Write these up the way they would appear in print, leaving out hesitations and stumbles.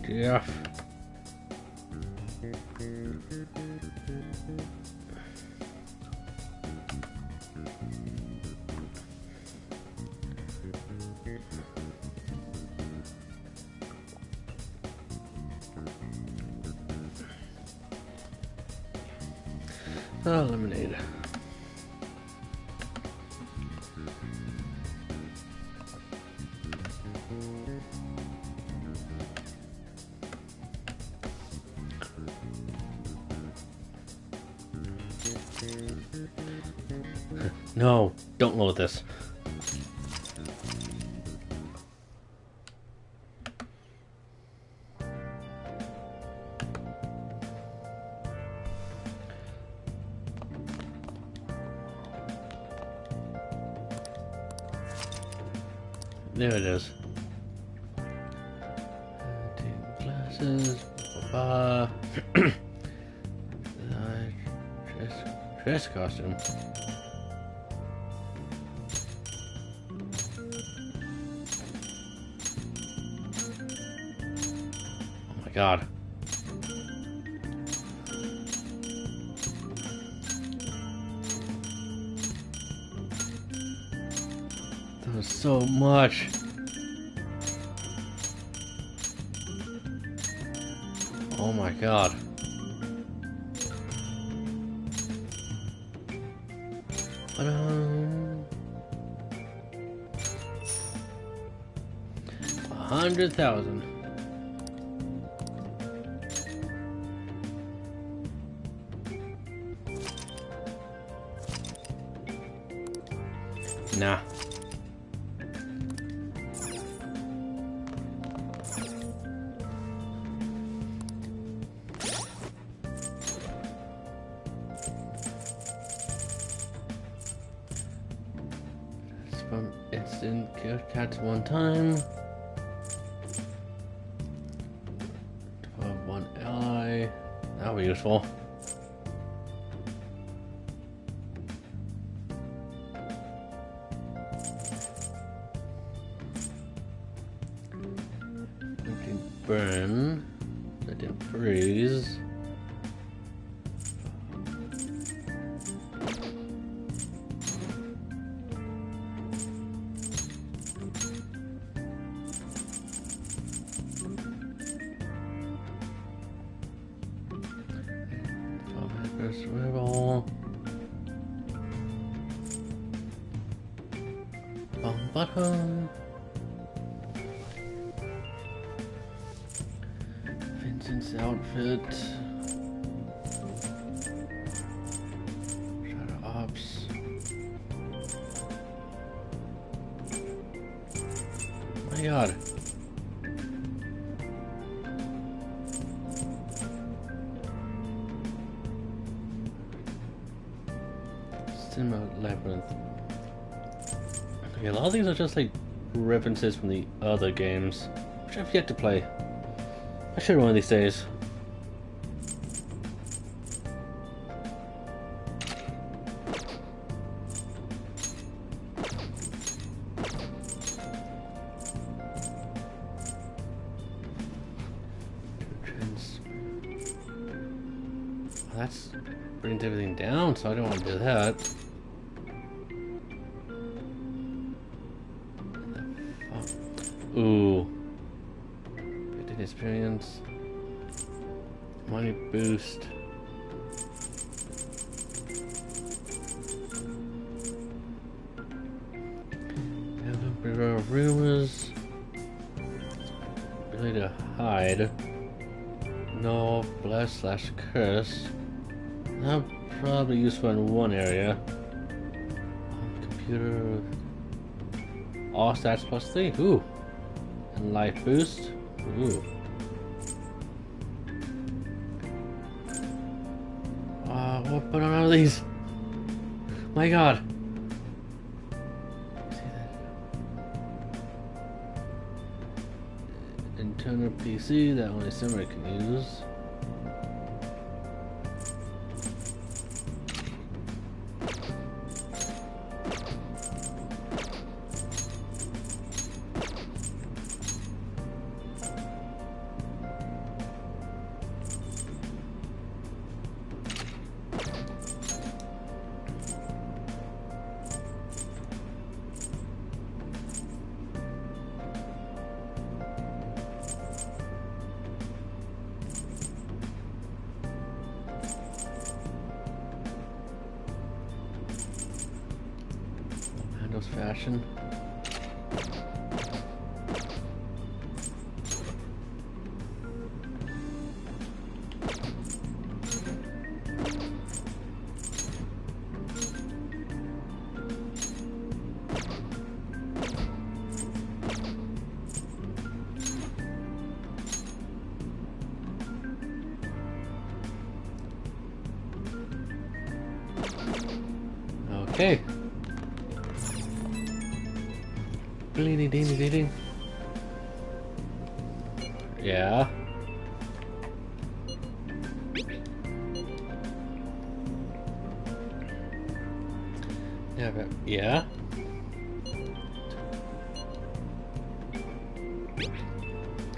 Yeah. Lemonade. No, don't load this. There it is. Glasses. Dress costume. Oh my god. That was so much. Oh my god. $100,000. Nah. From instant cats one time. 1 ally. That'll be useful. I can burn. I didn't freeze. Swivel. Bottom. Vincent's outfit. Shadow Ops. My god. Labyrinth. Okay, a lot of these are just like references from the other games, which I've yet to play. I should one of these days. That's brings everything down, so I don't want to do that. Ooh. 15 experience. Money boost. Bureau of Rumors. Ability to hide. No, bless slash curse. That'll probably useful in one area. Computer. All stats plus 3. Ooh. And life boost. Ooh. What put on all these? My god. Internal PC that only Samurai can use. fashion. Okay. Bleedy deedy deedy. Yeah. Yeah, but yeah.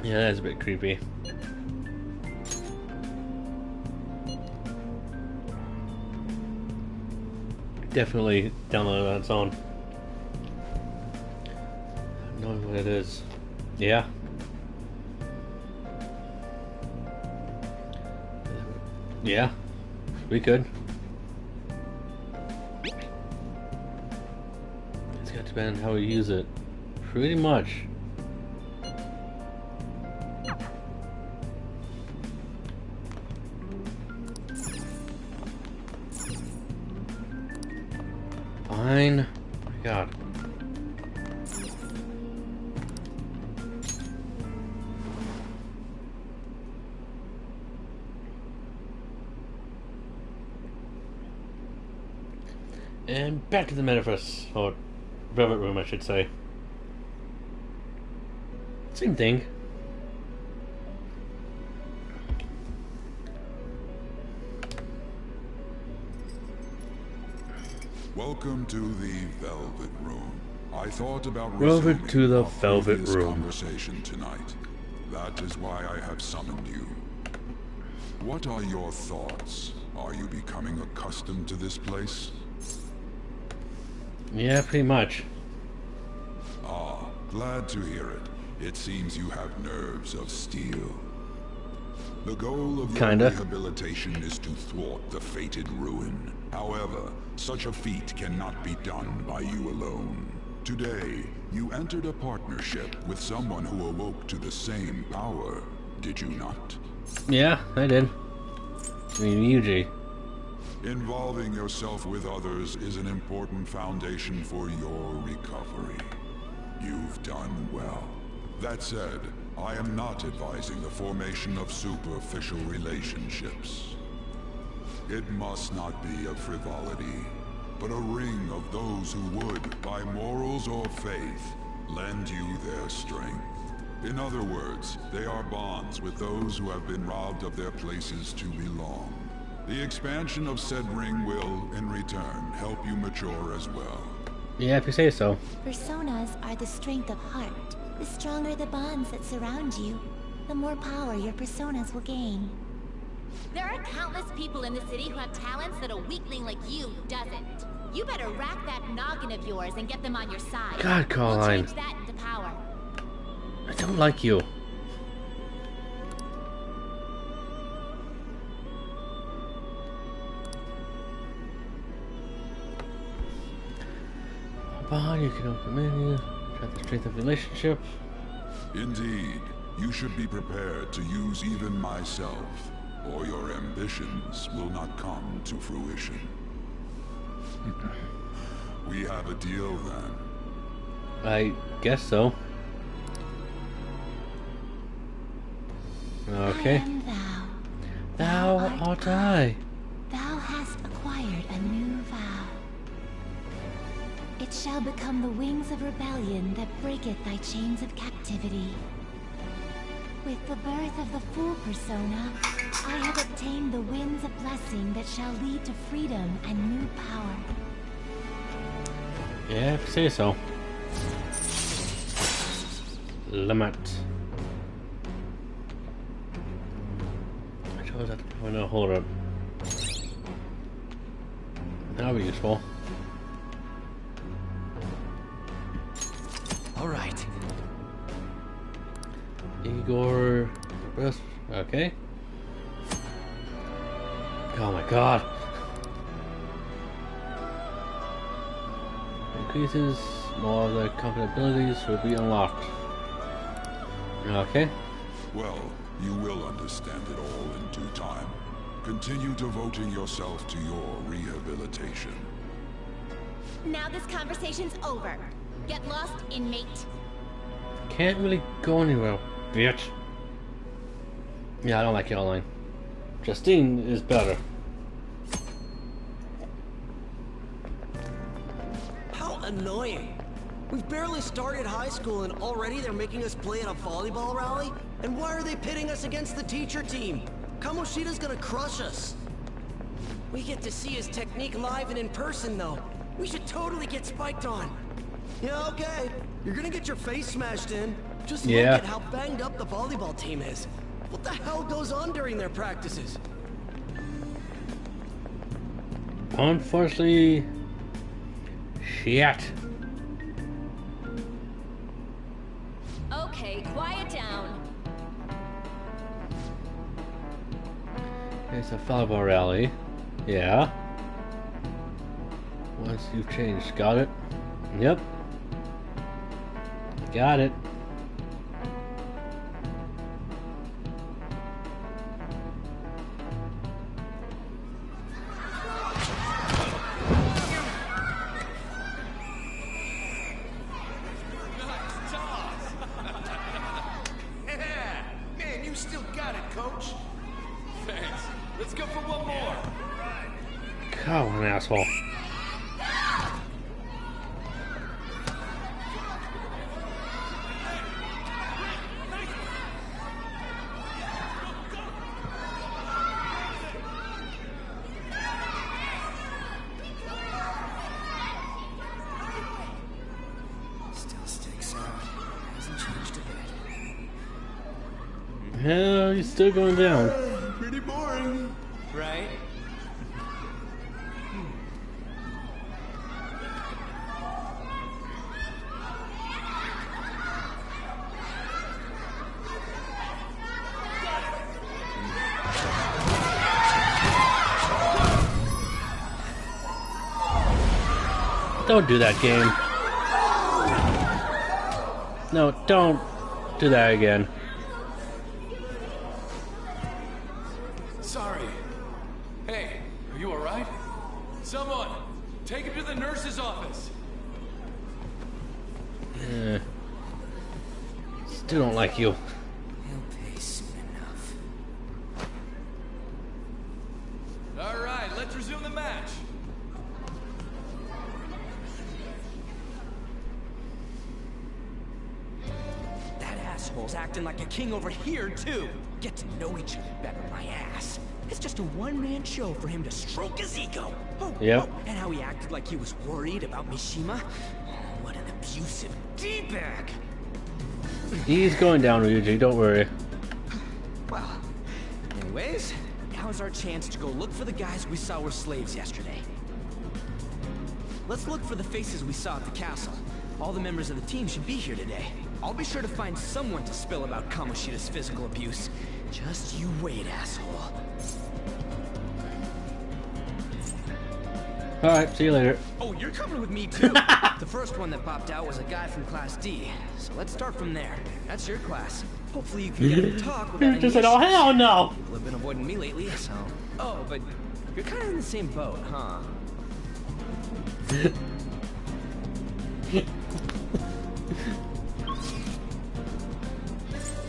Yeah, that's a bit creepy. Definitely download on its own. Knowing what it is. Yeah. Yeah. We could. It's got to depend on how we use it. Pretty much. Fine. Oh my god. And back to the metaverse, or Velvet Room, I should say. Same thing. Welcome to the Velvet Room. I thought about Welcome to the our Velvet previous Room. conversation tonight. That is why I have summoned you. What are your thoughts? Are you becoming accustomed to this place? Yeah, pretty much. Ah, glad to hear it. It seems you have nerves of steel. The goal of your Kinda. rehabilitation is to thwart the fated ruin. However, such a feat cannot be done by you alone. Today, you entered a partnership with someone who awoke to the same power, did you not? Yeah, I did. I mean, Yuji. Involving yourself with others is an important foundation for your recovery. You've done well. That said, I am not advising the formation of superficial relationships. It must not be a frivolity, but a ring of those who would, by morals or faith, lend you their strength. In other words, they are bonds with those who have been robbed of their places to belong. The expansion of said ring will, in return, help you mature as well. Yeah, if you say so. Personas are the strength of heart. The stronger the bonds that surround you, the more power your personas will gain. There are countless people in the city who have talents that a weakling like you doesn't. You better rack that noggin of yours and get them on your side. God, We'll Caroline. change that into power. I don't like you. Bond, you can open the menu, try the strength of relationship. Indeed, you should be prepared to use even myself, or your ambitions will not come to fruition. We have a deal then. I guess so. Okay. I am thou. Thou art I. Thou hast acquired a new vow. It shall become the wings of rebellion that breaketh thy chains of captivity. With the birth of the full persona, I have obtained the winds of blessing that shall lead to freedom and new power. Yeah, if you say so. Limit. I chose that. Oh no, hold up. That'll be useful. All right. Igor. Okay. Oh my god. Increases more of the combat abilities will be unlocked. Okay. Well, you will understand it all in due time. Continue devoting yourself to your rehabilitation. Now this conversation's over. Get lost, inmate. Can't really go anywhere, bitch. Yeah, I don't like your line. Justine is better. How annoying. We've barely started high school and already they're making us play at a volleyball rally? And why are they pitting us against the teacher team? Kamoshida's gonna crush us. We get to see his technique live and in person though. We should totally get spiked on. Yeah, okay. You're gonna get your face smashed in. Just look at how banged up the volleyball team is. What the hell goes on during their practices? Unfortunately, shit. Okay, quiet down. It's a volleyball rally. Yeah. Once you've changed, got it? Yep. Got it. Man, you still got it, coach. Thanks. Let's go for one more. God, what an asshole. Still sticks out. Hasn't changed a bit. Hell, he's still going down. Pretty boring. Right? Don't do that, game. No, don't do that again. Sorry. Hey, are you alright? Someone, take him to the nurse's office. Still don't like you. He'll pay soon enough. Alright, let's resume the match. That asshole's acting like a king over here, too. Get to know each other better, my ass. It's just a one-man show for him to stroke his ego. Oh, Yep. oh, and how he acted like he was worried about Mishima. Oh, what an abusive D-bag. He's going down, Ryuji, don't worry. Well, anyways, now's our chance to go look for the guys we saw were slaves yesterday. Let's look for the faces we saw at the castle. All the members of the team should be here today. I'll be sure to find someone to spill about Kamoshida's physical abuse. Just you wait, asshole. Alright, see you later. Oh, you're coming with me too. The first one that popped out was a guy from Class D. So let's start from there. That's your class. Hopefully you can get him to talk without any Just said, oh issues. hell no! People have been avoiding me lately, so... Oh, but you're kind of in the same boat, huh?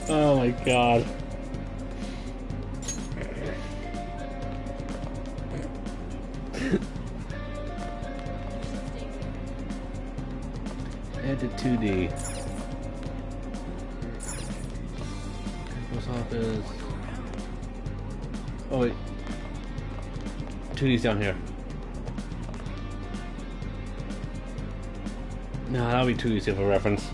Oh my god. Head to 2D. Post office. Oh wait. 2D's down here. No, that'll be 2D for reference.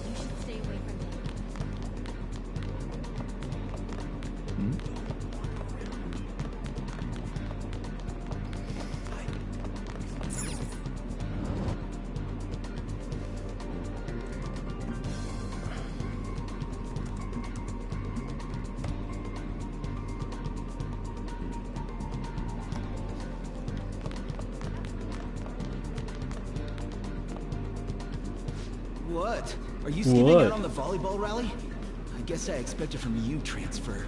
You should stay away from me. What? Are you skipping What? out on the volleyball rally? I guess I expected from you, Transfer.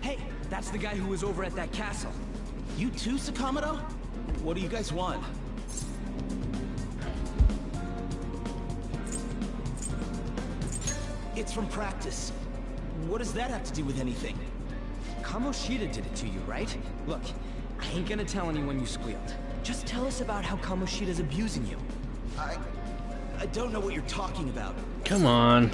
Hey, that's the guy who was over at that castle. You too, Sakamoto? What do you guys want? It's from practice. What does that have to do with anything? Kamoshida did it to you, right? Look, I ain't gonna tell anyone you squealed. Just tell us about how Kamoshida's abusing you. I don't know what you're talking about. Come on.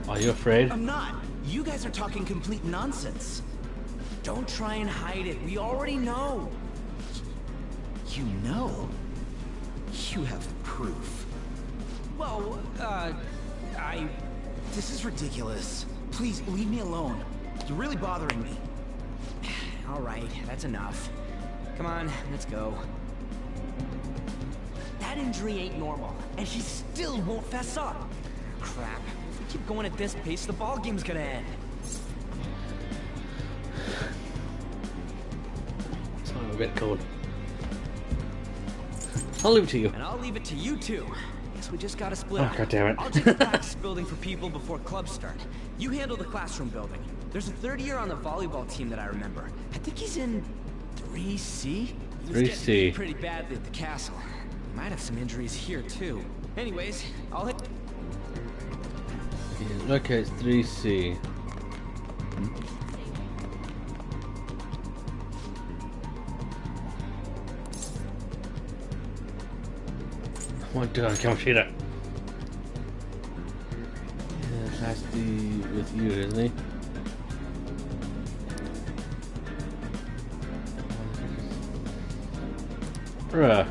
Are you afraid? I'm not. You guys are talking complete nonsense. Don't try and hide it. We already know. You know? You have proof. Well, This is ridiculous. Please, leave me alone. You're really bothering me. All right, that's enough. Come on, let's go. That injury ain't normal, and he still won't fess up. Crap. If we keep going at this pace, the ball game's gonna end. It's not a bit cold. I'll leave it to you. And I'll leave it to you two. Guess we just gotta split Oh, up. God damn it. I'll check the practice building for people before clubs start. You handle the classroom building. There's a third year on the volleyball team that I remember. I think he's in 3C? He was getting 3C. beat pretty badly at the castle. He might have some injuries here too. Anyways, I'll hit. Look, it's 3C. What do I come see that? Yeah, it has to be with you, isn't he? Bruh.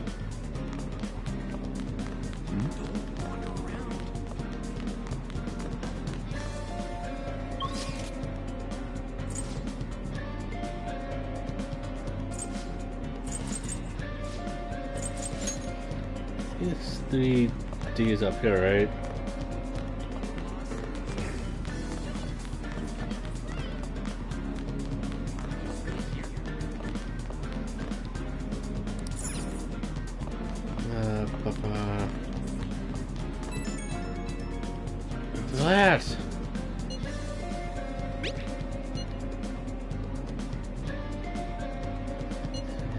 This 3D is up here, right? That.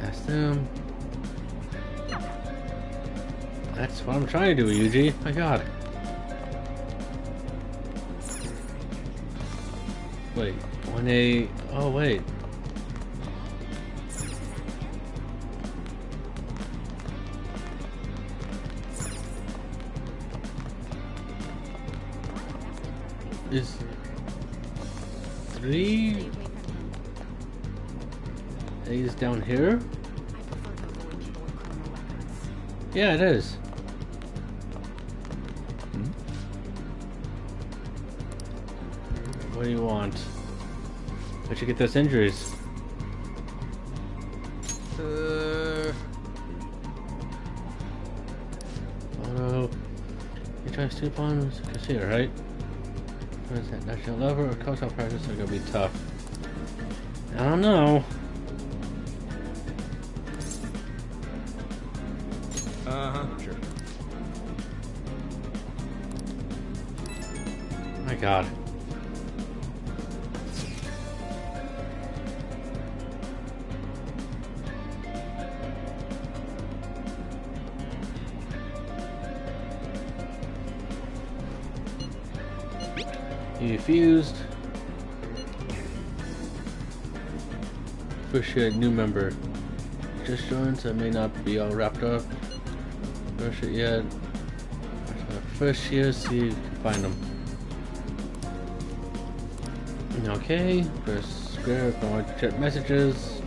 Ask them. That's what I'm trying to do, Yuji. My God. Wait, 1A. Oh, wait. Is 3 A is down here? Yeah, it is. What do you want? Where'd you get those injuries? Oh no. You try to stoop on Casilla, right? What is that? National level or coastal practice are gonna be tough. I don't know. Sure. My God. You fused. First year new member. Just joined, so it may not be all wrapped up. Rush it yet. First year, see if you can find them. Okay, press square if I want to check messages.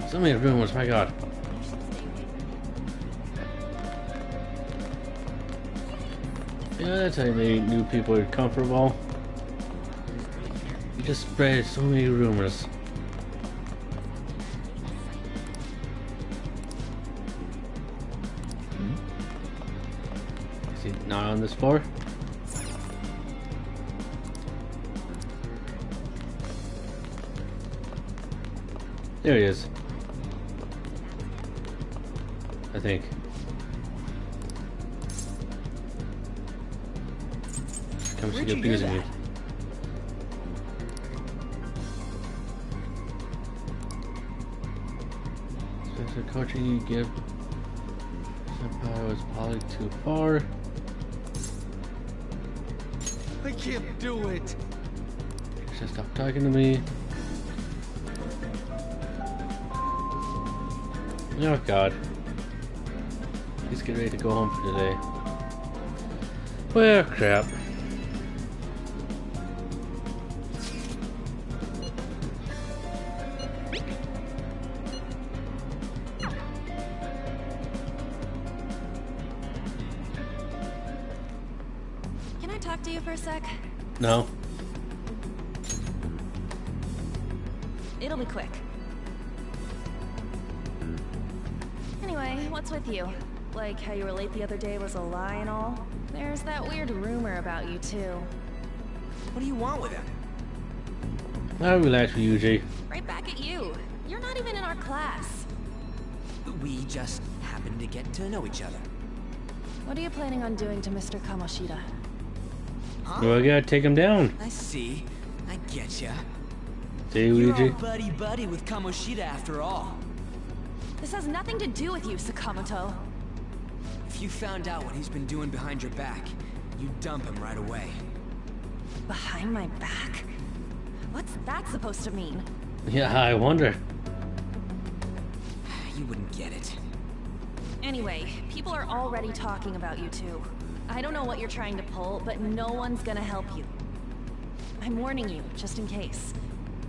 So many rumors, my God. Yeah, that's how you make new people are comfortable. You just spread so many rumors. Is he not on this floor? There he is. I think. Comes Where'd to you hear abusing me. that? Special coaching you give Senpai was probably too far. I can't do it. Just stop talking to me. Oh god. He's getting ready to go home for today. Well, crap. Can I talk to you for a sec? No. It'll be quick. Anyway, what's with you? Like how you were late the other day was a lie and all? There's that weird rumor about you too. What do you want with it? I'll relax with Yuji. Right back at you. You're not even in our class. We just happened to get to know each other. What are you planning on doing to Mr. Kamoshida? Well, I gotta take him down. I see. I get ya. See, You're all Yuji? buddy-buddy with Kamoshida after all. This has nothing to do with you, Sakamoto. If you found out what he's been doing behind your back, you'd dump him right away. Behind my back? What's that supposed to mean? Yeah, I wonder. You wouldn't get it. Anyway, people are already talking about you two. I don't know what you're trying to pull, but no one's gonna help you. I'm warning you, just in case.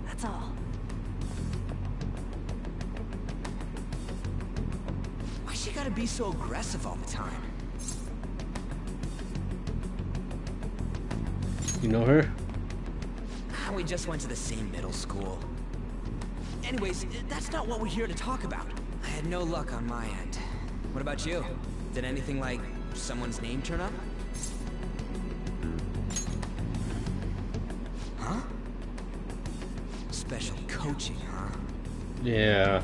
That's all. Why she gotta be so aggressive all the time? You know her? We just went to the same middle school. Anyways, that's not what we're here to talk about. I had no luck on my end. What about you? Did anything like someone's name turn up? Huh? Special coaching, huh? Yeah.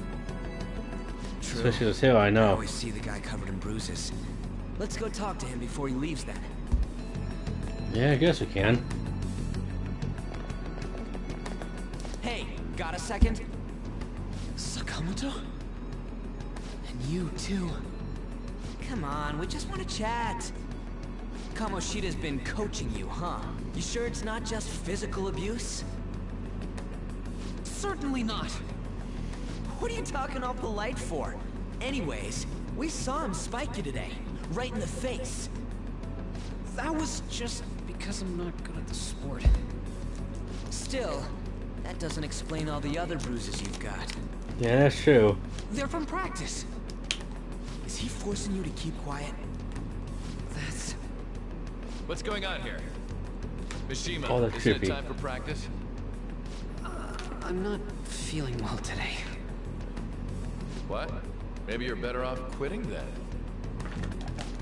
True. Especially as hell, I I know. always see the guy covered in bruises. Let's go talk to him before he leaves then. Yeah, I guess we can. Hey, got a second? Sakamoto? And you too. Come on, we just want to chat. Kamoshida's been coaching you, huh? You sure it's not just physical abuse? Certainly not. What are you talking all polite for? Anyways, we saw him spike you today, right in the face. That was just because I'm not good at the sport. Still, that doesn't explain all the other bruises you've got. Yeah, that's true. They're from practice. Is he forcing you to keep quiet? That's... What's going on here? Mishima, Oh, that's is creepy. it time for practice? I'm not feeling well today. What? Maybe you're better off quitting then.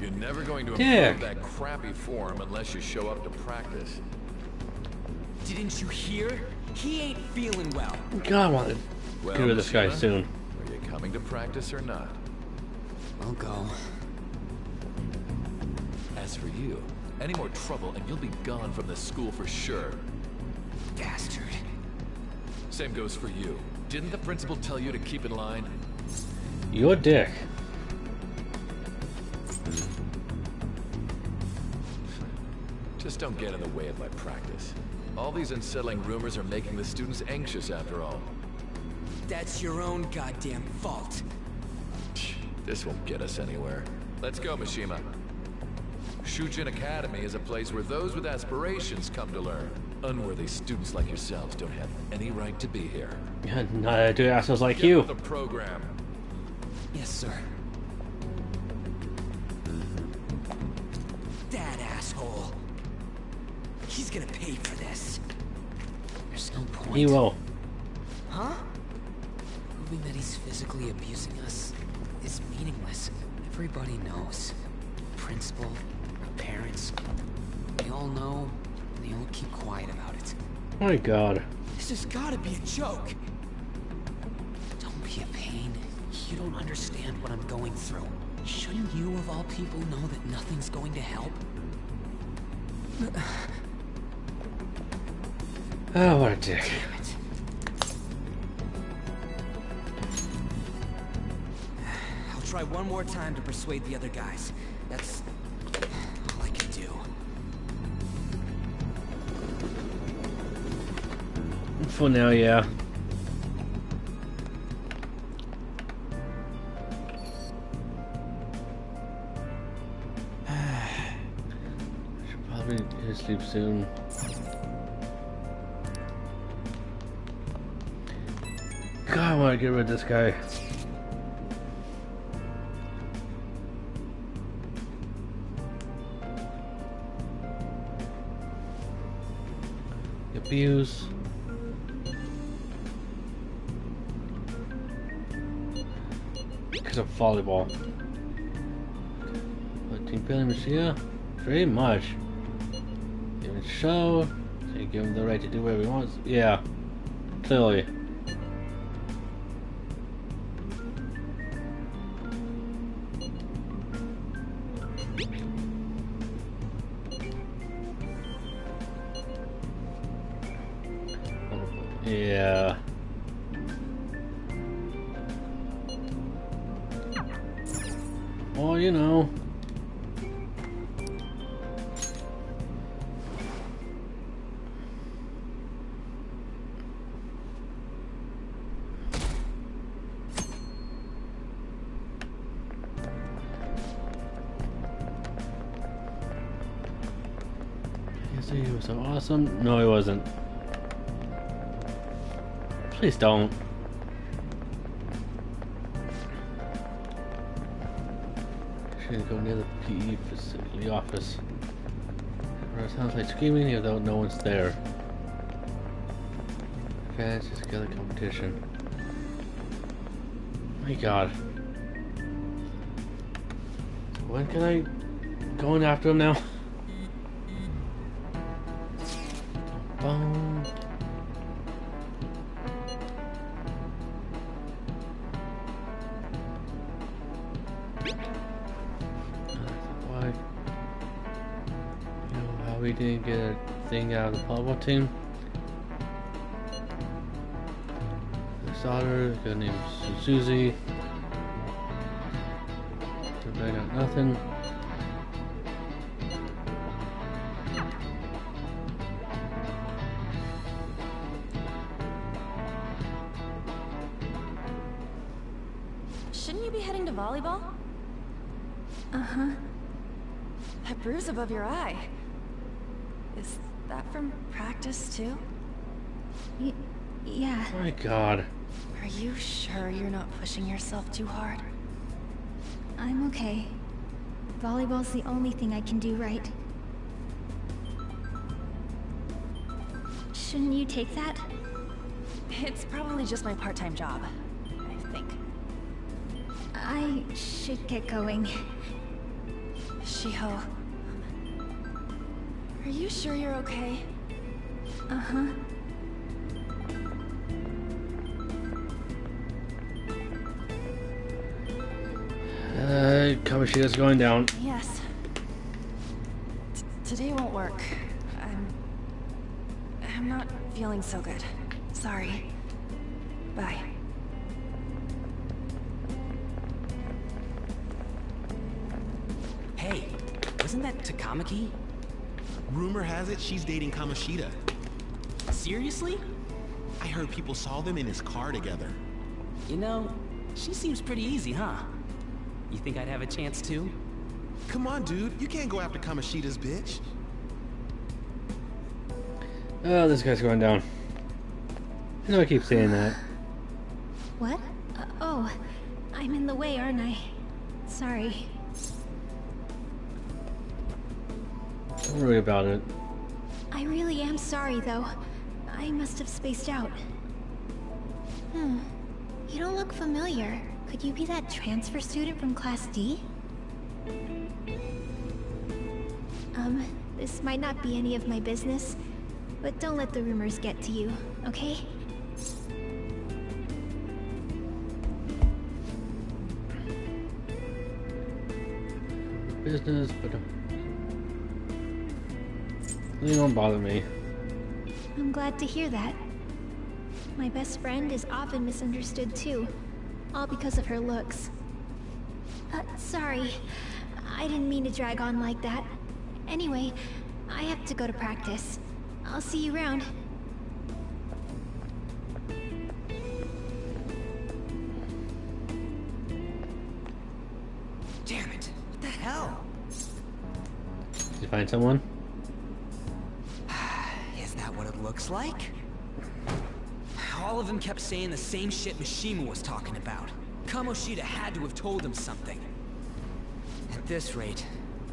You're never going to improve Dick. that crappy form unless you show up to practice. Didn't you hear? He ain't feeling well. God, I want to Well, get rid of this guy Mishima, soon. Are you coming to practice or not? I'll go. As for you, any more trouble and you'll be gone from the school for sure. Bastard. Same goes for you. Didn't the principal tell you to keep in line? You're a dick. Just don't get in the way of my practice. All these unsettling rumors are making the students anxious after all. That's your own goddamn fault. This won't get us anywhere. Let's go, Mishima. Shujin Academy is a place where those with aspirations come to learn. Unworthy students like yourselves don't have any right to be here. Not do assholes like Get you. with the program. Yes, sir. That asshole. He's gonna pay for this. There's no point. He will. Huh? Proving that he's physically abusing us is meaningless. Everybody knows. Principal, parents, they all know, and they all keep quiet about it. My God. This has gotta be a joke. Don't be a pain. You don't understand what I'm going through. Shouldn't you, of all people, know that nothing's going to help? Oh, what a dick. I'll try one more time to persuade the other guys. That's all I can do. For now, yeah. Should probably get to sleep soon. God, I want to get rid of this guy. Abuse. Because of volleyball. But Team Billy Machia? Pretty much. Give him a show. So you give him the right to do whatever he wants. Yeah. Clearly. Yeah. Well, you know. He was so awesome. No, he wasn't. Please don't. Shouldn't go near the PE facility office. Where it sounds like screaming although no one's there. Fans just gather competition. My God. So when can I go in after him now? Boom. Why? You know how we didn't get a thing out of the volleyball team? His daughter, her name is Susie. I got nothing. Shouldn't you be heading to volleyball? Uh-huh. That bruise above your eye. Is that from practice, too? Yeah. My God. Are you sure you're not pushing yourself too hard? I'm okay. Volleyball's the only thing I can do right. Shouldn't you take that? It's probably just my part-time job, I think. I should get going. Shiho. Are you sure you're okay? Uh-huh. Kamoshida's going down. Yes. Today won't work. I'm not feeling so good. Sorry. Bye. Hey, wasn't that Takamaki? Rumor has it she's dating Kamoshida. Seriously? I heard people saw them in his car together. You know, she seems pretty easy, huh? You think I'd have a chance too? Come on, dude. You can't go after Kamoshida's bitch. Oh, this guy's going down. I know I keep saying that. What? Oh, I'm in the way, aren't I? Sorry. Don't worry about it. I really am sorry, though. I must have spaced out. You don't look familiar. Could you be that transfer student from Class D? This might not be any of my business, but don't let the rumors get to you, okay? Business, but they don't bother me. I'm glad to hear that. My best friend is often misunderstood too, all because of her looks. Sorry, I didn't mean to drag on like that. Anyway, I have to go to practice. I'll see you around. Damn it! What the hell? Did you find someone? Is that what it looks like? All of them kept saying the same shit Mishima was talking about. Kamoshida had to have told him something. At this rate,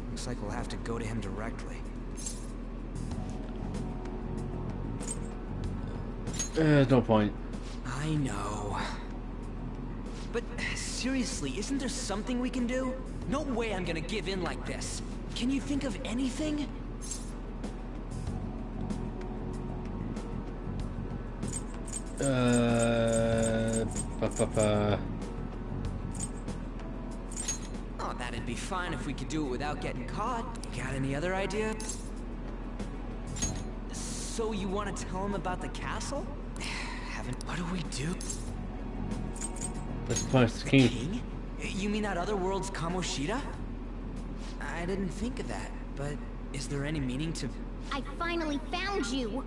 looks like we'll have to go to him directly. There's no point. I know. But seriously, isn't there something we can do? No way I'm gonna give in like this. Can you think of anything? Oh, that'd be fine if we could do it without getting caught. Got any other ideas? So you want to tell him about the castle? What do we do? Let's punch the king. King? You mean that other world's Kamoshida? I didn't think of that, but is there any meaning to... I finally found you!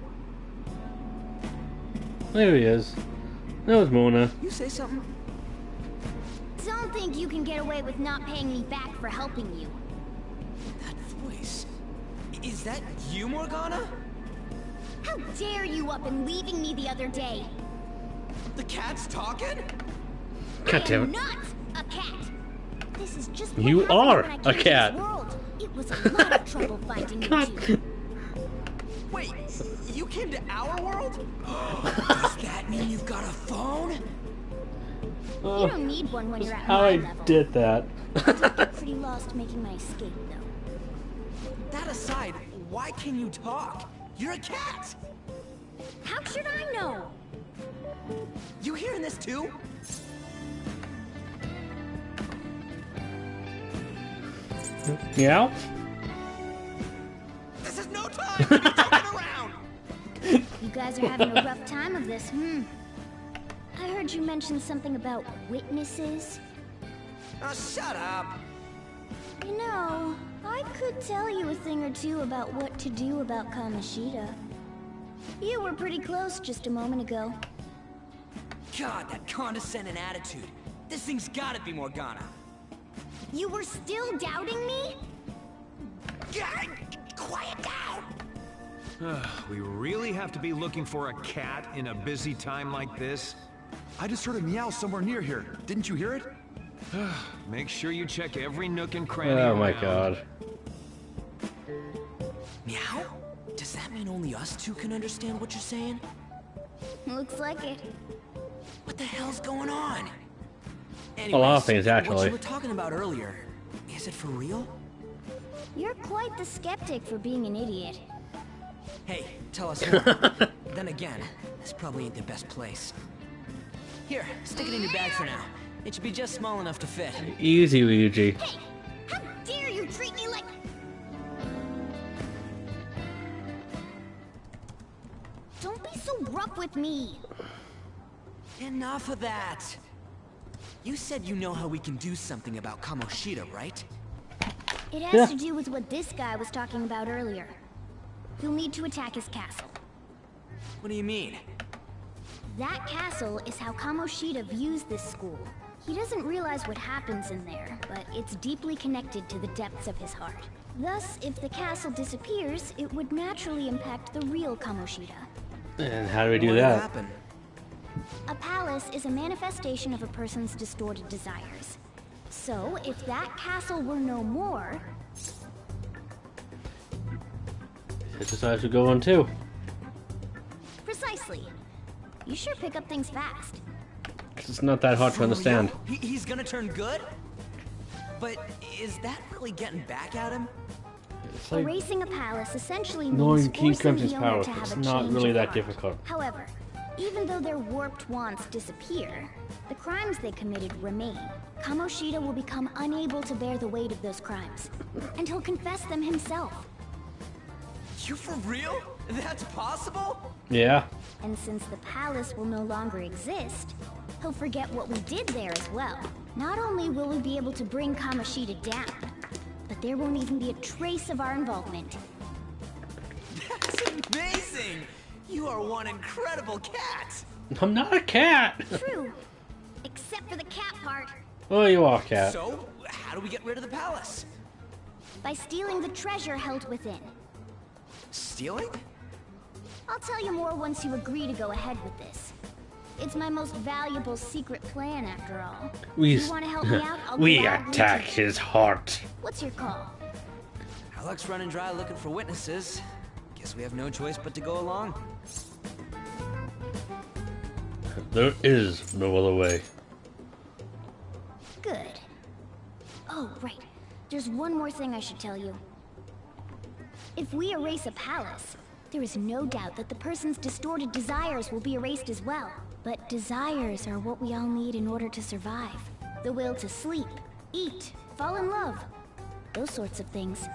There he is. That was Mona. You say something? Don't think you can get away with not paying me back for helping you. That voice... Is that you, Morgana? How dare you up and leaving me the other day? The cat's talking? God damn I am it. not a cat! This is just You what happened are when I a came to cat. this world. It was a lot of trouble finding you two. Wait, you came to our world? Does that mean you've got a phone? You don't need one when you're at How my I level. did that. I did get pretty lost making my escape, though. That aside, why can you talk? You're a cat! How should I know? You hearing this too? Meow? This is no time to be joking around! You guys are having a rough time of this, I heard you mention something about witnesses. Oh, shut up! You know, I could tell you a thing or two about what to do about Kamoshida. You were pretty close just a moment ago. God, that condescending attitude. This thing's gotta be Morgana. You were still doubting me? God, quiet down! We really have to be looking for a cat in a busy time like this? I just heard a meow somewhere near here. Didn't you hear it? Make sure you check every nook and cranny Oh my around. god. Meow? Does that mean only us two can understand what you're saying? Looks like it. What the hell's going on? A lot of things, What actually. you were talking about earlier, is it for real? You're quite the skeptic for being an idiot. Hey, tell us more. Then again, this probably ain't the best place. Here, stick it in your bag for now. It should be just small enough to fit. Easy, Ryuji. Hey! How dare you treat me like... Don't be so rough with me! Enough of that! You said you know how we can do something about Kamoshida, right? It has to do with what this guy was talking about earlier. You'll need to attack his castle. What do you mean? That castle is how Kamoshida views this school. He doesn't realize what happens in there, but it's deeply connected to the depths of his heart. Thus, if the castle disappears, it would naturally impact the real Kamoshida. And how do we do What that? happened? A palace is a manifestation of a person's distorted desires. So, if that castle were no more... His desires would go on too. Precisely. You sure pick up things fast. It's not that hard to understand. He's gonna turn good? But is that really getting back at him? It's like Erasing a palace essentially knowing means King forcing Crimson's the owner power. to have It's a not change really of that heart. difficult. However, even though their warped wants disappear, the crimes they committed remain. Kamoshida will become unable to bear the weight of those crimes, and he'll confess them himself. You for real? That's possible? Yeah. And since the palace will no longer exist, he'll forget what we did there as well. Not only will we be able to bring Kamoshida down, but there won't even be a trace of our involvement. That's amazing! You are one incredible cat! I'm not a cat! True. Except for the cat part. Oh, you are a cat. So, how do we get rid of the palace? By stealing the treasure held within. Stealing? I'll tell you more once you agree to go ahead with this. It's my most valuable secret plan, after all. You want to help me out? I'll we gladly attack do it. his heart. What's your call? Our luck's running dry looking for witnesses. Guess we have no choice but to go along. There is no other way. Good. Oh, right. There's one more thing I should tell you. If we erase a palace, there is no doubt that the person's distorted desires will be erased as well. But desires are what we all need in order to survive. The will to sleep, eat, fall in love. Those sorts of things.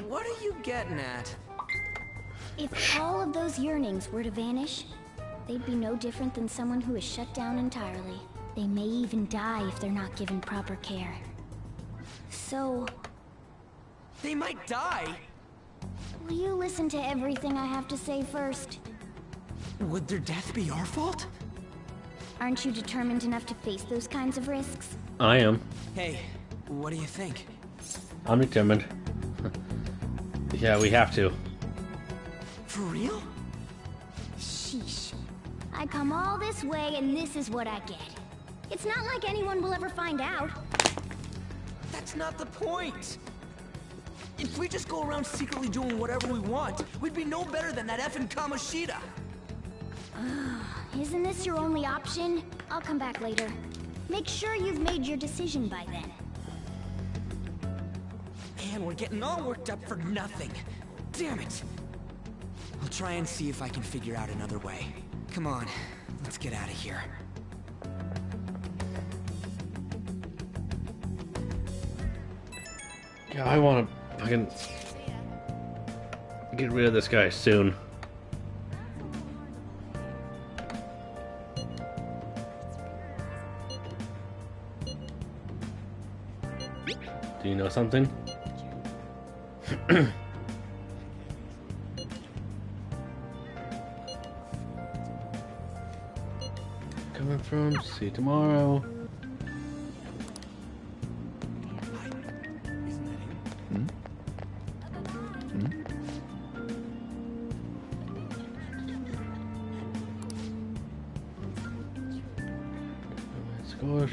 What are you getting at? If all of those yearnings were to vanish, they'd be no different than someone who is shut down entirely. They may even die if they're not given proper care. So... They might die? will you listen to everything I have to say first? Would their death be our fault? Aren't you determined enough to face those kinds of risks? I am. Hey, what do you think? I'm determined. Yeah, we have to. For real? Sheesh. I come all this way and this is what I get. It's not like anyone will ever find out. That's not the point! If we just go around secretly doing whatever we want, we'd be no better than that effing Kamoshida! Isn't this your only option? I'll come back later. Make sure you've made your decision by then. Man, we're getting all worked up for nothing. Damn it! I'll try and see if I can figure out another way. Come on, let's get out of here. Yeah, I want to fucking get rid of this guy soon. Do you know something? Coming from, see you tomorrow. Scores.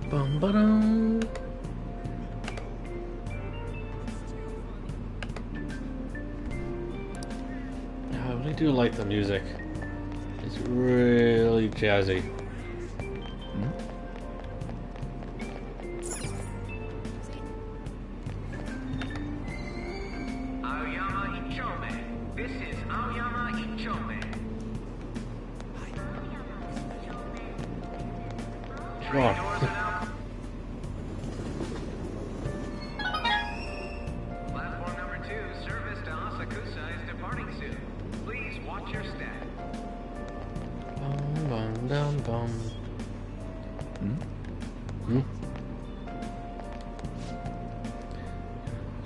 Bum ba dum. I really do like the music. It's really jazzy. Aoyama Ichome. This is Aoyama Ichome. Come on. Platform number 2, service to Asakusa is departing soon. Please watch your step. Bum bum dum bum.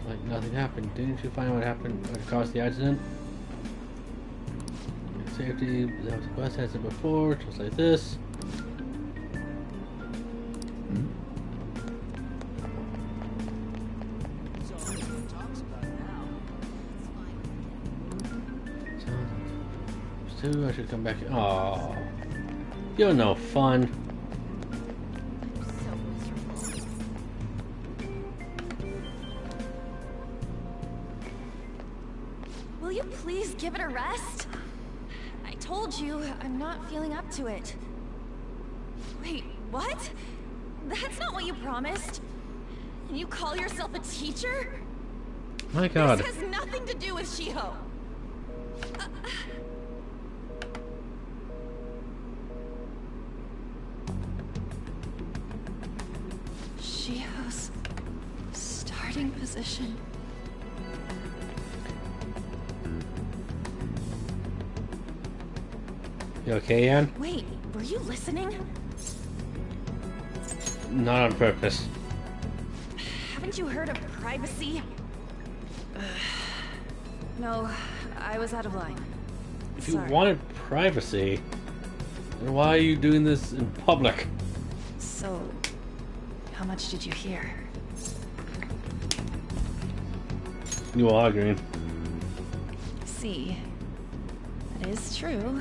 Like nothing happened. Didn't you find what happened? What caused the accident? Safety. That was the bus has it before, just like this. I should come back. Oh, you're no fun. Will you please give it a rest? I told you, I'm not feeling up to it. Wait, what? That's not what you promised. And you call yourself a teacher? My God. This has nothing to do with Shiho. starting position. You okay, Anne? Wait, were you listening? Not on purpose. Haven't you heard of privacy? No, I was out of line. If you Sorry. wanted privacy, then why are you doing this in public? So, how much did you hear? You all arguing. See, that is true.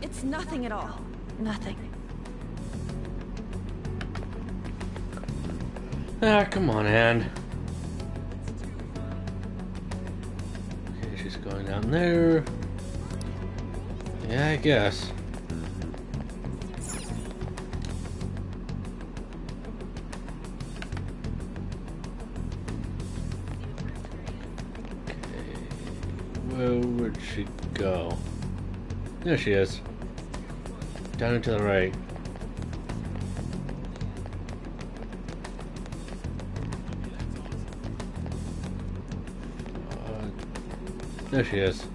It's nothing at all. Nothing. Ah, come on, Anne. Okay, she's going down there. Yeah, I guess. Where would she go? There she is. Down and to the right. There she is.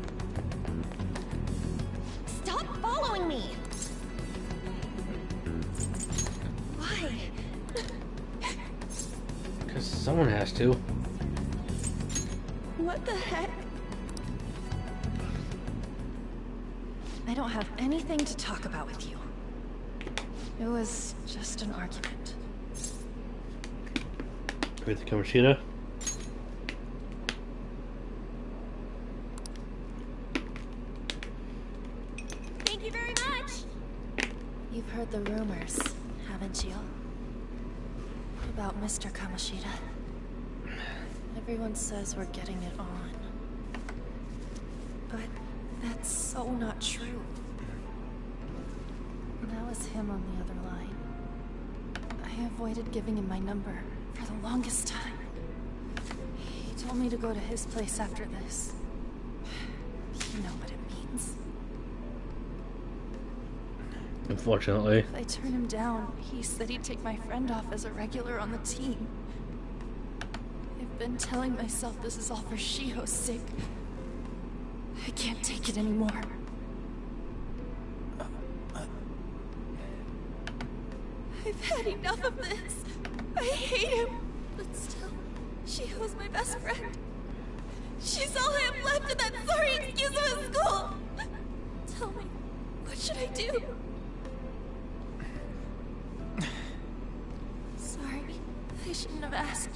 Stop following me! Why? Because someone has to. What the heck? I don't have anything to talk about with you. It was just an argument. With the Kamoshida. Thank you very much! You've heard the rumors, haven't you? About Mr. Kamoshida. Everyone says we're getting it on. But that's so not true. That was him on the other line. I avoided giving him my number for the longest time. He told me to go to his place after this. You know what it means. Unfortunately. If I turn him down, he said he'd take my friend off as a regular on the team. I've been telling myself this is all for Shiho's sake. I can't take it anymore. I've had enough of this. I hate him. But still, Shiho's my best friend. She's all I have left in that sorry excuse of a school. Tell me, what should I do? Sorry, I shouldn't have asked.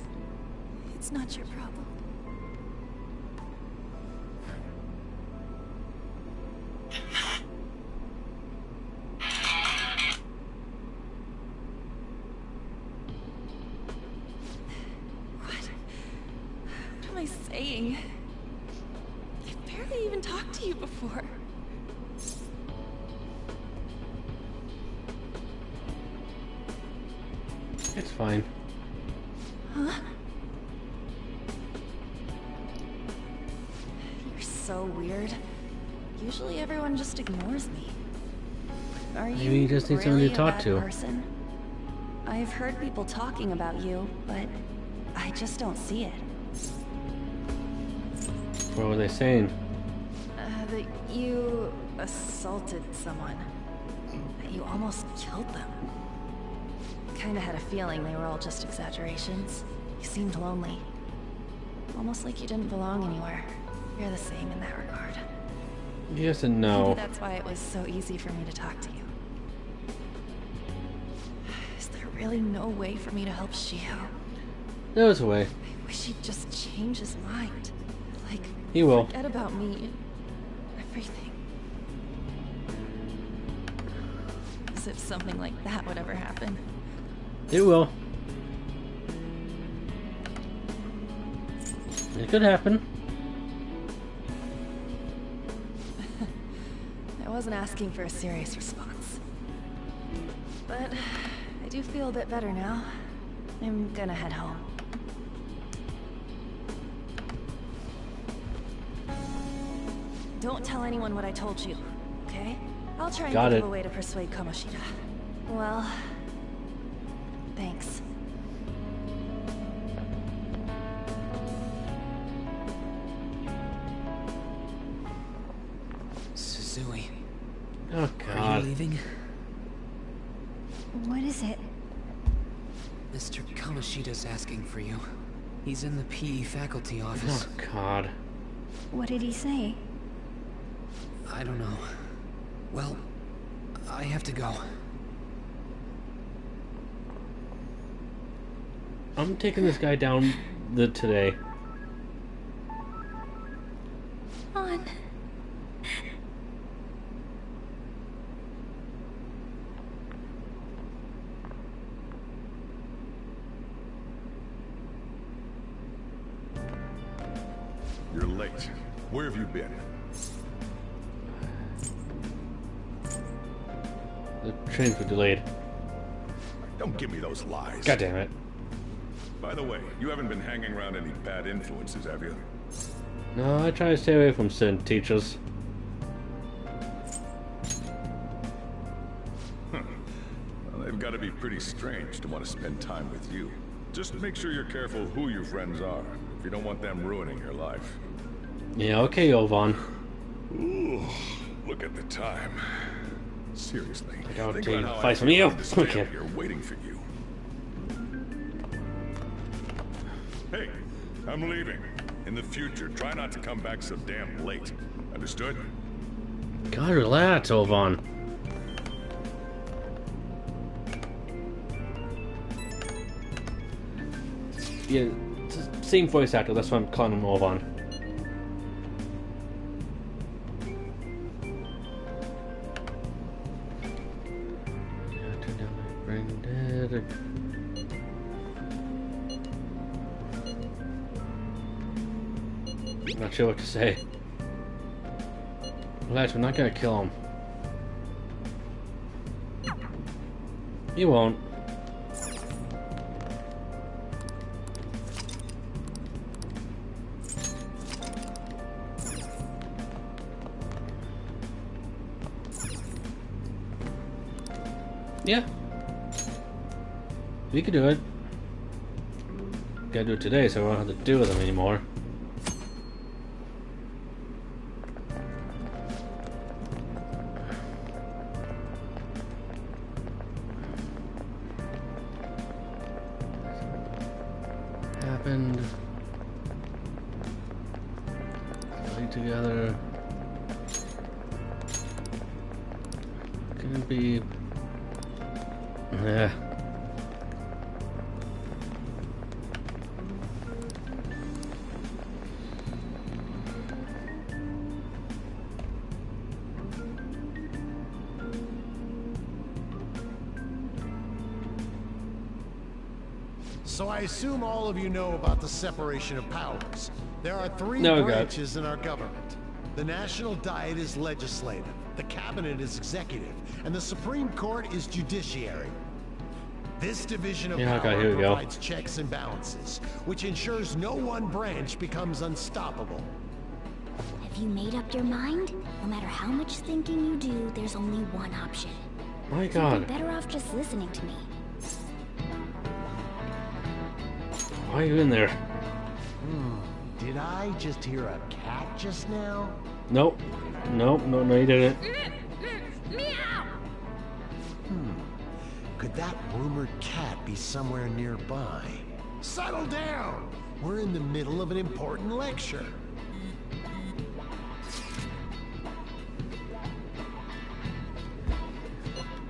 It's not your problem. What am I saying? I've barely even talked to you before. It's fine. Huh? You're so weird. Usually everyone just ignores me. Are Maybe you you just need really someone to a talk bad to. person? I've heard people talking about you, but I just don't see it. What were they saying? That you assaulted someone. That you almost killed them. Kinda had a feeling they were all just exaggerations. You seemed lonely. Almost like you didn't belong anywhere. You're the same in that regard. Yes and no. Maybe that's why it was so easy for me to talk to you. Is there really no way for me to help Shiho? There was a way. I wish he'd just change his mind. Like, He will. forget about me and everything. As if something like that would ever happen. It will. It could happen. I wasn't asking for a serious response. But I do feel a bit better now. I'm gonna head home. Don't tell anyone what I told you, okay? I'll try and Got think it. of a way to persuade Kamoshida. Well, thanks. Suzui. Oh Are god. you leaving? What is it? Mr. Kamoshida's asking for you. He's in the PE faculty office. Oh god. What did he say? I don't know. Well, I have to go. I'm taking this guy down today. On. You're late. Where have you been? The trains were delayed. Don't give me those lies. God damn it. By the way, you haven't been hanging around any bad influences, have you? No, I try to stay away from certain teachers. Well, they've got to be pretty strange to want to spend time with you. Just make sure you're careful who your friends are, if you don't want them ruining your life. Yeah, okay, Jovan. Ooh, look at the time. Seriously, I gotta think take about how advice I from you. wanted to stay Okay. up here waiting for you. Hey, I'm leaving. In the future, try not to come back so damn late. Understood? God, relax, Jovan. Yeah, it's the same voice actor, that's why I'm calling him Jovan. Not sure what to say. Relax, we're not gonna kill him. You won't. Yeah. We could do it. Gotta do it today so I don't have to deal with them anymore. Happened. Play together. Can it be? Yeah. So I assume all of you know about the separation of powers. There are three No, God. branches in our government. The National Diet is legislative, the Cabinet is executive, and the Supreme Court is judiciary. This division of Yeah, okay, power here we go. provides checks and balances, which ensures no one branch becomes unstoppable. Have you made up your mind? No matter how much thinking you do, there's only one option. My You'd God. be better off just listening to me. Why are you in there? Did I just hear a cat just now? Nope. Nope. No, you didn't. Could that rumored cat be somewhere nearby? Settle down! We're in the middle of an important lecture.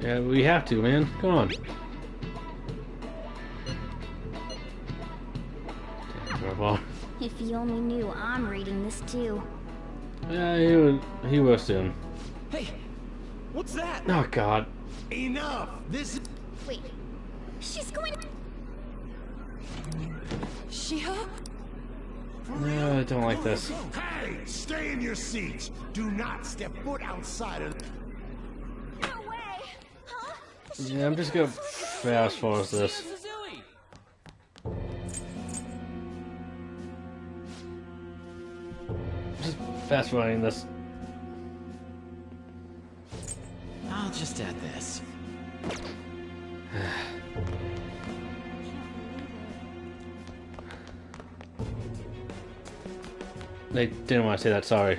Yeah, we have to, man. Come on. Well, If you only knew I'm reading this too. yeah, he will soon. Hey, what's that? Oh God. Enough! This is... Wait, she's going to... Shiho? No, I don't like this. Hey! Stay in your seats! Do not step foot outside of... No way! Huh? Yeah, I'm just gonna fast forward this. Just fast forwarding this. I'll just add this. They didn't want to say that, sorry.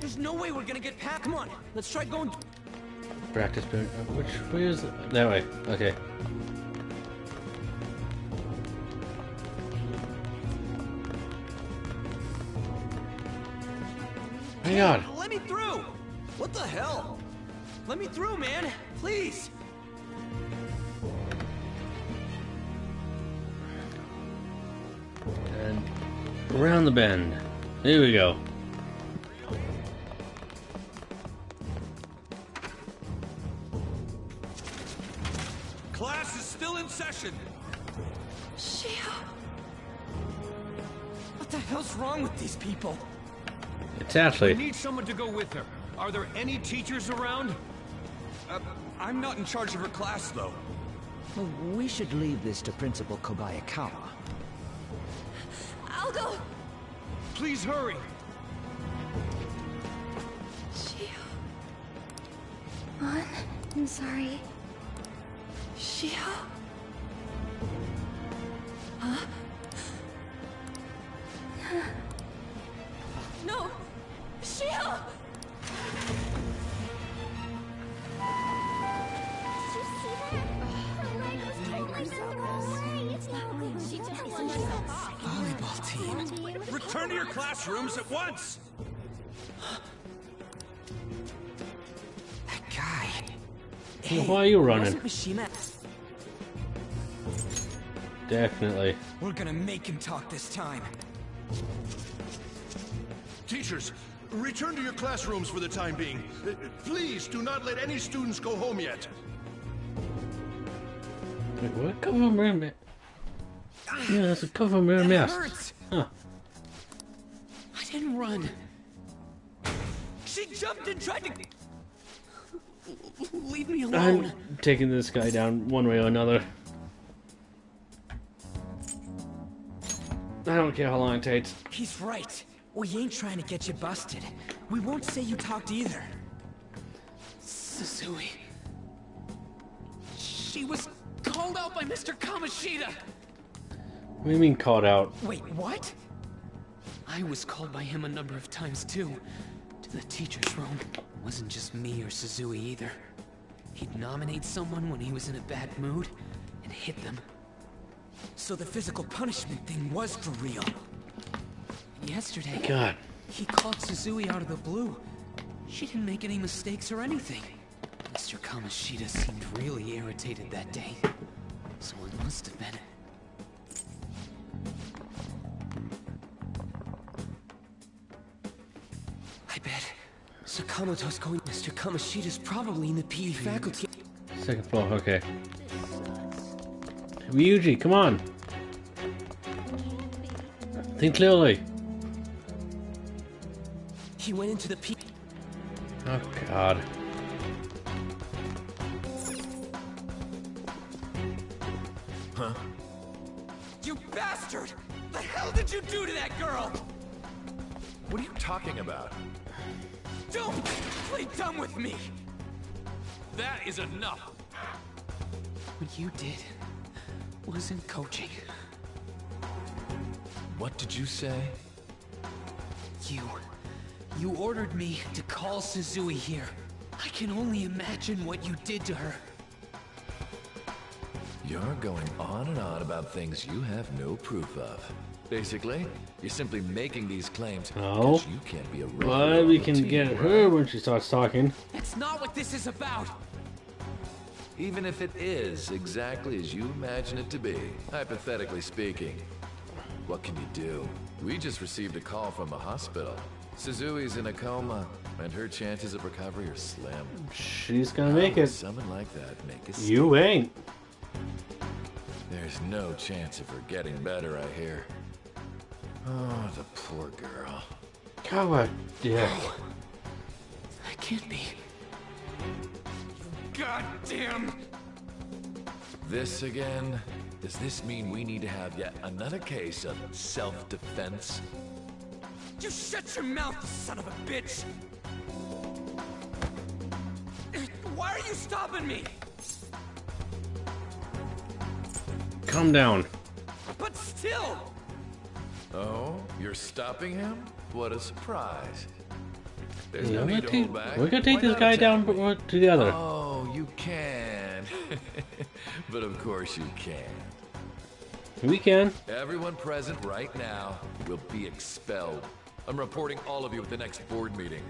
There's no way we're gonna get past. Come on, let's try going. Practice. Which way is it? That way. Okay. Hang on. Let me through! What the hell? Let me through, man! Please! And around the bend. Here we go. Class is still in session. Shio! What the hell's wrong with these people? It's Ashley. We need someone to go with her. Are there any teachers around? I'm not in charge of her class, though. Well, we should leave this to Principal Kobayakawa. I'll go! Please hurry! Shio. Mon, I'm sorry. Shio? Huh? No! Shio! Volleyball team. Return to your classrooms at once! That guy. Why are you running? Wasn't Mishima? Definitely. We're gonna make him talk this time. Teachers, return to your classrooms for the time being. Please do not let any students go home yet. Wait, what? Cover mirror mask. Yeah, that's a cover mirror mask. Hurts. Huh. I didn't run. She jumped and tried to leave me alone. I'm taking this guy down one way or another. I don't care how long it takes. He's right. We ain't trying to get you busted. We won't say you talked either. Suzui. She was called out by Mr. Kamoshida. What do you mean called out? Wait, what? I was called by him a number of times too. To the teacher's room. Wasn't just me or Suzui either. He'd nominate someone when he was in a bad mood and hit them. So the physical punishment thing was for real. And yesterday, God. he called Suzui out of the blue. She didn't make any mistakes or anything. Mr. Kamoshida seemed really irritated that day. So it must have been. I bet Sakamoto's going. Mr. Kamoshida's probably in the PE faculty. Second floor, okay. Ryuji, come on. Think clearly. He went into the PE. Oh, God. Huh? You bastard! The hell did you do to that girl? What are you talking about? Don't play dumb with me! That is enough! What you did wasn't coaching. What did you say? You ordered me to call Suzui here. I can only imagine what you did to her. You're going on and on about things you have no proof of. Basically, you're simply making these claims because you can't be a Well, we can get at her when she starts talking. That's not what this is about! Even if it is exactly as you imagine it to be, hypothetically speaking, what can you do? We just received a call from the hospital. Suzui's in a coma, and her chances of recovery are slim. She's gonna make it. Someone like that make a You ain't. There's no chance of her getting better, I hear. Oh, the poor girl. God, yeah. I can't be. God damn! This again? Does this mean we need to have yet another case of self-defense? You shut your mouth, you son of a bitch! Why are you stopping me? Calm down. But still! Oh, you're stopping him? What a surprise. There's Yeah, no need to hold back. we could take Why this not guy attack? down together. Oh, you can. But of course you can. We can. Everyone present right now will be expelled. I'm reporting all of you at the next board meeting.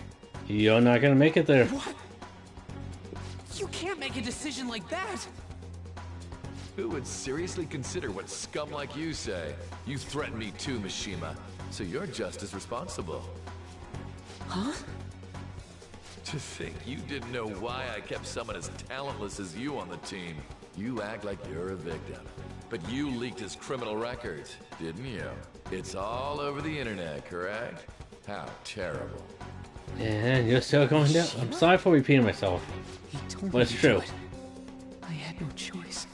You're not gonna make it there. What? You can't make a decision like that! Who would seriously consider what scum like you say? You threatened me too, Mishima, so you're just as responsible. Huh? To think you didn't know why I kept someone as talentless as you on the team. You act like you're a victim. But you leaked his criminal records, didn't you? It's all over the internet, correct? How terrible. And you're still going down. I'm sorry for repeating myself. But it's true. I had no choice.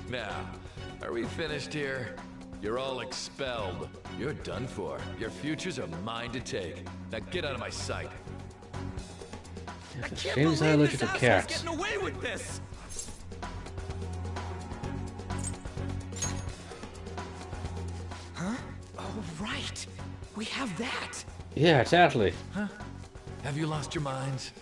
Now, are we finished here? You're all expelled. You're done for. Your futures are mine to take. Now get out of my sight. It's a shame he's not allergic to cats. Getting away with this. Huh? Oh, right. We have that. Yeah, exactly. Huh? Have you lost your minds?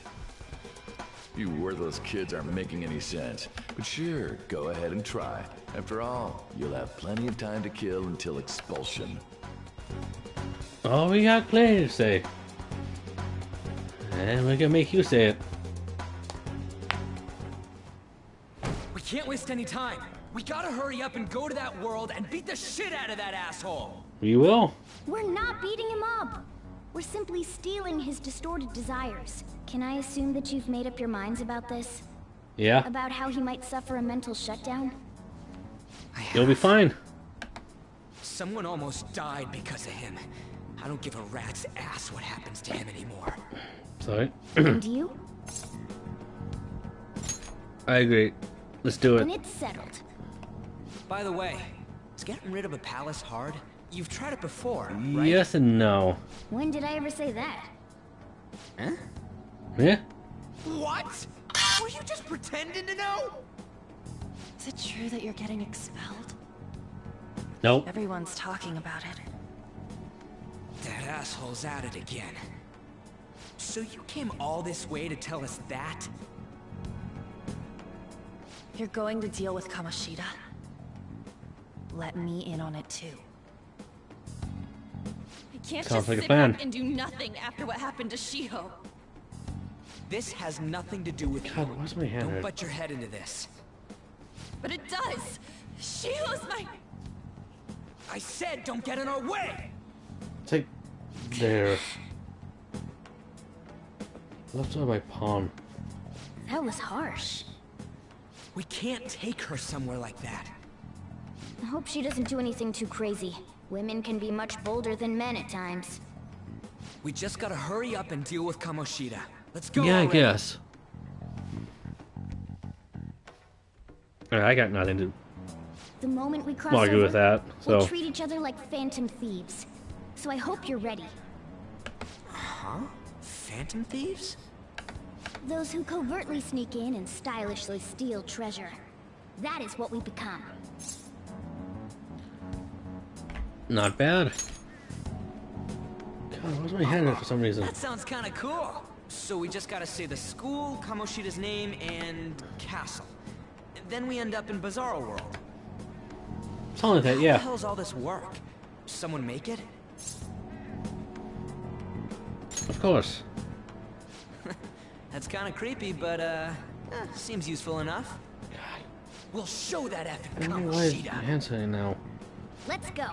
You worthless kids aren't making any sense. But sure, go ahead and try. After all, you'll have plenty of time to kill until expulsion. Oh, we got plenty to say. And we're gonna make you say it. We can't waste any time. We gotta hurry up and go to that world and beat the shit out of that asshole. We will. We're not beating him up. We're simply stealing his distorted desires. Can I assume that you've made up your minds about this? Yeah. About how he might suffer a mental shutdown? You'll be fine. Someone almost died because of him. I don't give a rat's ass what happens to him anymore. Sorry. And you? I agree. Let's do And it. it's settled. By the way, is getting rid of a palace hard? You've tried it before, right? Yes and no. When did I ever say that? Huh? Yeah. What? Were you just pretending to know? Is it true that you're getting expelled? Nope. Everyone's talking about it. That asshole's at it again. So you came all this way to tell us that? If you're going to deal with Kamoshida, let me in on it too. I can't Sounds just like a sit plan. back and do nothing after what happened to Shiho. This has nothing to do with God, you. why's my hand Don't hurt? butt your head into this. But it does! Shiho's my... I said don't get in our way! Take there. Left side of my palm. That was harsh. We can't take her somewhere like that. I hope she doesn't do anything too crazy. Women can be much bolder than men at times. We just gotta hurry up and deal with Kamoshida. Let's go Yeah, I already. guess. Alright, I got nothing to The moment we cross argue over, with that. we'll So treat each other like phantom thieves. So I hope you're ready. Huh? Phantom thieves? Those who covertly sneak in and stylishly steal treasure. That is what we become. not bad. God, why's my hand hurt for some reason? That sounds kinda cool. So we just gotta say the school, Kamoshida's name, and castle. Then we end up in Bizarro World. Something like that, How yeah. the hell's all this work? Someone make it? Of course. That's kinda creepy, but seems useful enough. We'll show that effing Why is my Kamoshida. hand hurting now? Let's go.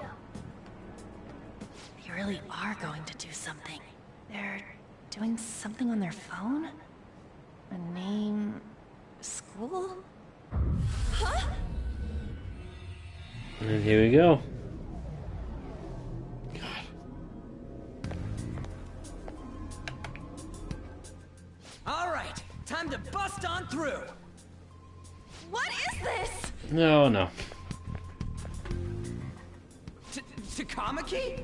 They really are going to do something. They're doing something on their phone? A name... school? Huh? And here we go. Alright, time to bust on through! What is this? No, no. Takamaki?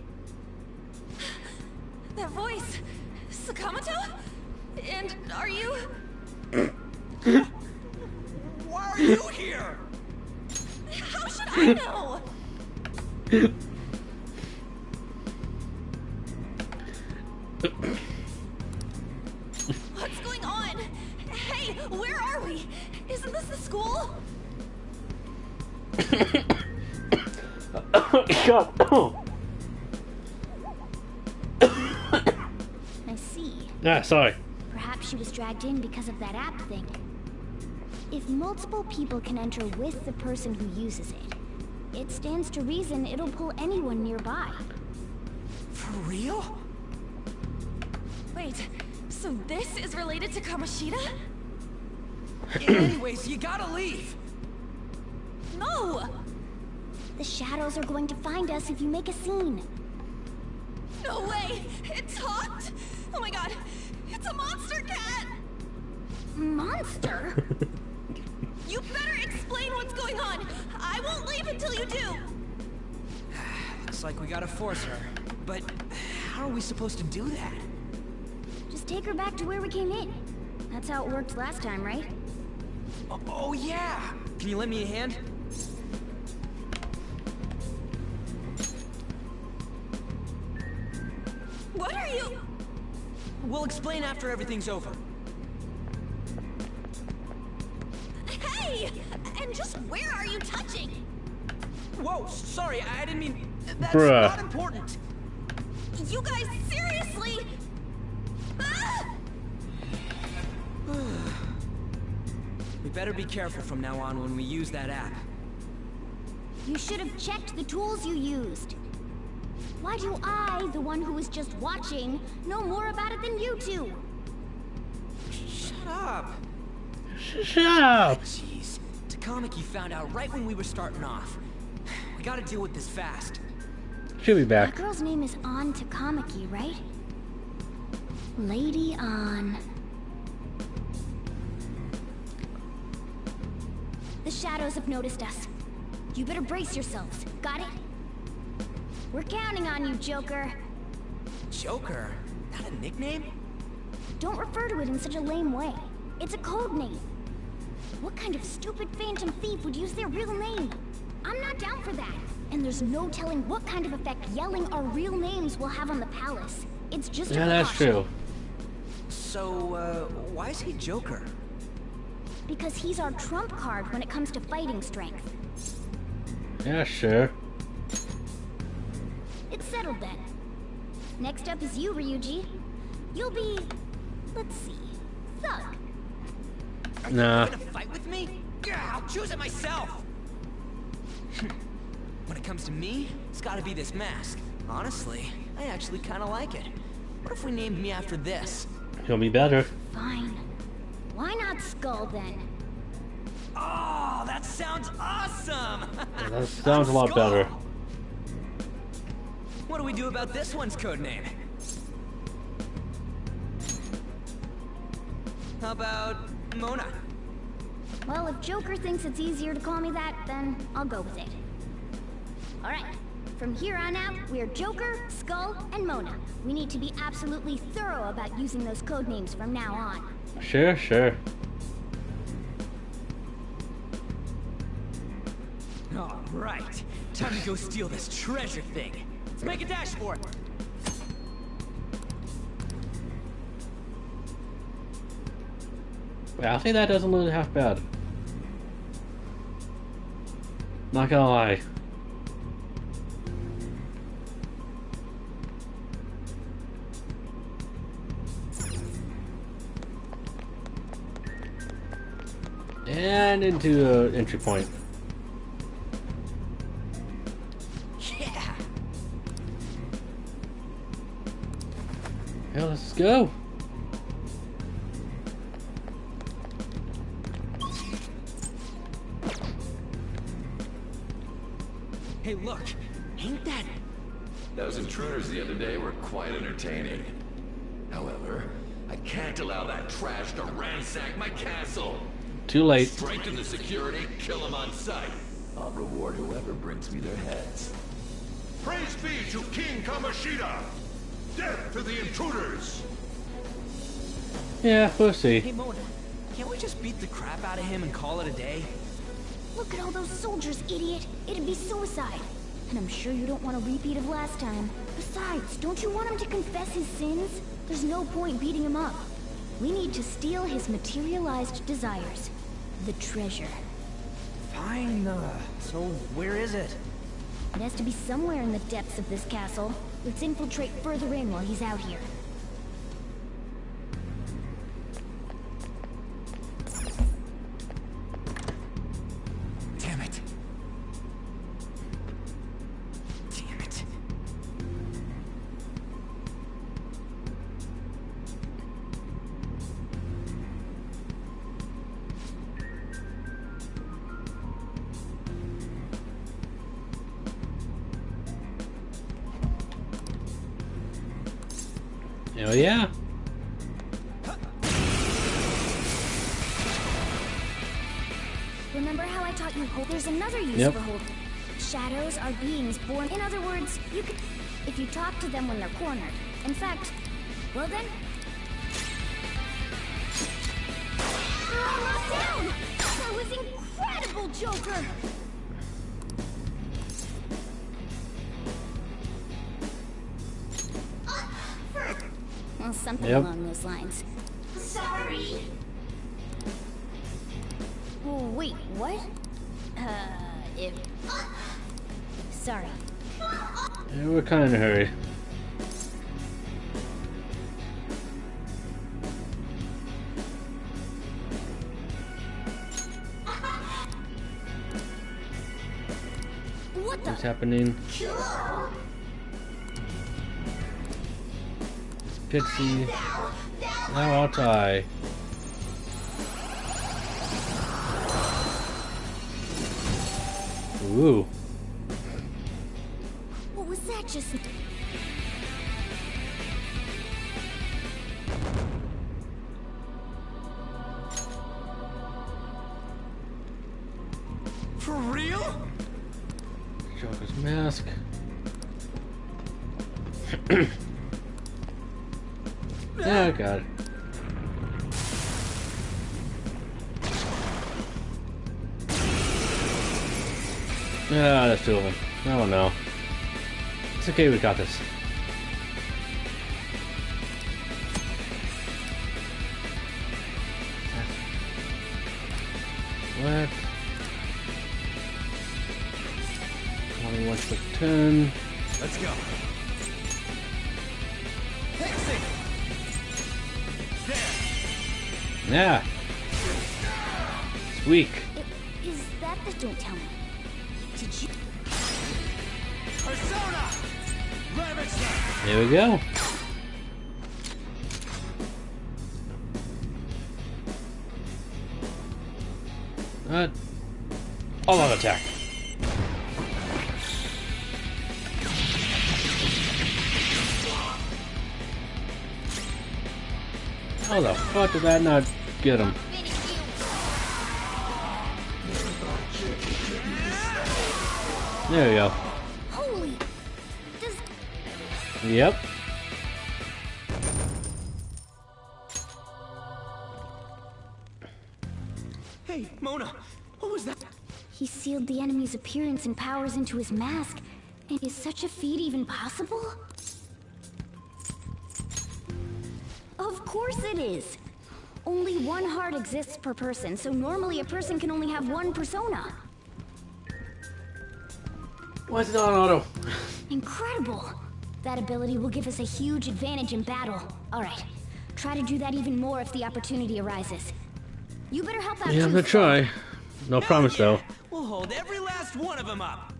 That voice... Sakamoto? And are you... Why are you here? How should I know? are we? Isn't this the school? Shut up. I see. Ah, sorry. Perhaps she was dragged in because of that app thing. If multiple people can enter with the person who uses it, it stands to reason it'll pull anyone nearby. For real? Wait, so this is related to Kamoshida? Anyways, you gotta leave. No! The shadows are going to find us if you make a scene. No way! It talked! Oh my god! It's a monster cat! Monster? You better explain what's going on! I won't leave until you do! Looks like we gotta force her. But how are we supposed to do that? Just take her back to where we came in. That's how it worked last time, right? Oh yeah! Can you lend me a hand? What are you? We'll explain after everything's over. Hey! And just where are you touching? Whoa, sorry, I didn't mean... That's Bruh. not important. You guys, seriously? Ah! We better be careful from now on when we use that app. You should have checked the tools you used. Why do I, the one who was just watching, know more about it than you two? Shut up. Shut up. Jeez. Takamaki found out right when we were starting off. We gotta deal with this fast. She'll be That back. girl's name is An Takamaki, right? Lady An. The shadows have noticed us. You better brace yourselves. Got it? We're counting on you, Joker. Joker? That a nickname? Don't refer to it in such a lame way. It's a code name. What kind of stupid phantom thief would use their real name? I'm not down for that. And there's no telling what kind of effect yelling our real names will have on the palace. It's just Yeah, a that's precaution. true. So, why is he Joker? Because he's our trump card when it comes to fighting strength. Yeah, sure. It's settled then. Next up is you, Ryuji. You'll be... let's see... Thug. Nah. You gonna fight with me? Yeah, I'll choose it myself! When it comes to me, it's gotta be this mask. Honestly, I actually kinda like it. What if we named me after this? He'll be better. Fine. Why not Skull then? Oh, that sounds awesome! That sounds a lot better. What do we do about this one's codename? How about Mona? Well, if Joker thinks it's easier to call me that, then I'll go with it. Alright. From here on out, we're Joker, Skull, and Mona. We need to be absolutely thorough about using those codenames from now on. Sure, sure. All right, time to go steal this treasure thing. Let's make a dash for it. Yeah, I think that doesn't look half bad. Not gonna lie. And into the entry point. Yeah. Yeah, let's go. Hey, look. Ain't that... Those intruders the other day were quite entertaining. However, I can't allow that trash to ransack my castle. Too late. Strengthen the security, kill them on sight. I'll reward whoever brings me their heads. Praise be to King Kamoshida! Death to the intruders! Yeah, we'll see. Hey, Mona, can't we just beat the crap out of him and call it a day? Look at all those soldiers, idiot! It'd be suicide. And I'm sure you don't want a repeat of last time. Besides, don't you want him to confess his sins? There's no point beating him up. We need to steal his materialized desires. The treasure. Fine, so where is it? It has to be somewhere in the depths of this castle. Let's infiltrate further in while he's out here. Damn it. Damn it. Oh yeah. Remember how I taught you hope? There's another use Yep. for hope. Shadows are beings born. In other words, you could... if you talk to them when they're cornered. In fact, well then... You're almost down! That was incredible, Joker! Well, something along those lines. Sorry. Oh, wait, what? If... Sorry. Yeah, we're kind of in a hurry. What the? What's happening? It's Pixie. Now I'll die. Ooh. What was that just... For real? Joker's mask. Yeah, I got it. Yeah, there's two of them. Oh no. It's okay, we got this. What? Only 1 for 10. Let's go. Pixie! There! Yeah. Squeak. Is that the... Don't tell me. Did you... Persona! Ravage them! There we go. All out attack. How the fuck did that not get him? There we go. Holy... Does... Yep. Hey, Mona, what was that? He sealed the enemy's appearance and powers into his mask. And is such a feat even possible? Of course it is! Only one heart exists per person, so normally a person can only have one persona. Why is it on auto? Incredible! That ability will give us a huge advantage in battle. Alright, try to do that even more if the opportunity arises. You better help out. Yeah, I'm gonna try. No promise though. We'll hold every last one of them up.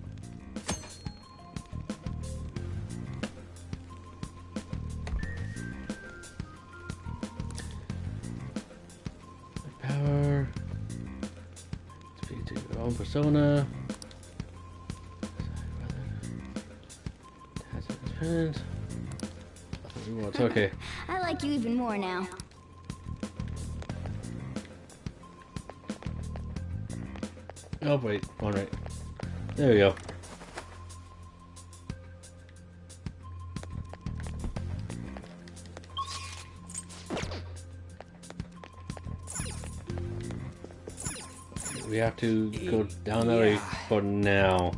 Power. Speak to your own persona. It's okay. I like you even more now. Oh wait, all right. There we go. We have to go down that way for now.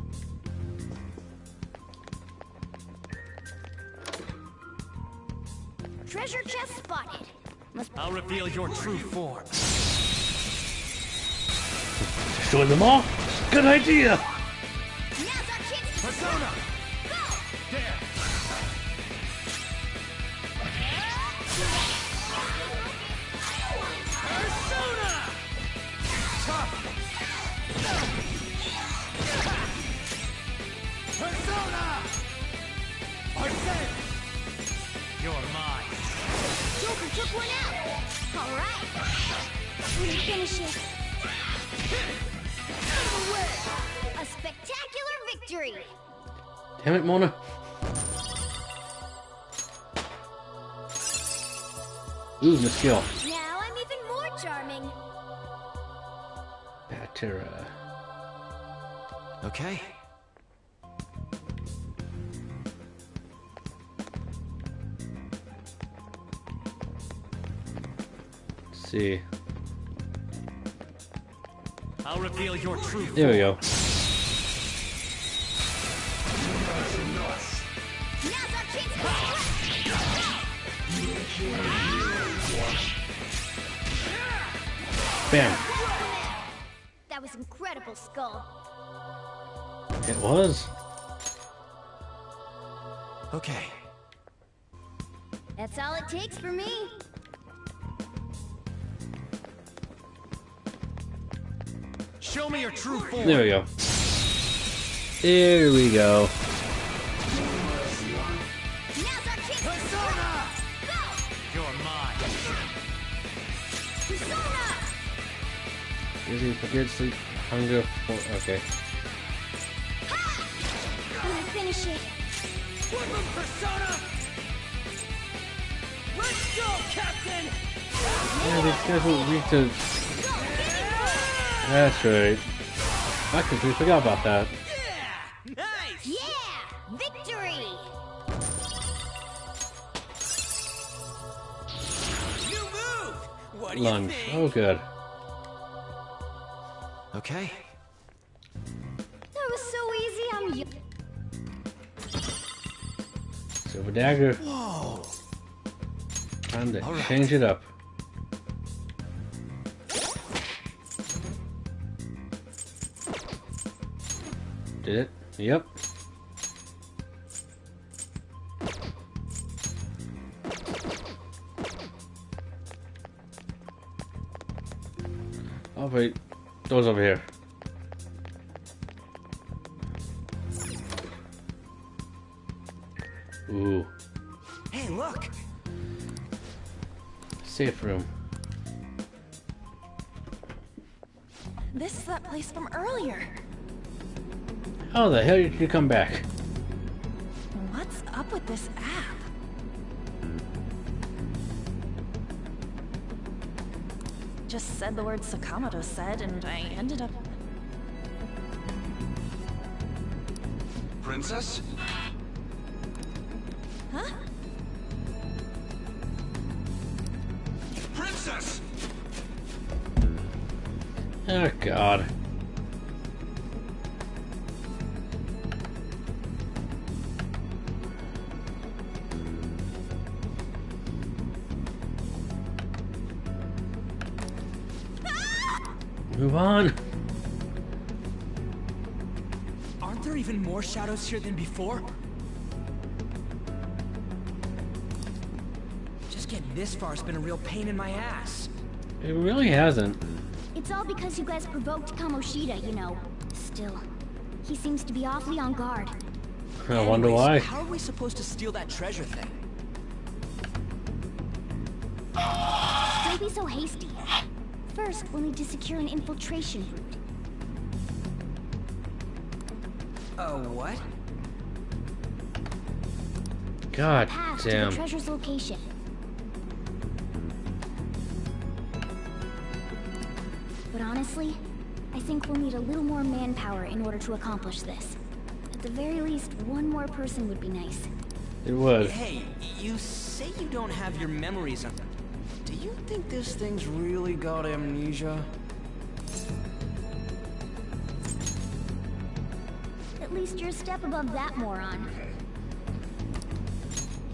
Treasure chest spotted. I'll reveal your true form. Destroy them all? Good idea! Persona! There! Persona! Persona! Arsene! You're mine. Joker took one out! Alright! We finish it! A spectacular victory! Damn it, Mona. Ooh, the skill. Now I'm even more charming! Patera. Okay. Let's see. I'll reveal your true There we go. Bam. That was incredible, Skull. It was. Okay. That's all it takes for me. Show me your true form. There we go. There we go. Persona! You're mine. Persona! Busy, forget, sleep, hunger, for. Okay. Gonna finish it. Woodland Persona! Let's go, Captain! Yeah, these guys will weak to. That's right. I completely forgot about that. Nice! Yeah! Victory! New move! What do Lunge. you think? Oh, good. Okay. That was so easy, Silver dagger. Whoa! Time to All right. change it up. Did it? Yep. Oh wait, door's over here. Ooh, Hey, look! safe room. This is that place from earlier. How the hell did you come back? What's up with this app? Just said the word Sakamoto said, and I ended up... Princess? Huh? Princess! Oh God. Move on. Aren't there even more shadows here than before? Just getting this far has been a real pain in my ass. It really hasn't. It's all because you guys provoked Kamoshida, you know. Still, he seems to be awfully on guard. I wonder Anyways, why. How are we supposed to steal that treasure thing? Don't be so hasty. First, we'll need to secure an infiltration route. What? God Path to damn. the treasure's location. But honestly, I think we'll need a little more manpower in order to accomplish this. At the very least, one more person would be nice. It was. Hey, you say you don't have your memories on. Do you think this thing's really got amnesia? At least you're a step above that moron.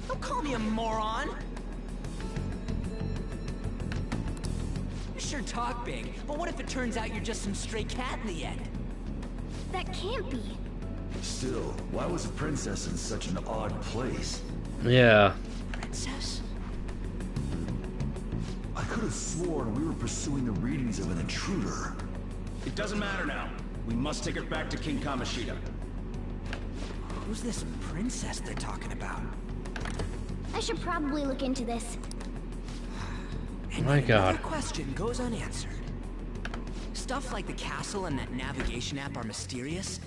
Don't call me a moron! sure talk big, but what if it turns out you're just some stray cat in the end? That can't be. Still, why was a princess in such an odd place? Yeah. Princess? I could have sworn we were pursuing the readings of an intruder. It doesn't matter now. We must take her back to King Kamoshida. Who's this princess they're talking about? I should probably look into this. Oh my god. Another question goes unanswered. Stuff like the castle and that navigation app are mysterious,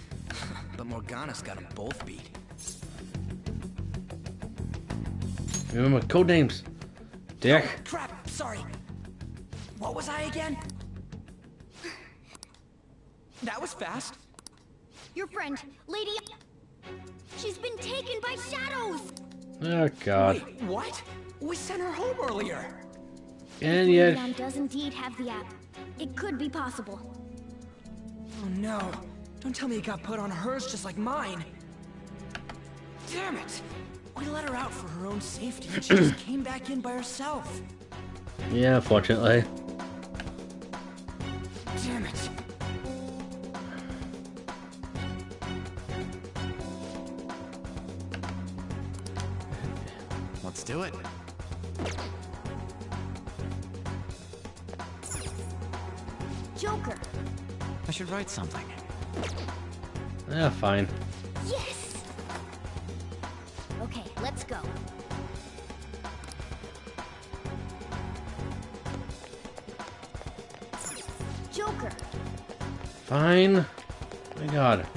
but Morgana's got them both beat. Remember code names. Dick. Oh, crap, sorry. What was I again? That was fast. Your friend, Lady... She's been taken by shadows! Oh god. Wait, what? We sent her home earlier. And yet... Leon does indeed have the app. It could be possible. Oh no. Don't tell me it got put on hers just like mine. Damn it! We let her out for her own safety and she just came back in by herself. Yeah, fortunately. Damn it. Let's do it. Joker. I should write something. Yeah, fine. Yes! Okay, let's go. Joker. Fine. My god.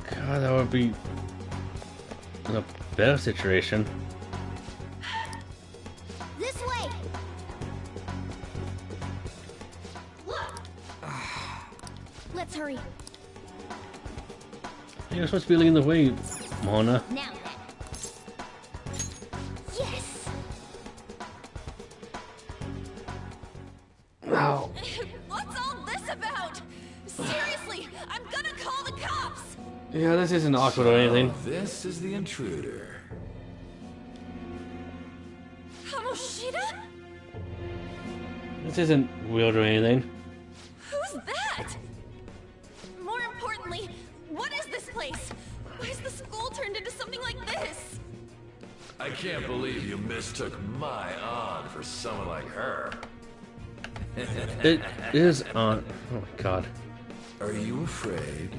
God, that would be a better situation. This way! Let's hurry. You're supposed to be leading the way, Mona. Now then. Yes! Wow. What's all this about? Seriously, I'm gonna call the cops! Yeah, this isn't awkward or anything. This is the intruder. Kamoshida? This isn't weird or anything. Who's that? More importantly, what is this place? Why is the school turned into something like this? I can't believe you mistook my aunt for someone like her. It is on. Oh my god. Are you afraid?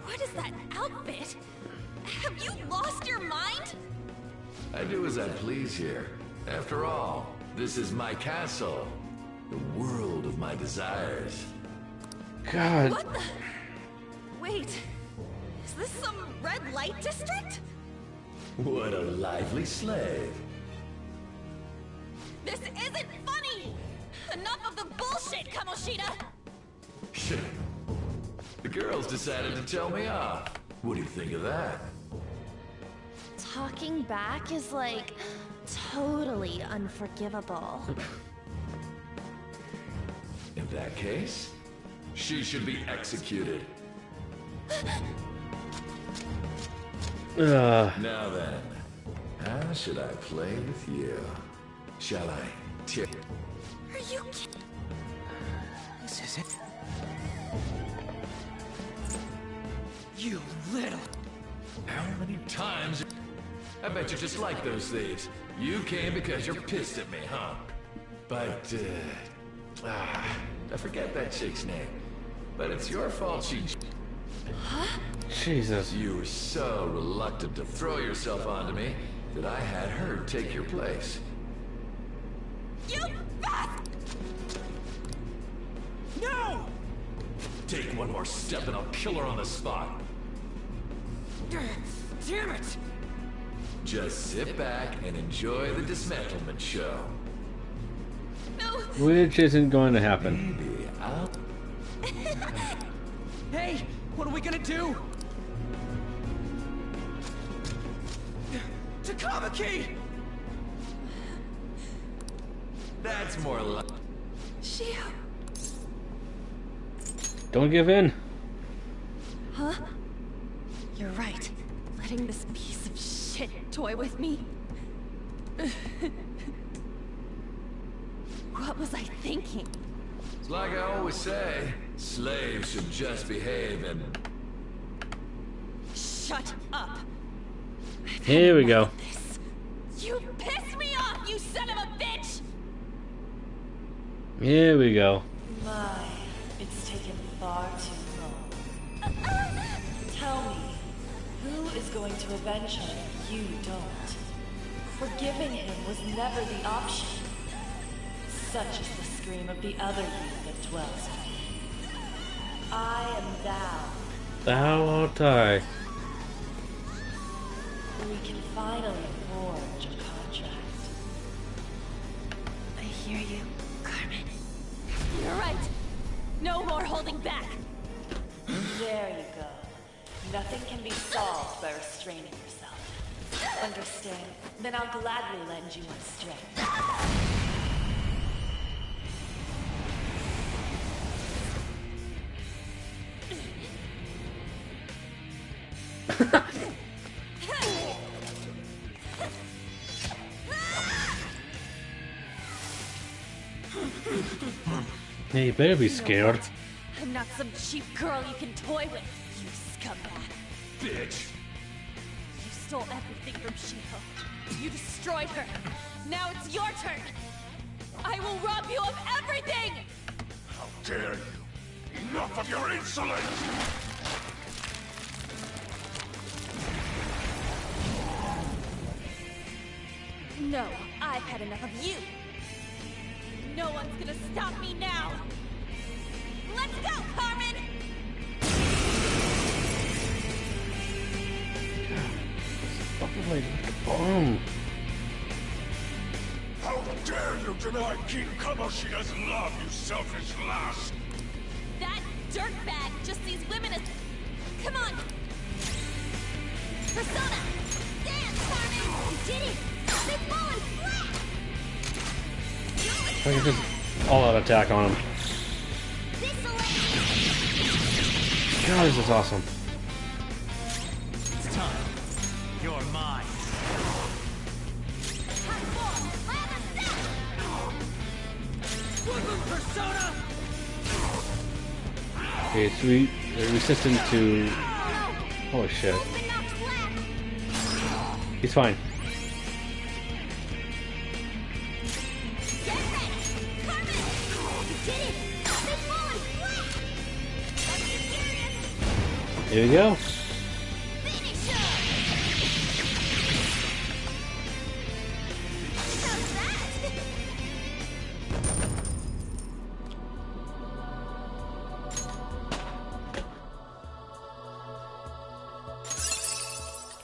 What is that outfit? Have you lost your mind? I do as I please here. After all, this is my castle. The world of my desires. God. What the? Wait, is this some red light district? What a lively slave. This isn't funny! Enough of the bullshit, Kamoshida! Shit. The girls decided to tell me off. What do you think of that? Talking back is like totally unforgivable. In that case, she should be executed. Now then, how should I play with you? Shall I tip? Are you kidding? This is it. You little... How many times? I bet you just like those thieves. You came because you're pissed at me, huh? But, I forget that chick's name. But it's your fault she... Huh? Jesus. You were so reluctant to throw yourself onto me that I had her take your place. You bastard! No! Take one more step and I'll kill her on the spot. Damn it! Just sit back and enjoy the dismantlement show. No! Which isn't going to happen. Maybe I'll... Hey, what are we gonna do? Takamaki! That's more like... Shio. Don't give in. Huh? You're right. Let letting this piece of shit toy with me? What was I thinking? It's like I always say, slaves should just behave and... Shut up! Here we go. You pissed me off, you son of a bitch! Here we go. My, it's taken far too long. Tell me, who is going to avenge him? You don't. Forgiving him was never the option. Such is the scream of the other you that dwells in me. I am thou. Thou art I. We can finally forge a contract. I hear you, Carmen. You're right. No more holding back. There you go. Nothing can be solved by restraining yourself. Understand? Then I'll gladly lend you my strength. Yeah, you better be scared. I'm not some cheap girl you can toy with, you scumbag. Bitch! You stole everything from Shiho. You destroyed her. Now it's your turn. I will rob you of everything! How dare you! Enough of your insolence! No, I've had enough of you. No one's gonna stop me now. Let's go, Carmen! Fucking like a bomb. How dare you deny King Kamoshida's love, you selfish lass! That dirtbag just sees women as... Come on! Persona! Dance, Carmen! You did it! They've fallen flat! I can just all-out attack on him. God, this is awesome. It's time. You're mine. Persona! Okay, sweet. They're resistant to... Holy shit. He's fine. Here we go.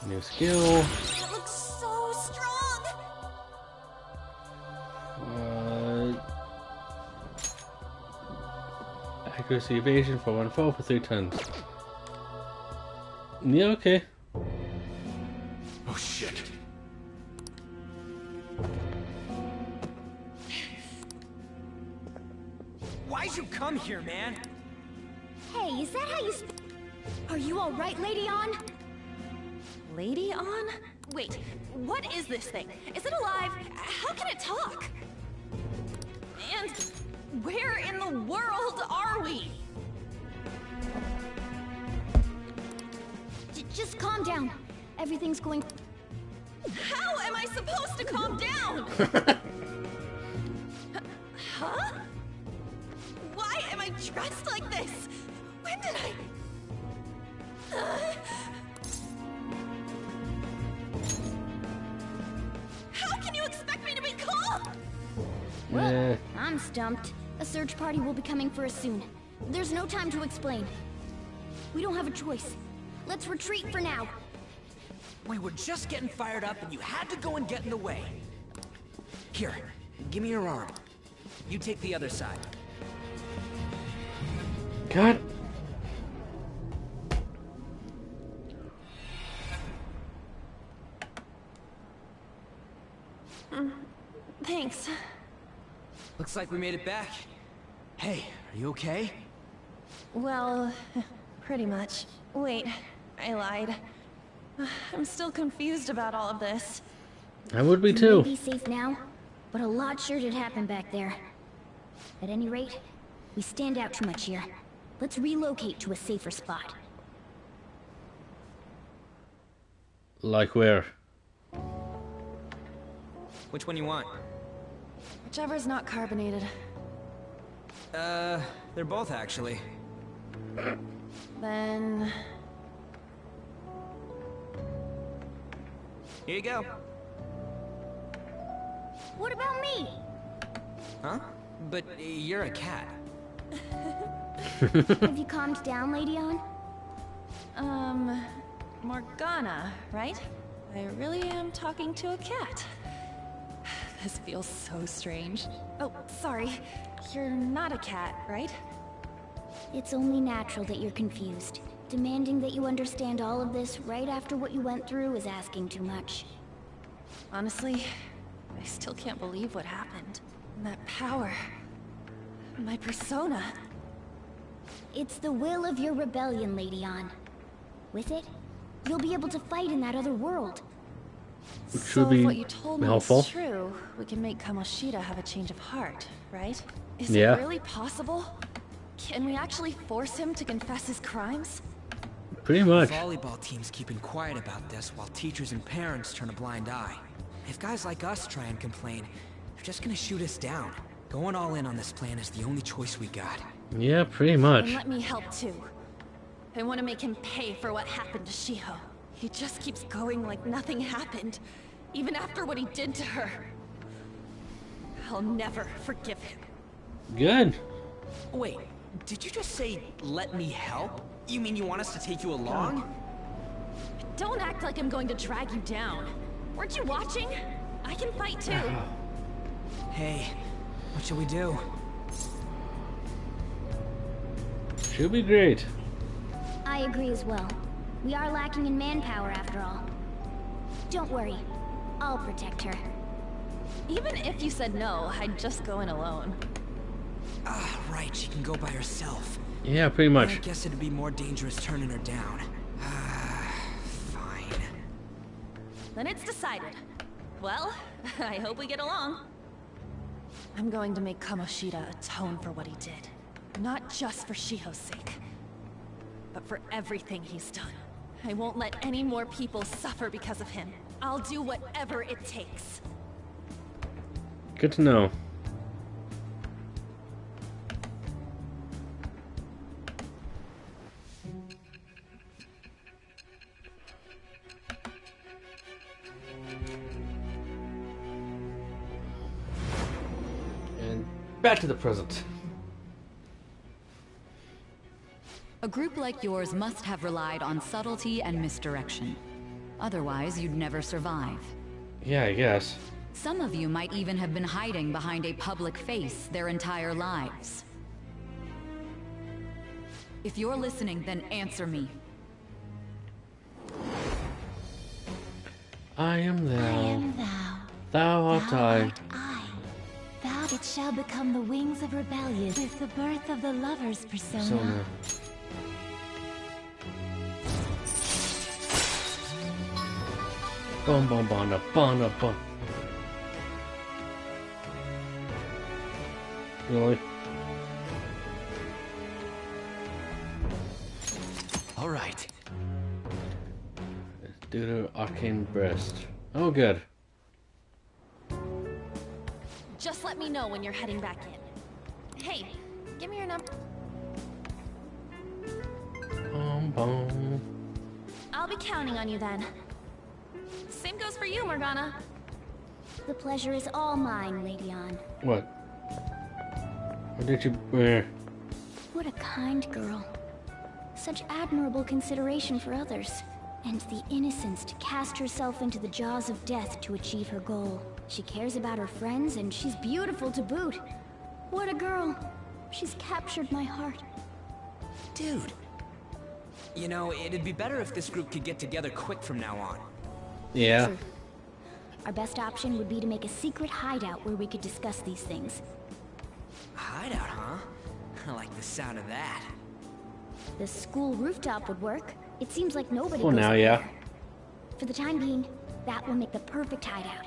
New skill. That looks so strong. Accuracy evasion for 1 fall for 3 tons. Yeah, okay. Oh shit. Why'd you come here, man? Hey, is that how you Are you alright, Lady On? Lady On? Wait, what is this thing? Is it alive? How can it talk? And where in the world are we? Just calm down. Everything's going... How am I supposed to calm down? Huh? Why am I dressed like this? When did I... How can you expect me to be calm? Well, I'm stumped. A search party will be coming for us soon. There's no time to explain. We don't have a choice. Let's retreat for now. We were just getting fired up and you had to go and get in the way. Here, give me your arm. You take the other side. God. Thanks. Looks like we made it back. Hey, are you okay? Well, pretty much. Wait, I lied. I'm still confused about all of this. I would be You may too. be safe now, but a lot sure did happen back there. At any rate, we stand out too much here. Let's relocate to a safer spot. Like where? Which one you want? Whichever's not carbonated. They're both actually. Then... Here you go. What about me? Huh? But you're a cat. Have you calmed down, Lady Ann? Morgana, right? I really am talking to a cat. This feels so strange. Oh, sorry. You're not a cat, right? It's only natural that you're confused. Demanding that you understand all of this right after what you went through is asking too much. Honestly, I still can't believe what happened. And that power. My persona. It's the will of your rebellion, Lady Ann. With it, you'll be able to fight in that other world. Which So would be if what you told me helpful. is true, we can make Kamoshida have a change of heart, right? Is Yeah. it really possible? Can we actually force him to confess his crimes? Pretty much. The volleyball team's keeping quiet about this while teachers and parents turn a blind eye. If guys like us try and complain, they're just gonna shoot us down. Going all in on this plan is the only choice we got. Yeah, pretty much. And let me help too. I want to make him pay for what happened to Shiho. He just keeps going like nothing happened, even after what he did to her. I'll never forgive him. Good. Wait, did you just say, let me help? You mean you want us to take you along? Don't act like I'm going to drag you down. Weren't you watching? I can fight too. Hey, what should we do? Should be great. I agree as well. We are lacking in manpower after all. Don't worry. I'll protect her. Even if you said no, I'd just go in alone. Ah, right, she can go by herself. Yeah, pretty much. I guess it'd be more dangerous turning her down. Fine. Then it's decided. Well, I hope we get along. I'm going to make Kamoshida atone for what he did. Not just for Shiho's sake, but for everything he's done. I won't let any more people suffer because of him. I'll do whatever it takes. Good to know. And back to the present. A group like yours must have relied on subtlety and misdirection. Otherwise, you'd never survive. Yeah, I guess. Some of you might even have been hiding behind a public face their entire lives. If you're listening, then answer me. I am thou. I am thou. Thou art I. Thou it shall become the wings of rebellion with the birth of the lover's persona. Persona. Bum bum bum bum bum. Really? All right. Due to arcane breast. Oh, good. Just let me know when you're heading back in. Hey, give me your number. Bum bum. I'll be counting on you then. Same goes for you, Morgana. The pleasure is all mine, Lady Ann. What? What did you? Where? What a kind girl. Such admirable consideration for others. And the innocence to cast herself into the jaws of death to achieve her goal. She cares about her friends, and she's beautiful to boot. What a girl. She's captured my heart. Dude. You know, it'd be better if this group could get together quick from now on. Yeah. True. Our best option would be to make a secret hideout where we could discuss these things. Hideout, huh? I like the sound of that. The school rooftop would work. It seems like nobody For goes now, up yeah. there. For the time being, that will make the perfect hideout.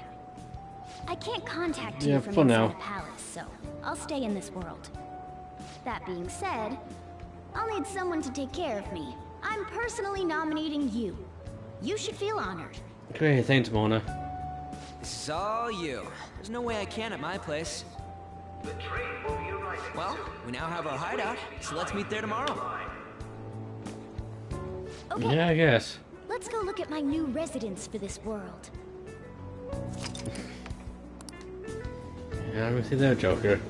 I can't contact you Yeah, from for inside now. a palace, so I'll stay in this world. That being said, I'll need someone to take care of me. I'm personally nominating you. You should feel honored. Great, thanks, Mona. This is all you. There's no way I can at my place. Well, we now have our hideout, so let's meet there tomorrow. Okay. Yeah, I guess. Let's go look at my new residence for this world. Yeah, I'm gonna see that Joker.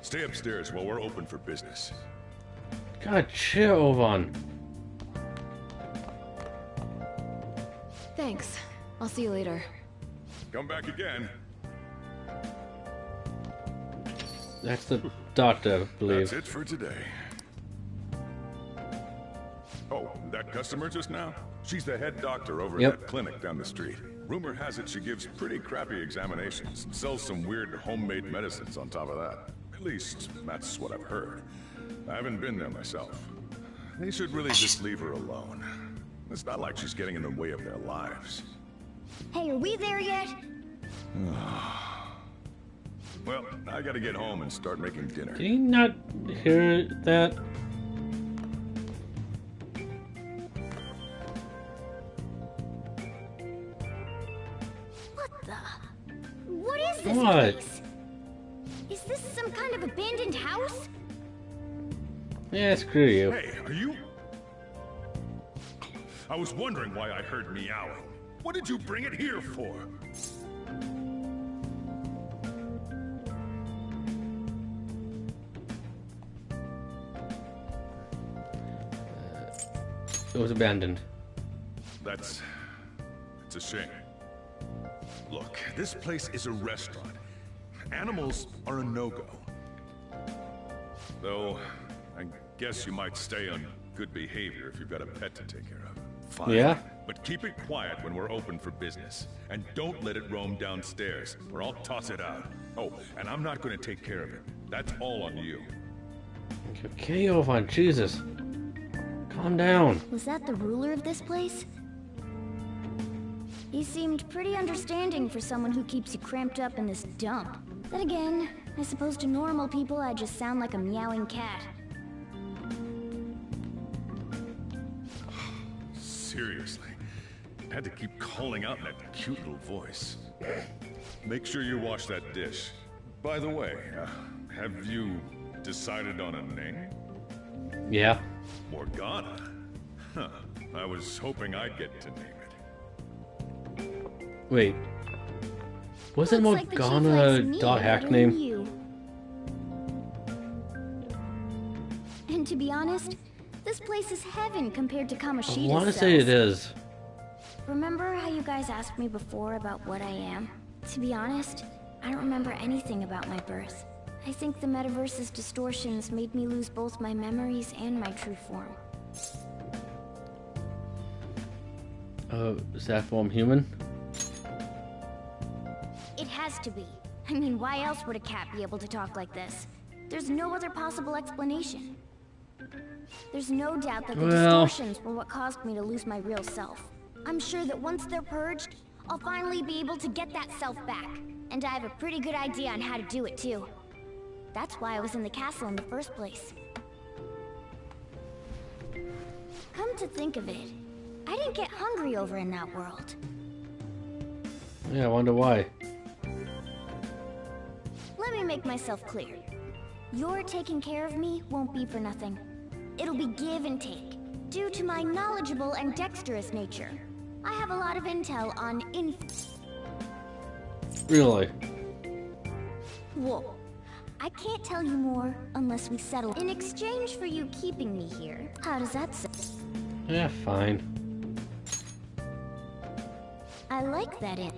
Stay upstairs while we're open for business. God, chill, Ovan. Thanks. I'll see you later. Come back again. That's the doctor, I believe. That's it for today. Oh, that customer just now? She's the head doctor over Yep. at that clinic down the street. Rumor has it she gives pretty crappy examinations and sells some weird homemade medicines on top of that. At least, that's what I've heard. I haven't been there myself. They should really just leave her alone. It's not like she's getting in the way of their lives. Hey, are we there yet? Well, I gotta get home and start making dinner. Did he not hear that? What the? What is this What? place? Is this some kind of abandoned house? Yeah, screw you. Hey, are you... I was wondering why I heard meowing. What did you bring it here for? It was abandoned. It's a shame. Look, this place is a restaurant. Animals are a no-go. Though, I guess you might stay on good behavior if you've got a pet to take care of. Fine. Yeah? But keep it quiet when we're open for business. And don't let it roam downstairs, or I'll toss it out. Oh, and I'm not going to take care of it. That's all on you. Okay, Ovan, Jesus. Calm down. Was that the ruler of this place? He seemed pretty understanding for someone who keeps you cramped up in this dump. Then again, I suppose to normal people I just sound like a meowing cat. Seriously. Had to keep calling out in that cute little voice. Make sure you wash that dish. By the way, have you decided on a name? Yeah. Morgana? Huh. I was hoping I'd get to name it. Wait. Wasn't Looks like the chief Morgana likes me Dot Hack better than name? you. And to be honest, this place is heaven compared to I Kamoshida's want to say it is. Remember how you guys asked me before about what I am? To be honest, I don't remember anything about my birth. I think the metaverse's distortions made me lose both my memories and my true form. Is that form human? It has to be. I mean, why else would a cat be able to talk like this? There's no other possible explanation. There's no doubt that the distortions were what caused me to lose my real self. I'm sure that once they're purged, I'll finally be able to get that self back. And I have a pretty good idea on how to do it too. That's why I was in the castle in the first place. Come to think of it, I didn't get hungry over in that world. Yeah, I wonder why. Let me make myself clear. Your taking care of me won't be for nothing. It'll be give and take, due to my knowledgeable and dexterous nature. I have a lot of intel on Really? Whoa. I can't tell you more unless we settle in exchange for you keeping me here. How does that sound? Yeah, fine. I like that in.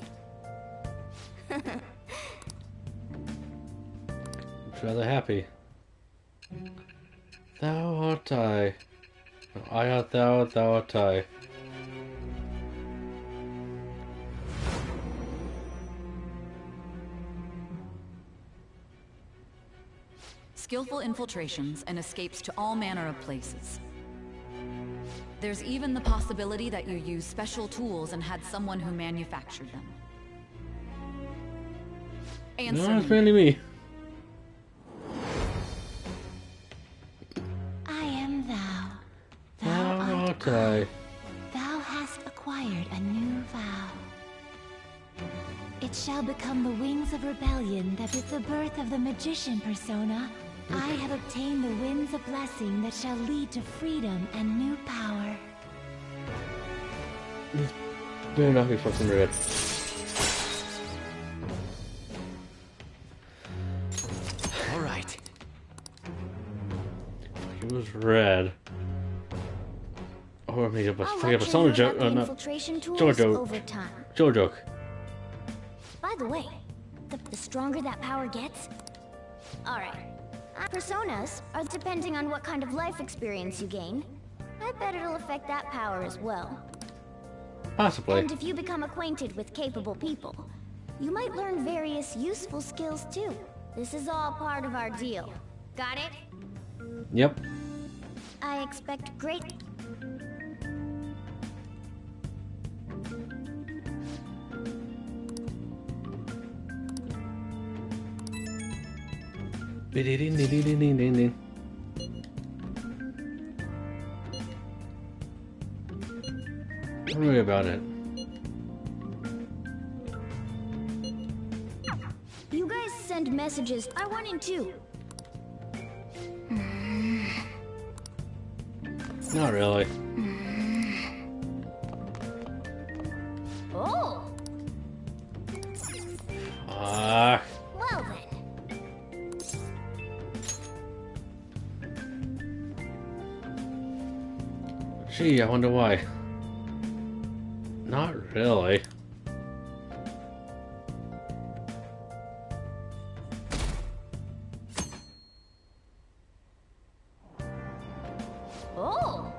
It's rather happy. Thou art I. I art thou, thou art I. skillful infiltrations, and escapes to all manner of places. There's even the possibility that you used special tools and had someone who manufactured them. Answer No, it's mainly me. I am thou. Thou art I. Thou hast acquired a new vow. It shall become the wings of rebellion that with the birth of the magician persona, I have obtained the winds of blessing that shall lead to freedom and new power. This better not be fucking red. All right. It was red. Or maybe a I'll forget let a you Sonic learn joke. about the Not infiltration tools Jojo. over time. Jojo. By the way, the stronger that power gets... Alright. Personas are depending on what kind of life experience you gain. I bet it'll affect that power as well. Possibly. And if you become acquainted with capable people, you might learn various useful skills too. This is all part of our deal. Got it? Yep. I expect great... Ding. Don't worry about it. You guys send messages. I want in too. Not really. Oh! Ah. Well then. Gee, I wonder why. Not really. Oh!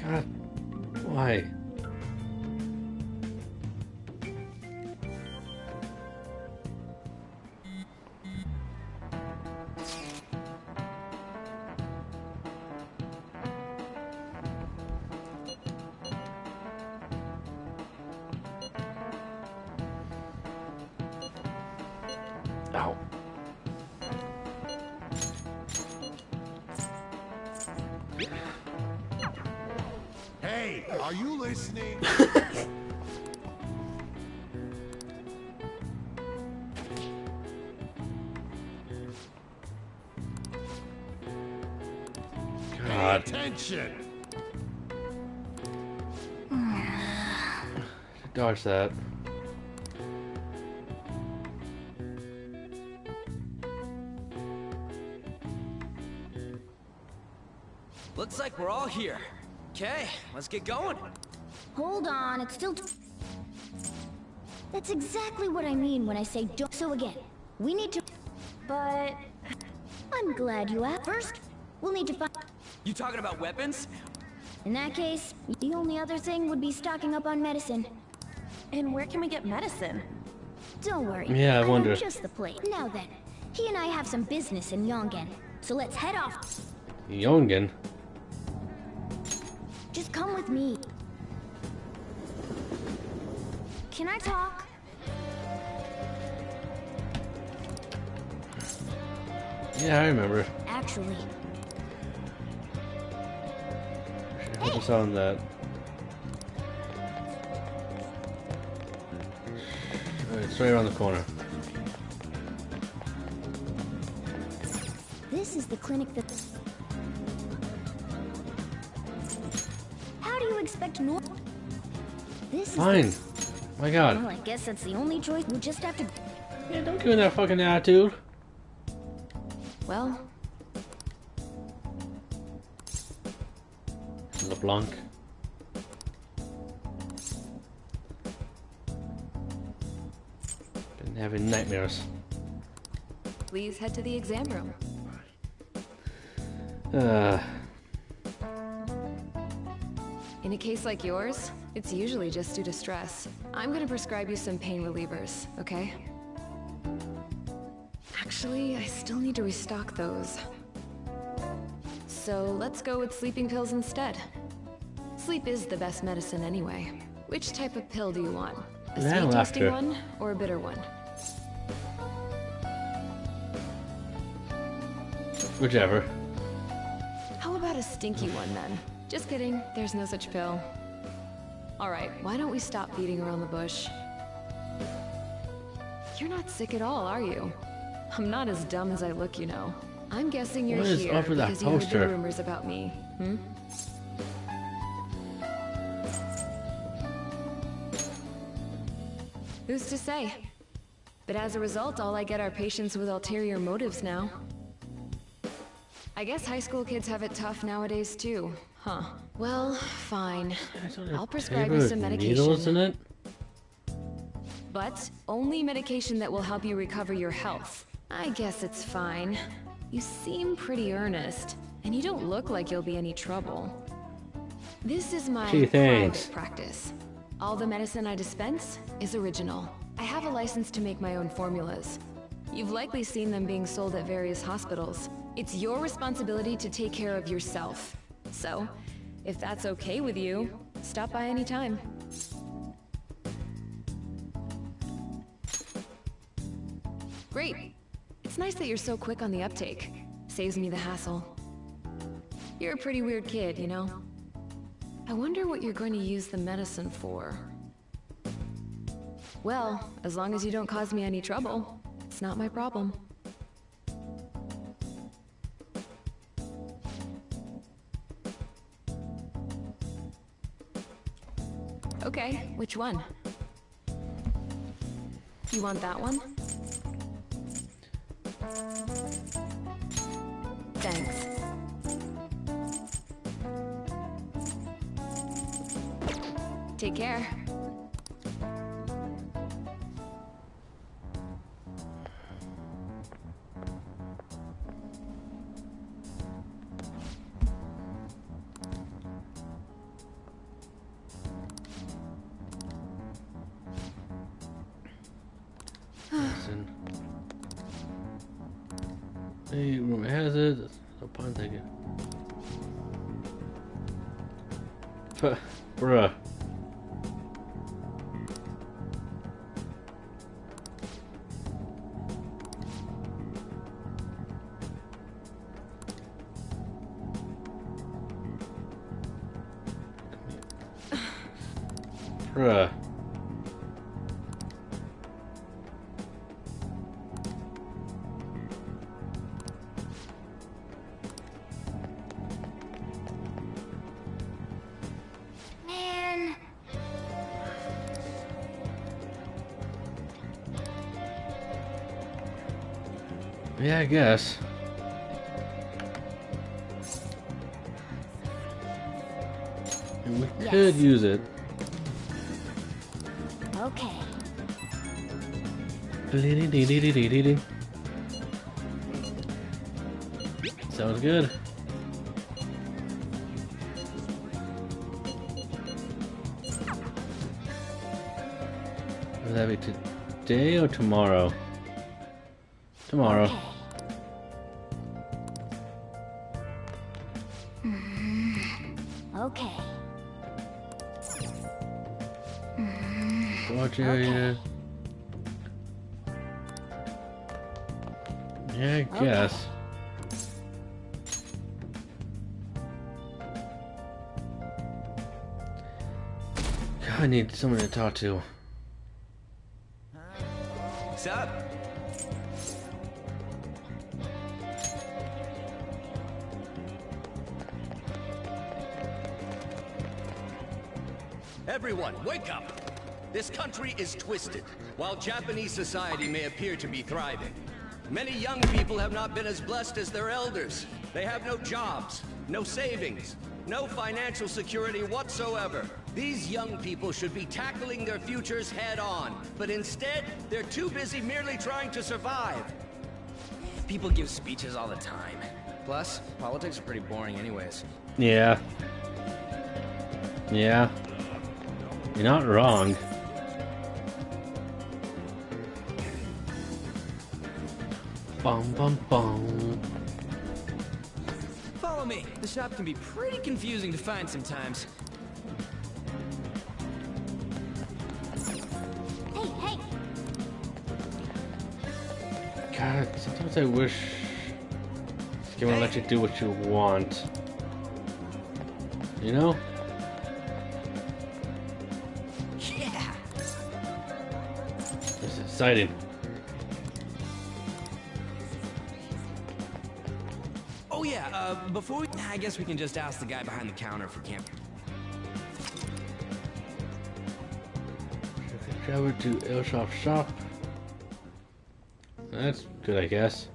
God, why? Ow. Hey, are you listening? God. Pay attention. Dodge that. Looks like we're all here. Okay, let's get going. Hold on, it's still... That's exactly what I mean when I say don't... So again, we need to... But... I'm glad you asked. First, we'll need to find... You talking about weapons? In that case, the only other thing would be stocking up on medicine. And where can we get medicine? Don't worry. Yeah, I wonder. have just the plate. Now then, he and I have some business in Yongen, so let's head off. Yongen? Just come with me. Can I talk? Yeah, I remember. Actually, I focus on that. Alright, it's right around the corner. This is the clinic that... How do you expect This is Fine. My God. Well, I guess that's the only choice. We'll just have to... Yeah, don't give me that fucking attitude. Well... LeBlanc. Been having nightmares. Please head to the exam room. In a case like yours, it's usually just due to stress. I'm gonna prescribe you some pain relievers, okay? Actually, I still need to restock those. So let's go with sleeping pills instead. Sleep is the best medicine anyway. Which type of pill do you want? A sweet-tasting one or a bitter one? Whichever. How about a stinky one then? Just kidding, there's no such pill. Alright, why don't we stop beating around the bush? You're not sick at all, are you? I'm not as dumb as I look, you know. I'm guessing you're here because you heard the rumors about me, hmm? Who's to say? But as a result, all I get are patients with ulterior motives now. I guess high school kids have it tough nowadays too, huh? Well, fine. I'll prescribe you some medication. Needles in it? But only medication that will help you recover your health. I guess it's fine. You seem pretty earnest, and you don't look like you'll be any trouble. This is my private practice. All the medicine I dispense is original. I have a license to make my own formulas. You've likely seen them being sold at various hospitals. It's your responsibility to take care of yourself. So, if that's okay with you, stop by any time. Great. It's nice that you're so quick on the uptake. Saves me the hassle. You're a pretty weird kid, you know? I wonder what you're going to use the medicine for. Well, as long as you don't cause me any trouble, it's not my problem. Okay, which one? You want that one? Thanks. Take care. Hey, rumor has it. The pun ticket. Bruh. Bruh. Man. Yeah, I guess. And we could use it. Okay. Sounds good. Will that be today or tomorrow? Tomorrow. Okay. Watch area. Yeah, I guess. God, I need someone to talk to. What's up? Everyone, wake up! This country is twisted. While Japanese society may appear to be thriving, many young people have not been as blessed as their elders. They have no jobs, no savings, no financial security whatsoever. These young people should be tackling their futures head on, but instead, they're too busy merely trying to survive. People give speeches all the time. Plus, politics are pretty boring anyways. Yeah. Yeah. You're not wrong. Bum bum bum. Follow me. The shop can be pretty confusing to find sometimes. Hey, hey! God, sometimes I wish this game would let you do what you want. You know? Yeah. It's exciting. Oh yeah, before we... I guess we can just ask the guy behind the counter if we can't. Travel to Airsoft Shop. That's good, I guess.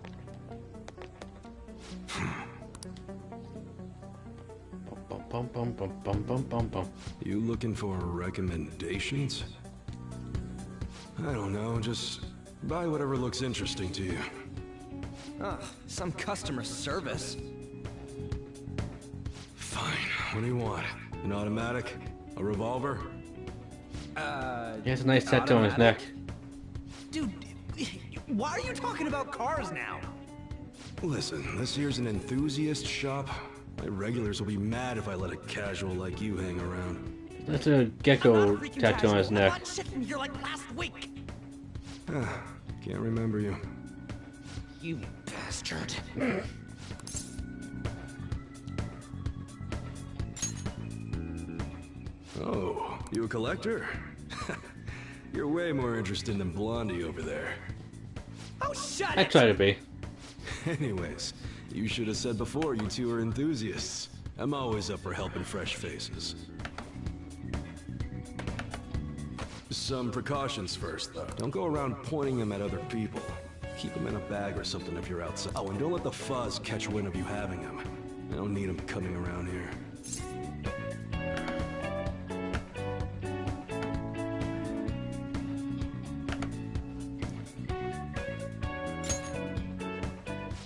Bum, bum, bum, bum, bum, bum, bum. You looking for recommendations? I don't know, just buy whatever looks interesting to you. Ugh, some customer service. Fine, what do you want? An automatic? A revolver? He has a nice tattoo on his neck. Dude, why are you talking about cars now? Listen, this here's an enthusiast shop. My regulars will be mad if I let a casual like you hang around. That's a gecko tattoo on his neck. I shit from here like last week. Can't remember you. You bastard. Oh, you a collector? You're way more interesting than Blondie over there. Oh, shut I it! try to be. Anyways, you should have said before you two are enthusiasts. I'm always up for helping fresh faces. Some precautions first, though. Don't go around pointing them at other people. Keep them in a bag or something if you're outside. Oh, and don't let the fuzz catch wind of you having them. I don't need them coming around here.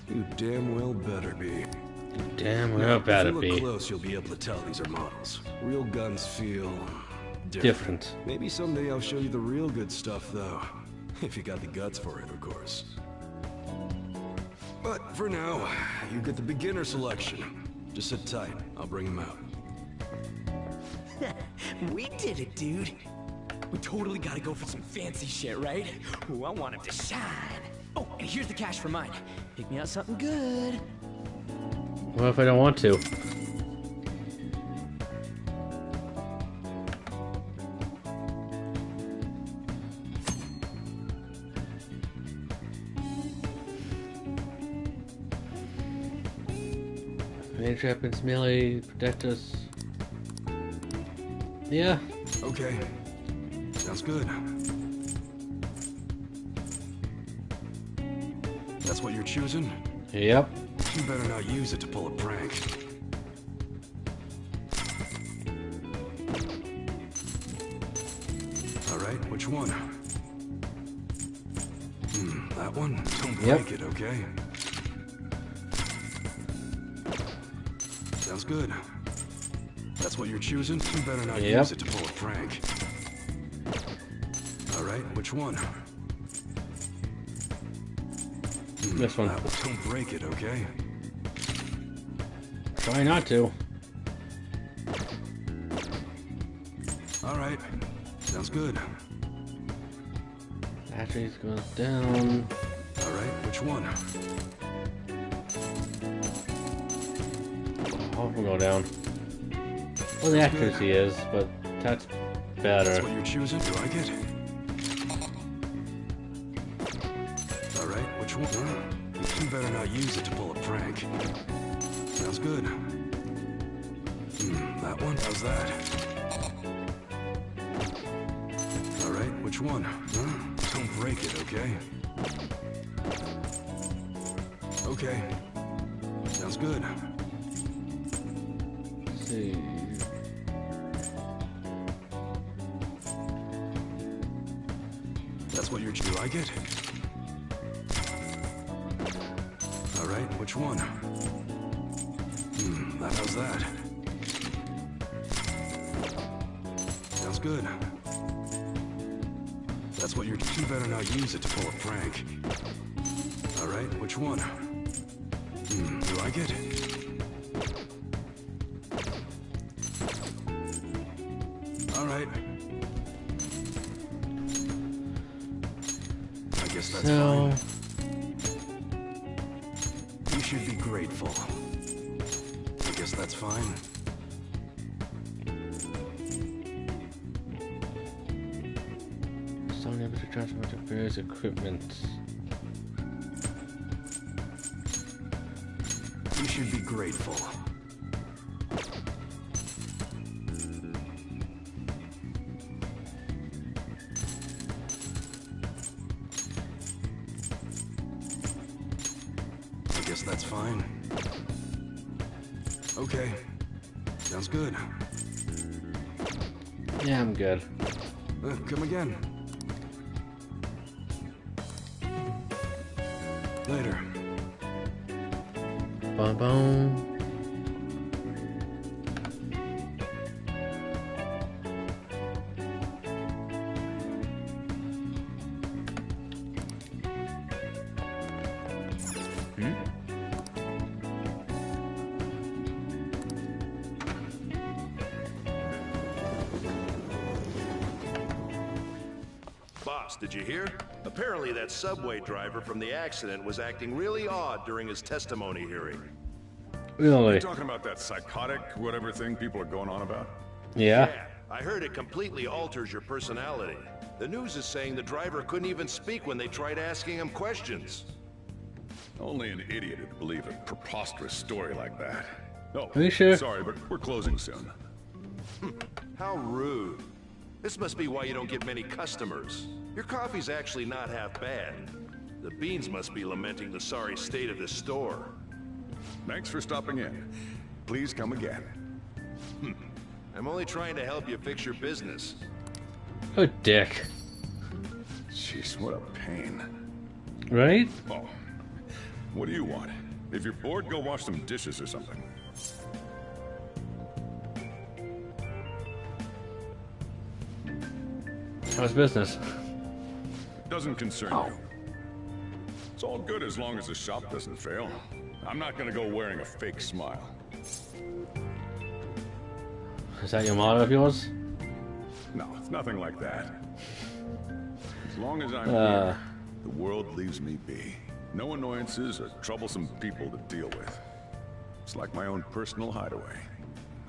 You damn well better be. Damn well better if you be. look close, you'll be able to tell these are models. Real guns feel different. Maybe someday I'll show you the real good stuff, though. If you got the guts for it, of course. But for now, you get the beginner selection. Just sit tight. I'll bring them out. We did it, dude. We totally gotta go for some fancy shit, right? Ooh, I want him to shine. Oh, and here's the cash for mine. Pick me out something good. What if I don't want to? Range weapons, melee, protect us. Yeah. Okay. Sounds good. That's what you're choosing? Yep. You better not use it to pull a prank. Alright, which one? That one? Don't break it, okay? Sounds good. That's what you're choosing? You better not use it to pull a prank. Alright, which one? This one. Don't break it, okay? Try not to. Alright. Sounds good. Batteries goes down. Alright, which one? Oh, we'll go down. Well, the accuracy is, but that's better. That's what you're choosing? You like it? Alright, which one? You better not use it to pull a prank. Sounds good. That one? How's that? which one? Don't break it, okay? Okay. Sounds good. Let's see. That's what you're... You like it? Alright, which one? How's that? Sounds good. That's what you're... You better not use it to pull a prank. Alright, which one? You like it? Alright. I guess that's fine. You should be grateful. I guess that's fine. Still unable to transfer to various equipment. You should be grateful. I guess that's fine. Okay. Sounds good. Yeah, I'm good. Come again. Later. Boom, boom. Boss, did you hear? Apparently that subway driver from the accident was acting really odd during his testimony hearing. Really? You talking about that psychotic whatever thing people are going on about? Yeah. I heard it completely alters your personality. The news is saying the driver couldn't even speak when they tried asking him questions. Only an idiot would believe a preposterous story like that. Oh, Are you sure? Sorry, but we're closing soon. How rude. This must be why you don't get many customers. Your coffee's actually not half bad. The beans must be lamenting the sorry state of this store. Thanks for stopping in. Please come again. I'm only trying to help you fix your business. Oh, dick. Jeez, what a pain. Right? Oh, what do you want? If you're bored, go wash some dishes or something. How's business? Doesn't concern you. It's all good as long as the shop doesn't fail. I'm not gonna go wearing a fake smile. Is that your motto of yours? No, it's nothing like that. As long as I'm here, the world leaves me be. No annoyances or troublesome people to deal with. It's like my own personal hideaway.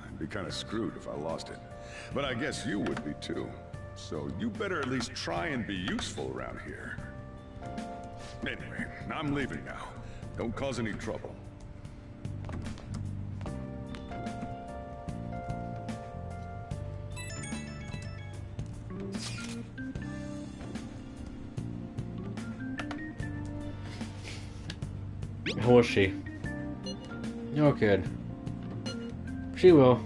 I'd be kind of screwed if I lost it. But I guess you would be too. So you better at least try and be useful around here. Anyway, I'm leaving now. Don't cause any trouble. How was she? You're good. She will.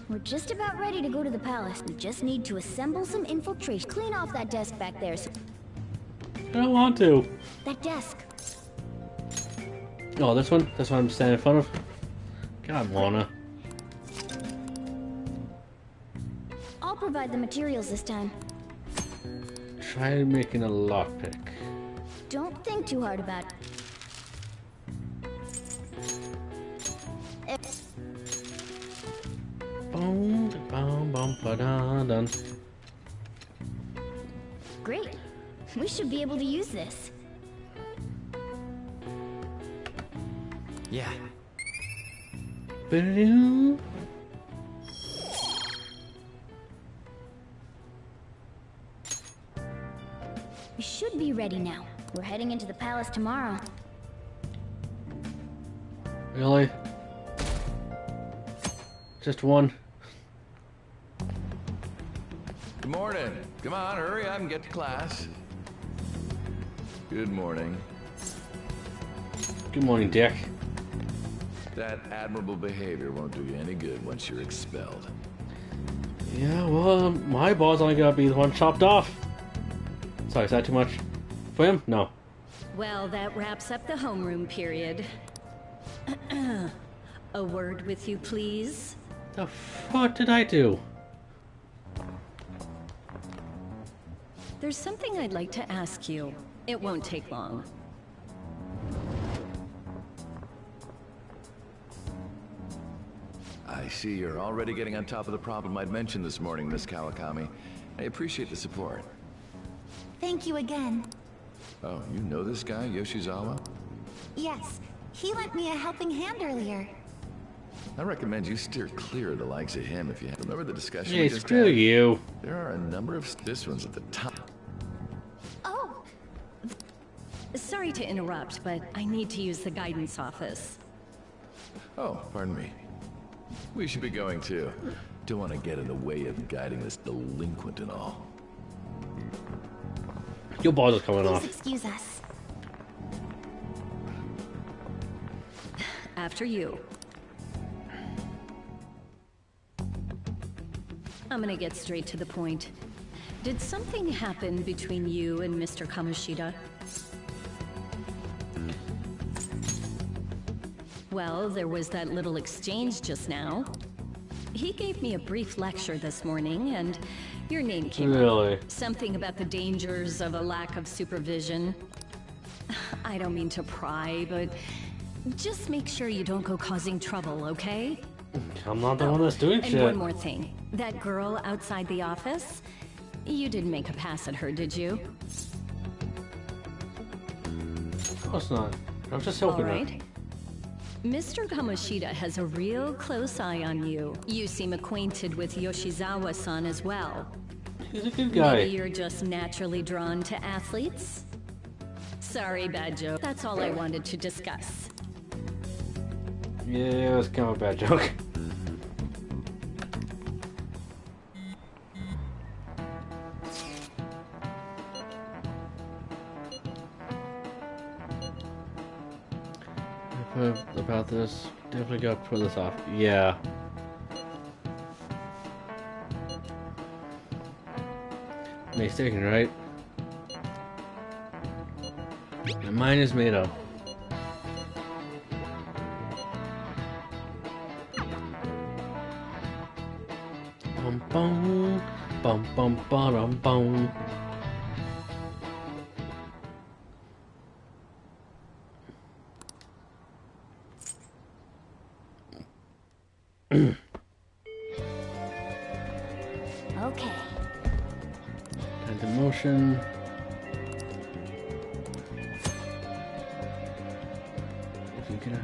We're just about ready to go to the palace. We just need to assemble some infiltration. Clean off that desk back there. I don't want to. That desk. Oh, this one? This one I'm standing in front of? God, Lana. I'll provide the materials this time. Try making a lockpick. Don't think too hard about it. Boom, bum, bum, ba-da-dun. Great. We should be able to use this. Yeah. Ba-da-doo. We should be ready now. We're heading into the palace tomorrow. Really? Just one? Good morning. Come on, hurry up and get to class. Good morning. Good morning, Dick. That admirable behavior won't do you any good once you're expelled. Yeah, well, my ball's only gonna be the one chopped off. Sorry, is that too much for him? No. Well, that wraps up the homeroom period. A word with you, please? The fuck did I do? There's something I'd like to ask you. It won't take long. I see you're already getting on top of the problem I'd mentioned this morning, Miss Kawakami. I appreciate the support. Thank you again. Oh, you know this guy, Yoshizawa? Yes, he lent me a helping hand earlier. I recommend you steer clear of the likes of him if you remember the discussion Yeah, we just screw had. you. There are a number of this one's at the top. Oh. Sorry to interrupt, but I need to use the guidance office. Oh, pardon me. We should be going too. Don't want to get in the way of guiding this delinquent and all. Your balls are coming Please off. excuse us. After you. I'm gonna get straight to the point. Did something happen between you and Mr. Kamoshida? Well, there was that little exchange just now. He gave me a brief lecture this morning, and your name came Really? up. Something about the dangers of a lack of supervision. I don't mean to pry, but just make sure you don't go causing trouble, okay? I'm not the one that's doing And shit. one more thing. That girl outside the office? You didn't make a pass at her, did you? Of course not. I was just helping All right. her. Mr. Kamoshida has a real close eye on you. You seem acquainted with Yoshizawa-san as well. He's a good guy. Maybe you're just naturally drawn to athletes? Sorry, bad joke. That's all I wanted to discuss. Yeah, it was kind of a bad joke. About this, definitely got to put this off. Yeah. Mistaken, right? And mine is made up. Bum bum bum bum bum bum. Okay. And the motion. If you can,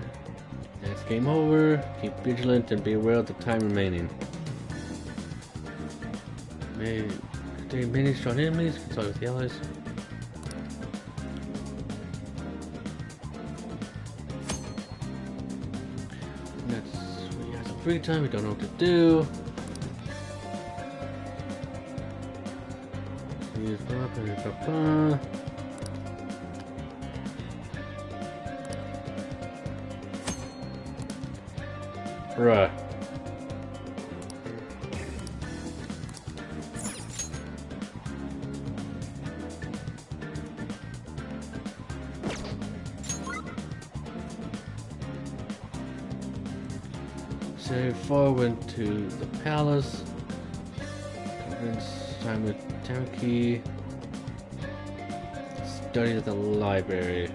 it's game over. Keep vigilant and be aware of the time remaining. May stay many strong enemies. Consult with the allies. We got some free time. We don't know what to do. Use Bruh. Save forward to the palace. Convince time with Tamaki. Study at the library.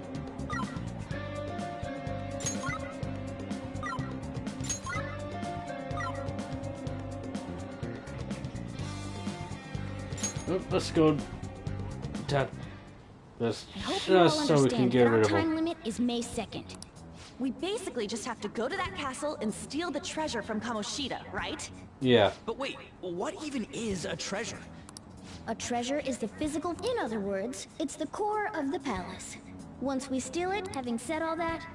Oh, let's go tap this I hope you all just so we can understand get that our rid of time him. limit is May 2nd. We basically just have to go to that castle and steal the treasure from Kamoshida, right? Yeah. But wait, what even is a treasure? A treasure is the physical... In other words, it's the core of the palace. Once we steal it, having said all that,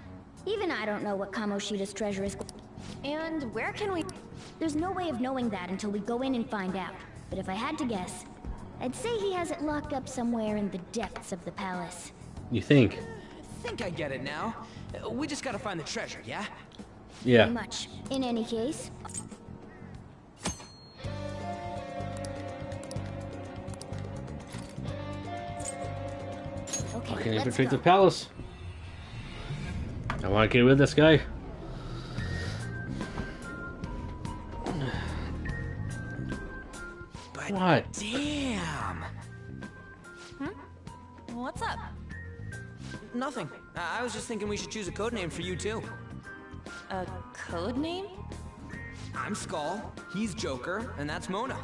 Even I don't know what Kamoshida's treasure is. And where can we... There's no way of knowing that until we go in and find out. But if I had to guess, I'd say he has it locked up somewhere in the depths of the palace. You think? I think I get it now. We just gotta find the treasure, yeah? Yeah. Pretty much. In any case... Okay, infiltrate the palace. I want to get rid of this guy. But what? Damn. What's up? Nothing. I was just thinking we should choose a code name for you too. A code name? I'm Skull, he's Joker, and that's Mona.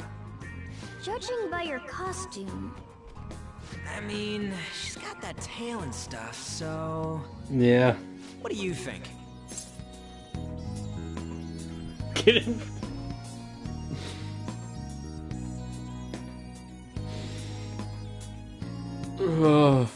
Judging by your costume... I mean, she's got that tail and stuff, so... Yeah. What do you think? Get him. Oh.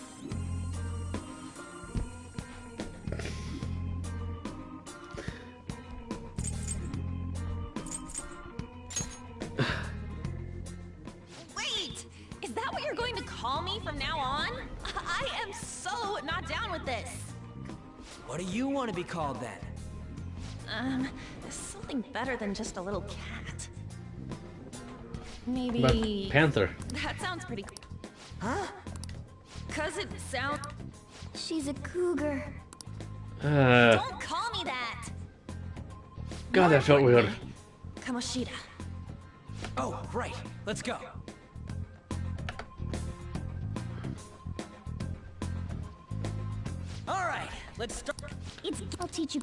Wait! Is that what you're going to call me from now on? I am so not down with this. What do you want to be called then? Something better than just a little cat. Maybe... But Panther. That sounds pretty cool. Huh? 'Cause it sounds... She's a cougar. Don't call me that! God, that felt weird. Kamoshida. Oh, right. Let's go. All right, let's start. I'll teach you.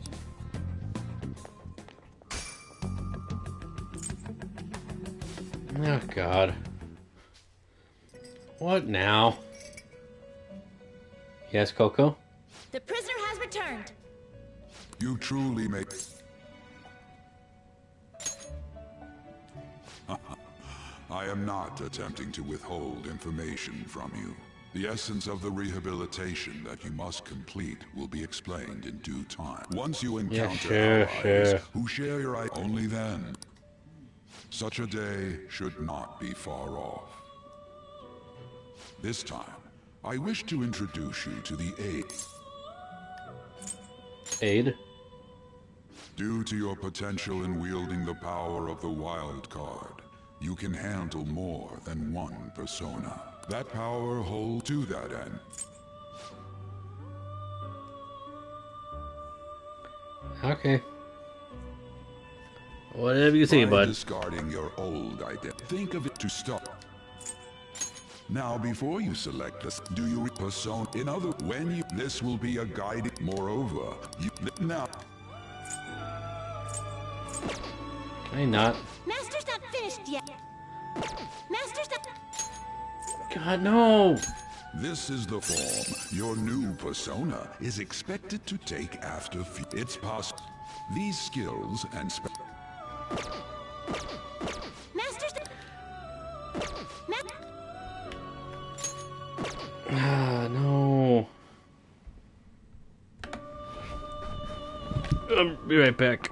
Oh, God. What now? Yes, Coco? The prisoner has returned. You truly make... I am not attempting to withhold information from you. The essence of the rehabilitation that you must complete will be explained in due time. Once you encounter allies who share your ideas, only then. Such a day should not be far off. This time, I wish to introduce you to the Aid. Aid? Due to your potential in wielding the power of the wild card, you can handle more than one persona. That power holds to that end. Okay. Whatever you say, bud. Discarding your old identity. Think of it to start. Now, before you select this, do you persona? In other, when you, this will be a guide. Moreover, you now. Can I not? Master's not finished yet. Master's not. God, no! This is the form your new persona is expected to take after it's possible. These skills and Master's Ah, no. I'll be right back.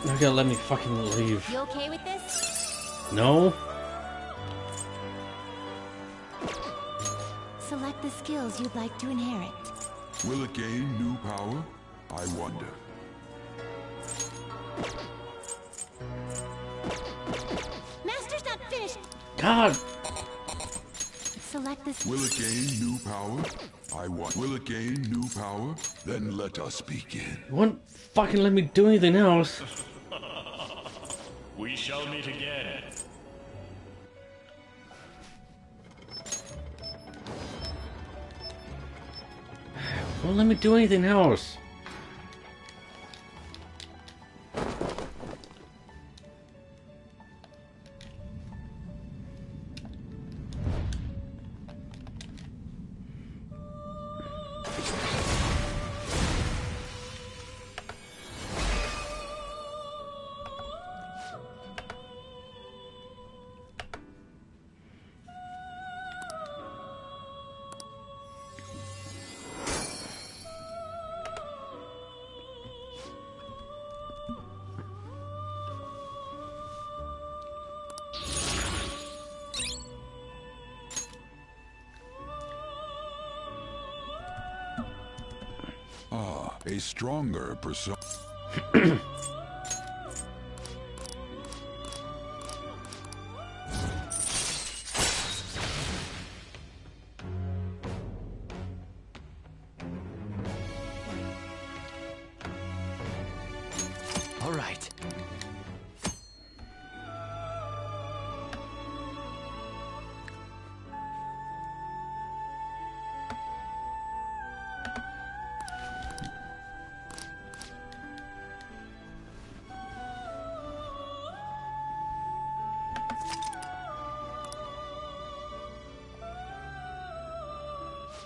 Now you gotta let me fucking leave. You okay with this? No? Select the skills you'd like to inherit. Will it gain new power? I wonder. Master's not finished! God! Select this. Will it gain new power? I want. Will it gain new power? Then let us begin. You won't fucking let me do anything else. We shall meet again. Won't let me do anything else. Ah, a stronger persona. All right.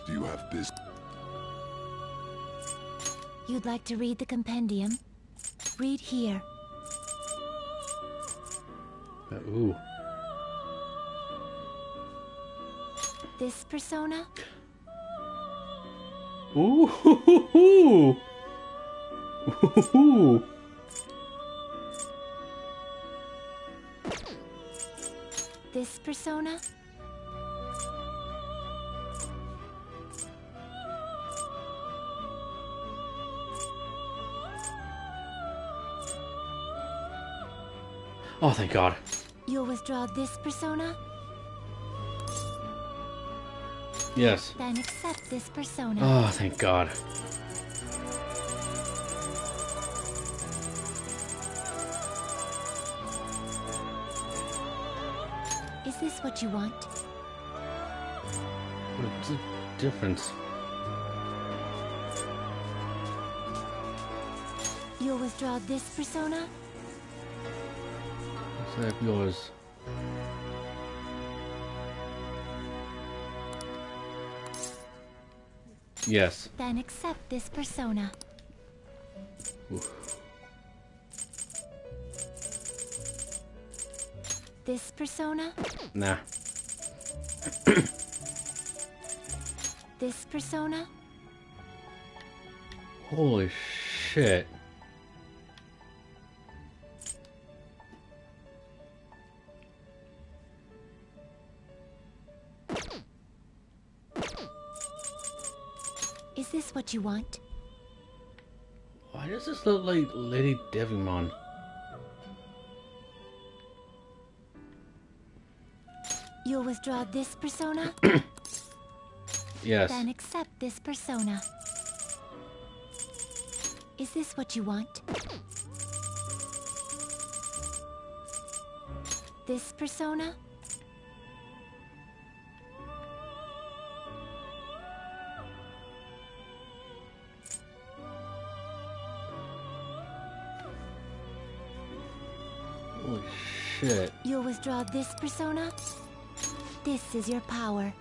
Do you have business? You'd like to read the compendium? Read here. Ooh. This persona? Ooh. Hoo, hoo, hoo. Ooh, hoo. This persona? Oh, thank God. You'll withdraw this persona? Yes. Then accept this persona. Oh, thank God. Is this what you want? What's the difference? You'll withdraw this persona? Let's have yours. Yes. Then accept this persona. Oof. This persona? Nah. This persona? Holy shit. Is this what you want? Why does this look like Lady Devimon? You'll withdraw this persona? Yes. Then accept this persona. Is this what you want? This persona? Holy shit. You'll withdraw this persona? This is your power.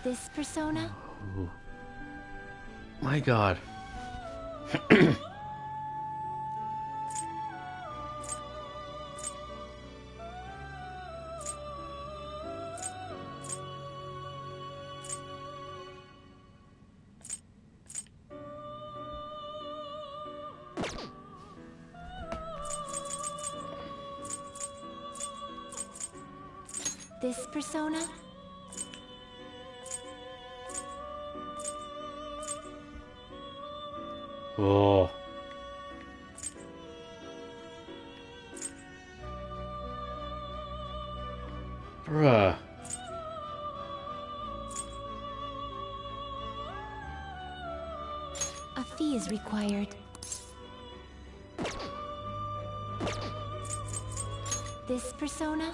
This persona? Ooh. My God. This persona? Oh. Bruh. A fee is required. This persona?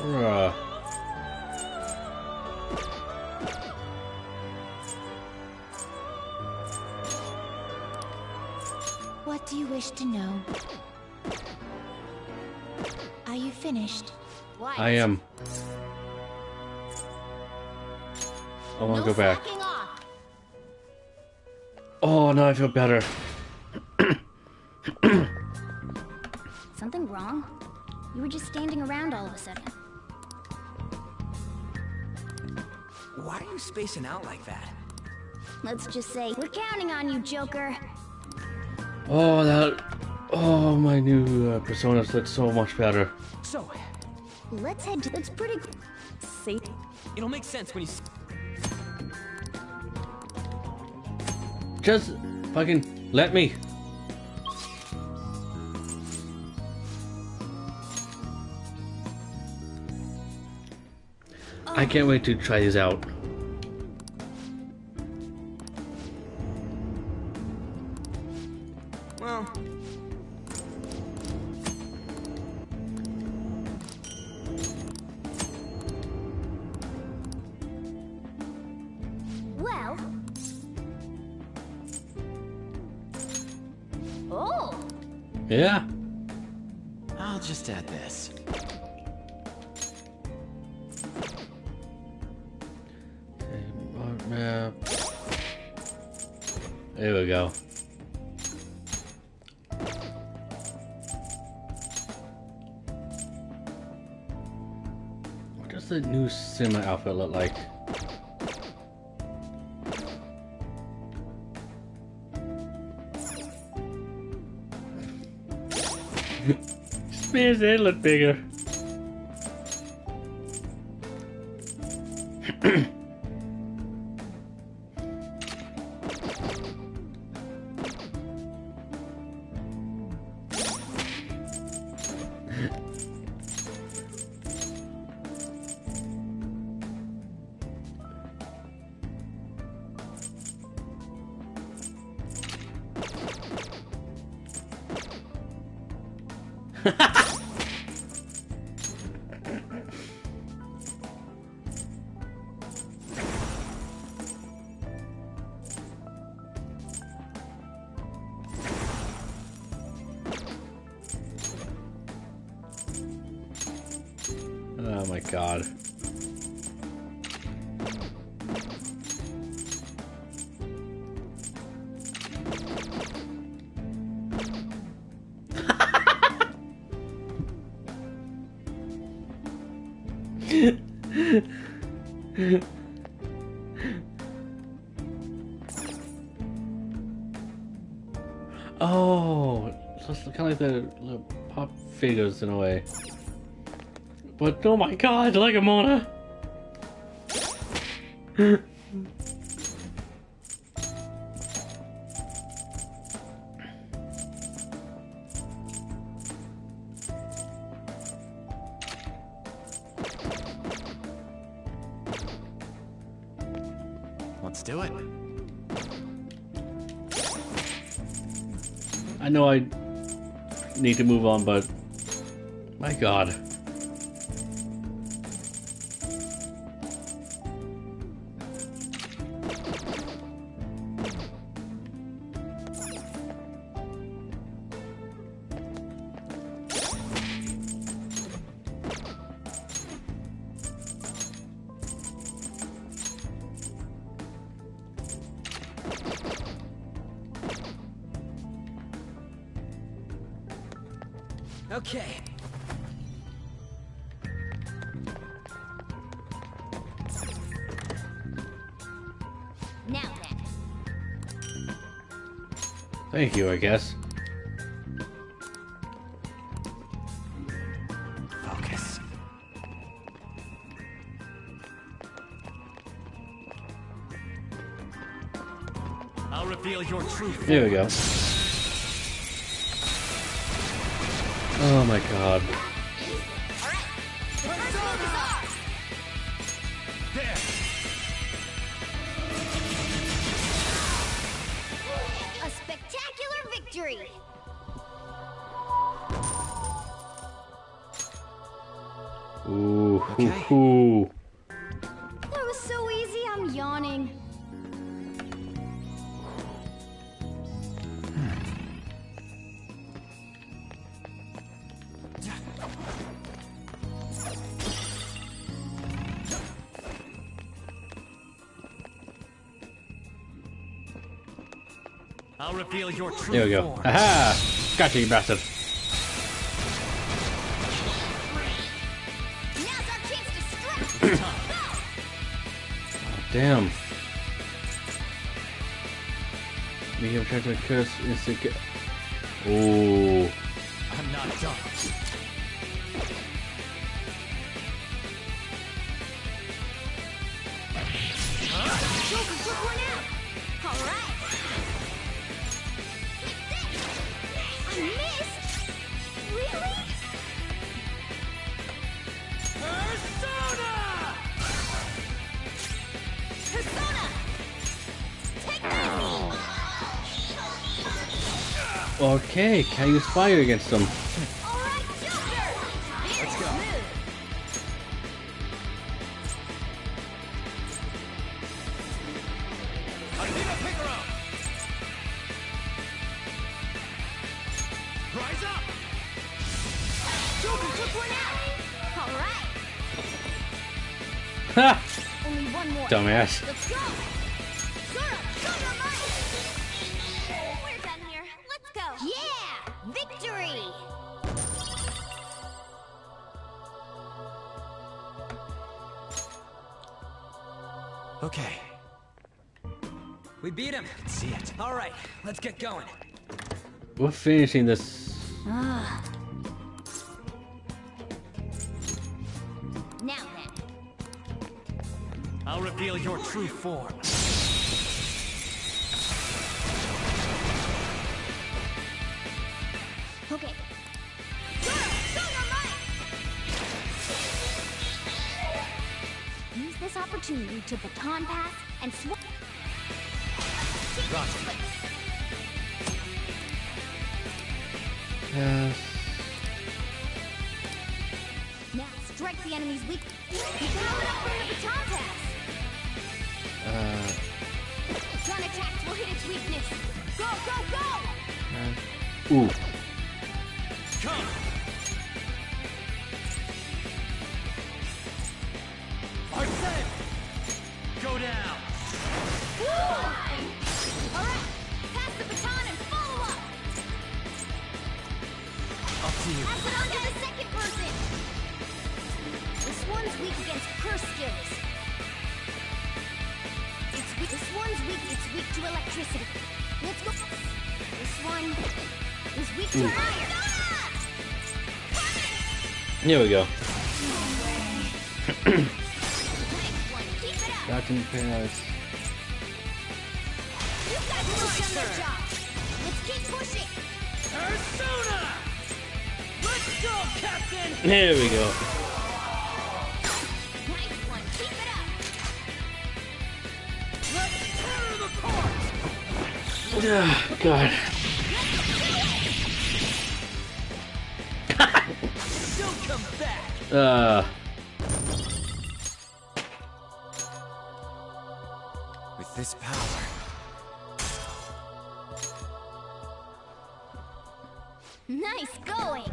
Bruh. What do you wish to know? Are you finished? I am. I want to go back. Oh, now I feel better. Something wrong? You were just standing around all of a sudden. Why are you spacing out like that? Let's just say, we're counting on you, Joker. Oh, that. Oh, my new personas look so much better. So, let's head to. It's pretty. Safe. It'll make sense when you. Just fucking let me. I can't wait to try these out. Well. Well. Oh. Yeah. I'll just add this. There we go. What does the new Sima outfit look like? His head look bigger. Oh my god. Oh, so it's kind of like the little pop figures in a way. But oh my god, like a Mona! Let's do it. I know I need to move on, but my god. Okay. Now then. Thank you, I guess. Focus. I'll reveal your true form. There we go. Oh my god. A spectacular victory! Ooh, hoo, hoo. That was so easy, I'm yawning. I'll reveal your true There we go. form. Aha! Gotcha, you bastard. Now's our chance to strike! Damn. Make him try to curse instant. Oh. I'm not done. Joker took one out! Alright! I missed! Really? Persona! Persona! Take that! Okay, can I use fire against them? Alright, Joker! Let's go. Athena Figaro! Rise up! Joker took one out! Alright! Ha! Only one more. Dumbass. Let's go! Zora, show your might! We're done here. Let's go. Yeah! Victory! Okay. We beat him. See it. All right, let's get going. We're finishing this. Ah. Now then. I'll reveal your true form. Okay. Zora, show your might! Use this opportunity to baton pass and swap. Yes. Now strike the enemy's weak. You can it up from the baton pass. Baton attacks will hit its weakness. Go, go, go! Ooh. Come! Arsene! Go down! Alright, pass the baton and follow up! Up to you. Pass it on to the second person! This one's weak against curse skills. This one's weak, it's weak to electricity. Let's go. This one is weak to fire. Here we go. Nice one, keep it up. Baton pass. You've got to done their job. Let's keep pushing. Persona! Let's go, Captain! There we go. Nice one, keep it up. Let's tear them apart! Oh, God. Don't come back! With this power. Nice going.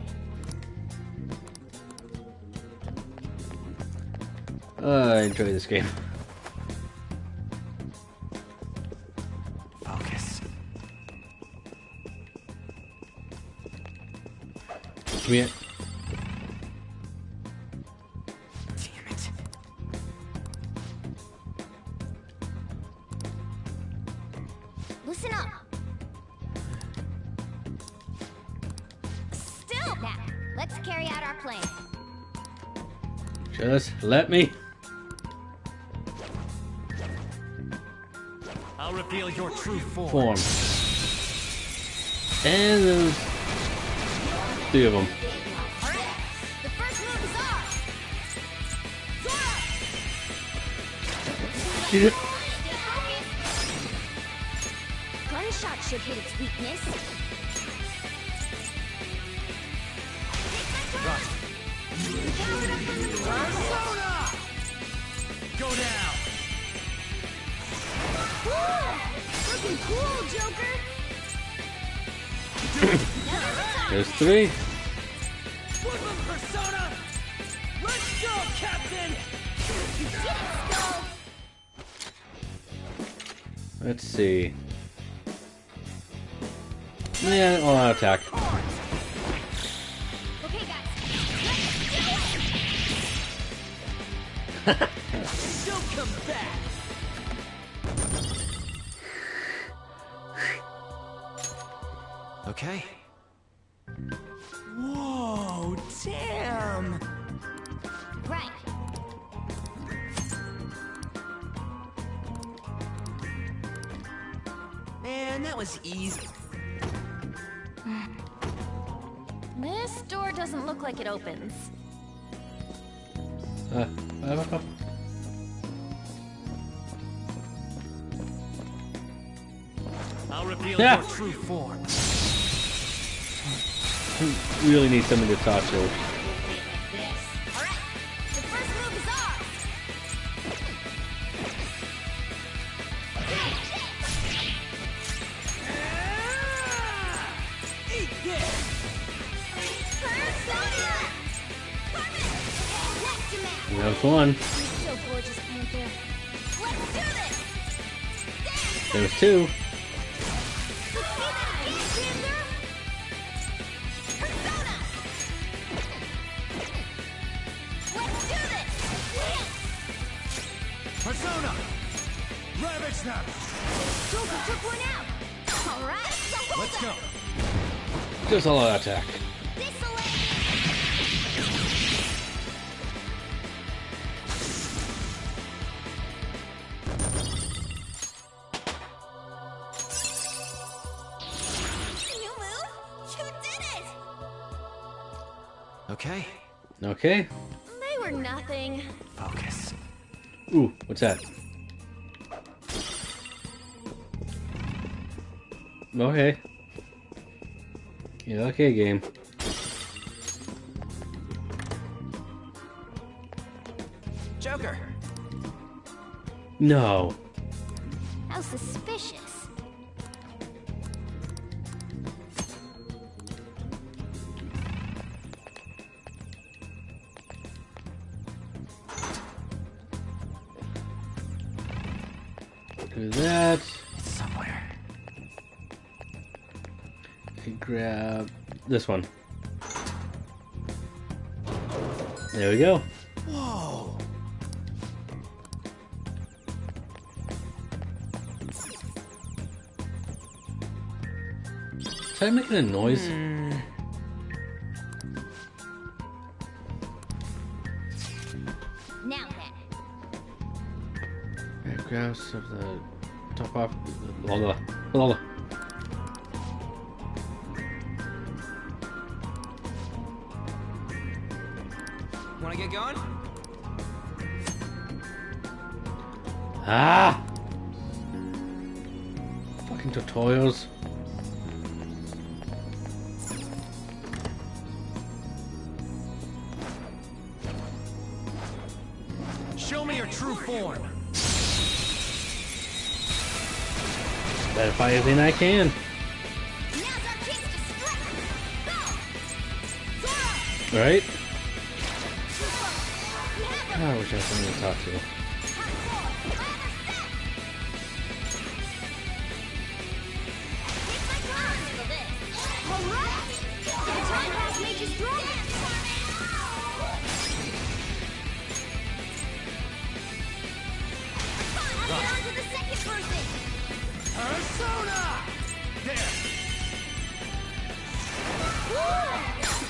I enjoy this game. Focus. Come here. Damn it. Listen up. Let's carry out our plan. Just let me. I'll reveal your true Form. And there's 3 of them. The first move is ours. Gunshot should hit its weakness. Persona! Go down! Woo! Looking cool, Joker! There's 3. Woodland Persona! Let's go, Captain! You did it, Skull! Let's see. Yeah, all out attack. Okay, guys. Don't come back! Okay. Whoa, damn! Right. Man, that was easy. This door doesn't look like it opens. I have a couple. I'll reveal Yeah. your true form. I really need something to talk to. Alright, the first move is ours. Eat this! Persona! Coming! Next to match. That's 1. You're so gorgeous, Panther. Let's do this! There's 2. Let's see that again, Panther! Persona! Let's do this! Persona! Rabbit Snap! Joker took one out! Alright, so hold Let's up. go! Just all out attack. This'll end. New move? You did it! Okay. Okay. They were nothing. Focus. Ooh, what's that? Okay. Yeah, okay, game. Joker! No. How suspicious. Do that. It's somewhere. I grab this one. There we go. Whoa! Try making a noise. Now then. Grabs of the top off. Blah, blah, blah, blah. Wanna get going? Ah! Fucking tutorials. Show me your true form! Better fight everything I can. Now's our chance to strike. Go! Zoro! Right? We have Oh, I wish I had someone to talk to. Persona! There!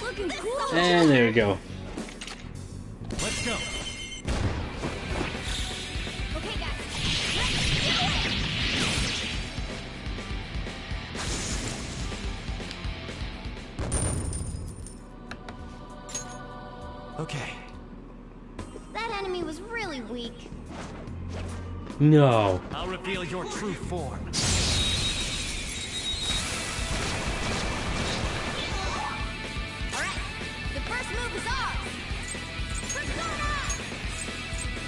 Looking cool. And there we go. Let's go. Okay, guys. Let's do it. Okay. That enemy was really weak. No. I'll reveal your true form. Alright, the first move is ours. Persona!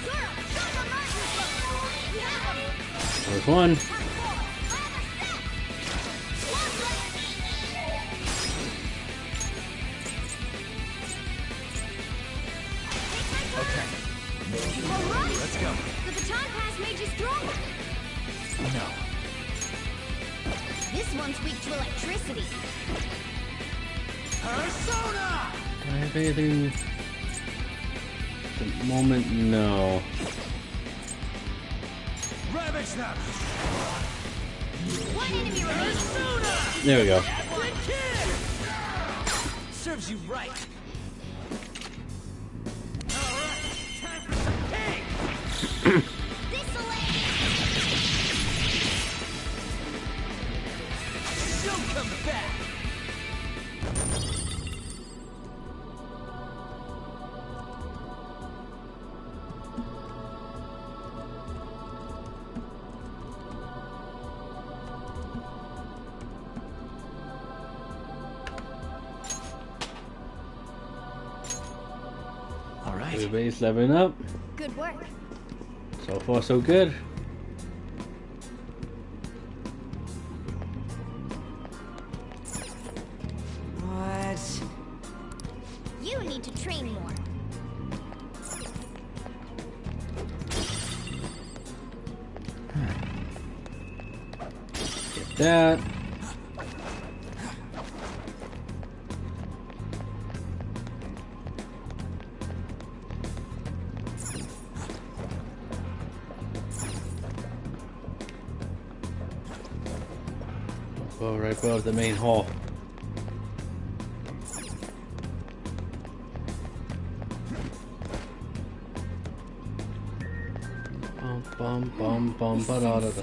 Zoro, show them Martin. We have them. There's one. Alright. Let's go. The baton pass made you stronger. No. This one's weak to electricity. Persona! Do I have anything? At the moment, no. Rabbit snap! One enemy remains. There we go. Good kid! Serves you right. This'll end. She'll come back. All right. Everybody's leveling up. Good work. So far, so good. What? You need to train more. Get that. Go right above the main hall. Bum bum bum bum ba da da da.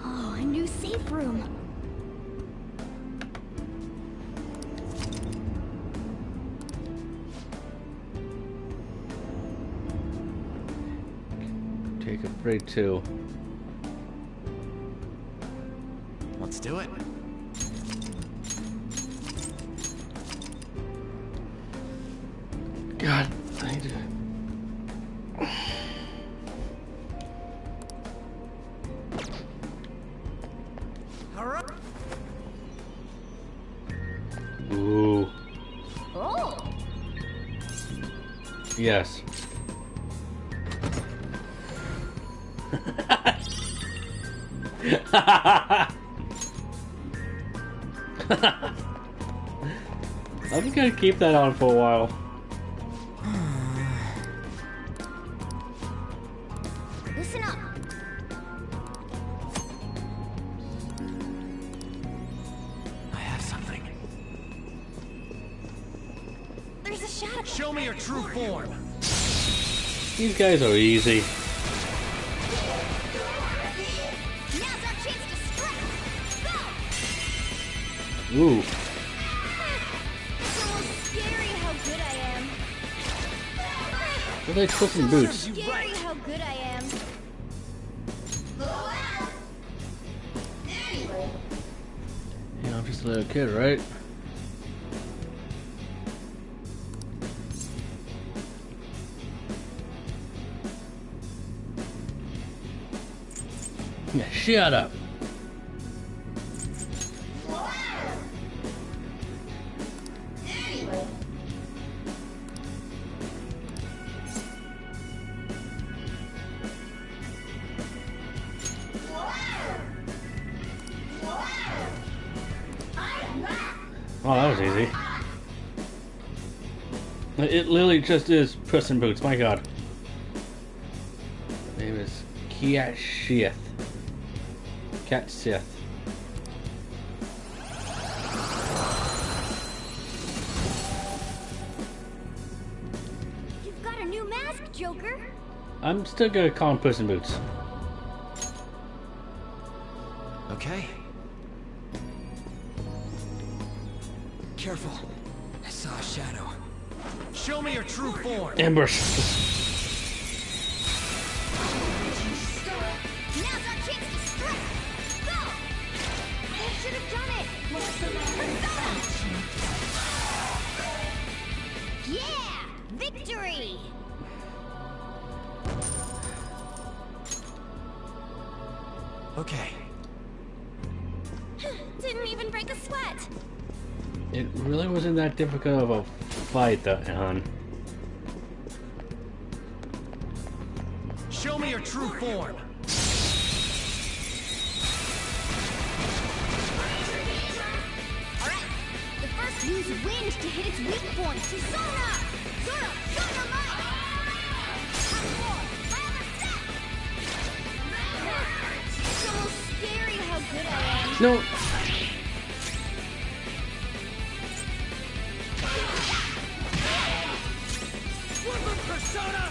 Oh, a new safe room. Take a break too. Let's do it. God, I do. All right. Ooh. Oh. Yes. I'm gonna keep that on for a while. Listen up. I have something. There's a shadow. Show me your true form. These guys are easy. Now's our chance to strike. Go! Ooh. It's almost scary how good I am. They're like Puss in Boots. Scary how good I am. You know, I'm just a little kid, right? Yeah, shut up. Oh, that was easy. It literally just is Puss in Boots, my god. His name is Kiat Sith. Cat Sith. I'm still gonna call him Puss in Boots. Okay. Careful. I saw a shadow. Show me your true form. Ambush. Now's our chance to strike! Go! I should have done it! Persona! Yeah! Victory! Okay. Didn't even break a sweat. It really wasn't that difficult of a fight, though, Alan. Show me your true form. Alright, the first use wind to hit its weak point. Persona! Zora, show your might! Have more! Forever step! It's almost scary how good I am. No! Persona!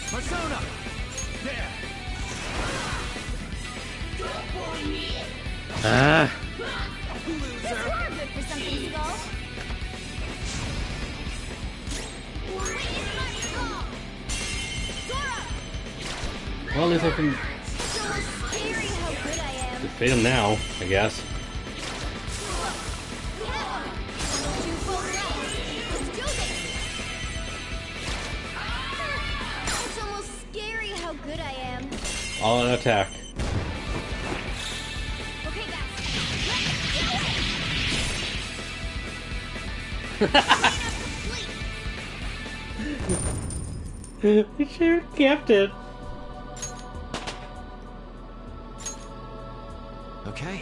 Persona! There! Ah! Loser! You're good for something, Skull. Well, at least I can It's almost scary how good I am. defeat him now, I guess. It's almost scary how good I am. All in attack. Okay, guys. You sure kept it. Okay.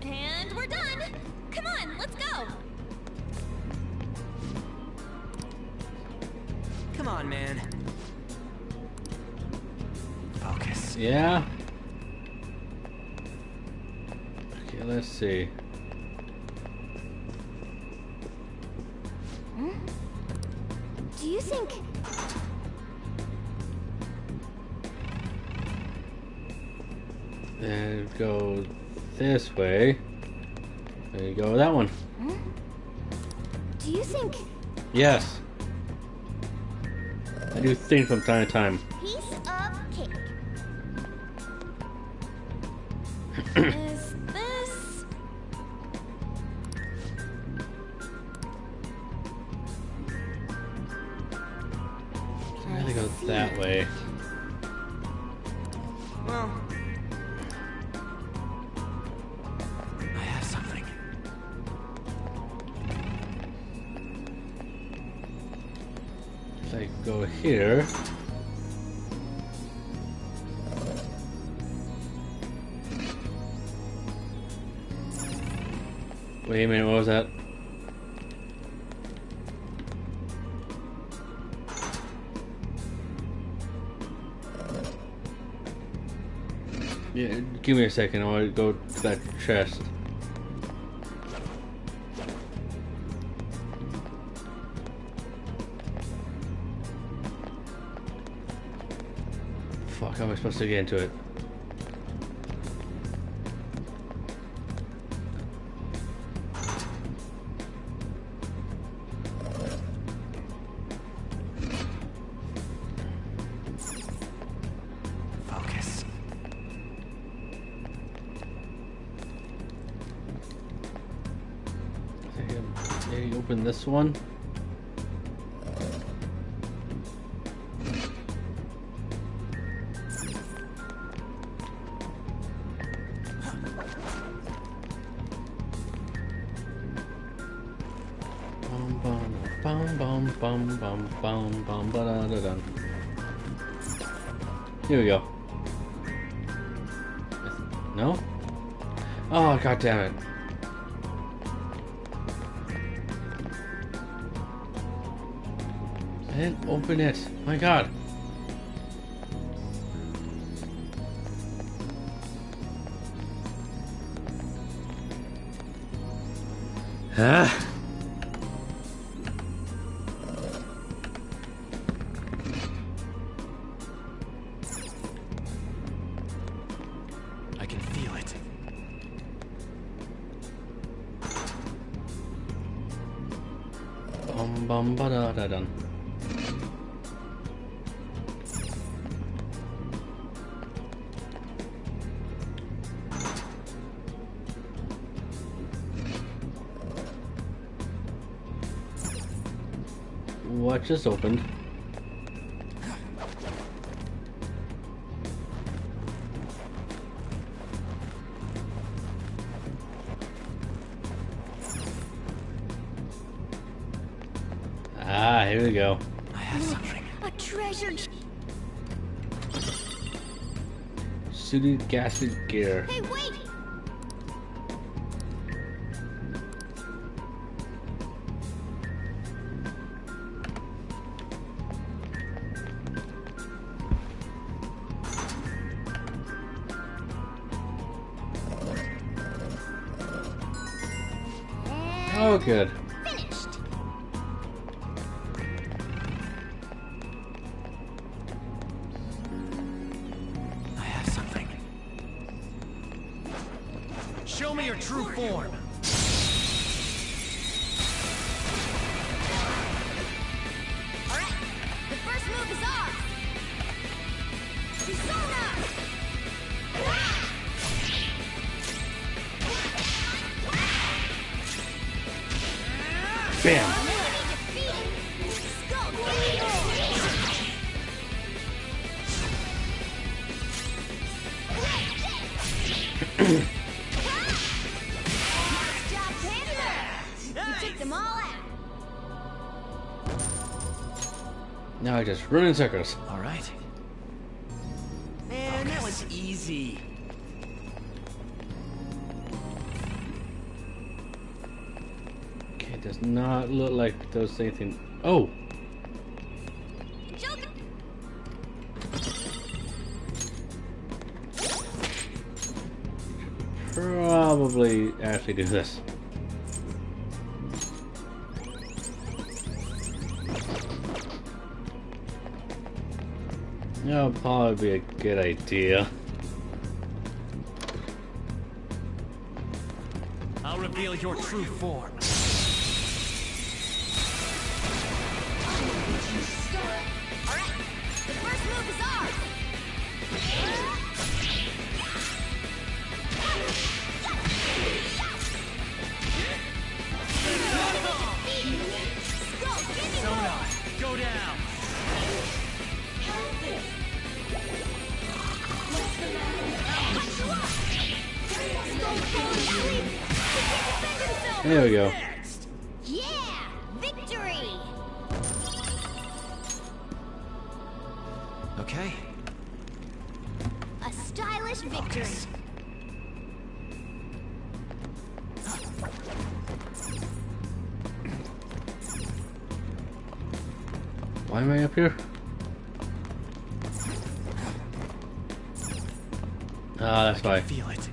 And we're done. Come on, let's go. Come on, man. Focus. Yeah. Okay, let's see. Do you think... Then go this way. There you go, that one. Do you think... Yes. I do think from time to time. Piece of cake. Is this... I gotta go that way. Well... I have something. If I go here. Wait a minute, what was that? Yeah, give me a second, I want to go to that chest. Fuck, how am I supposed to get into it? Focus. Okay, open this one. Bum bum bum bum bum bum ba da da da. Here we go. No? Oh, god damn it. I didn't open it. My god. Huh? bum ba da da dun. What just opened? Ah, here we go. I have something. A treasure. Suited gasket gear. Hey, wait! Oh, good. Finished. I have something. Show me your true form. All right, the first move is ours. Persona. Bam! Took them all out. Now I just run in circles. All right. Man, that was easy. Okay, it does not look like those anything. Oh! Joker. Probably actually do this. That'll probably be a good idea. I'll reveal your true form. All right, the first move is ours. Persona, go down. There we go. Yeah, victory. Okay. A stylish victory. Why am I up here? Ah, that's why. Feel it.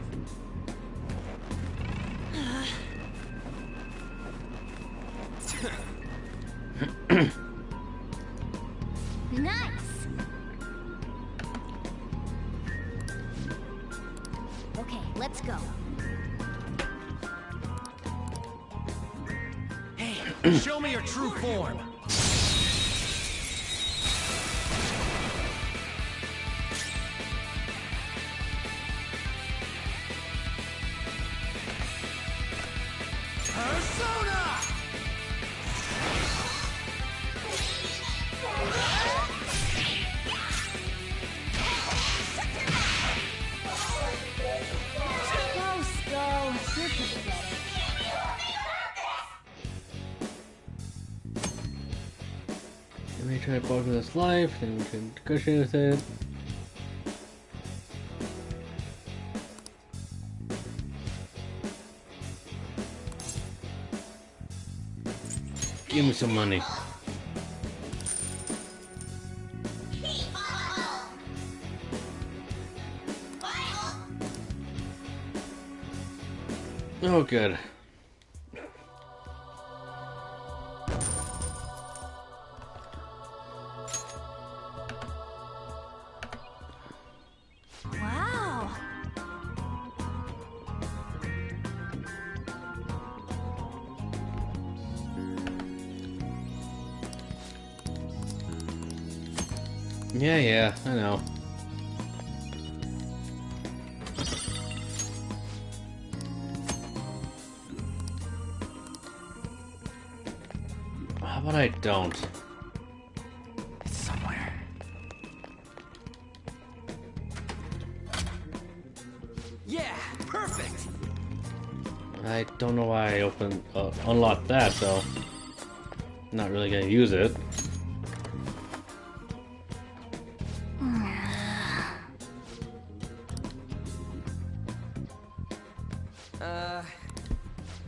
Nice. Okay, let's go. Hey, show me your true form. Persona! Go, Skull. You're pathetic. Let me try to bug this life, then we can negotiate with it. Give me some money. Oh, good. Wow. Yeah, I know. How about I don't? It's somewhere. Yeah, perfect. I don't know why I unlocked that, so not really gonna use it.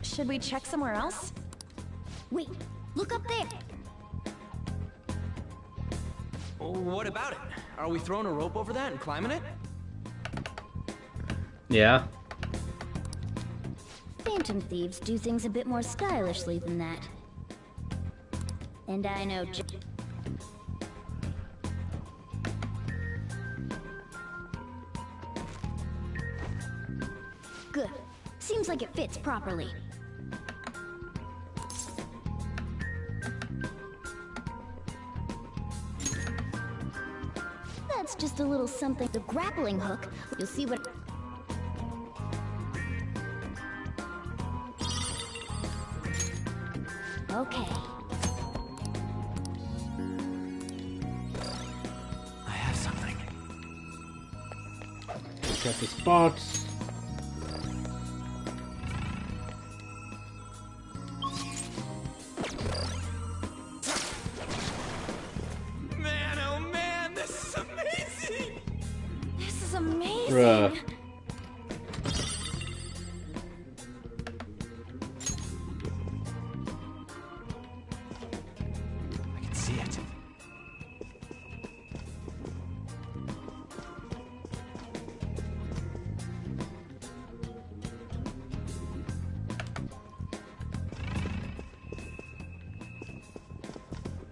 Should we check somewhere else? Wait, look up there. What about it? Are we throwing a rope over that and climbing it? Yeah. Phantom thieves do things a bit more stylishly than that. And I know Good. Seems like it fits properly. That's just a little something. The grappling hook. You'll see what... Okay. I have something. Got the spots. Man, oh man, this is amazing! This is amazing! Bruh. I can see it.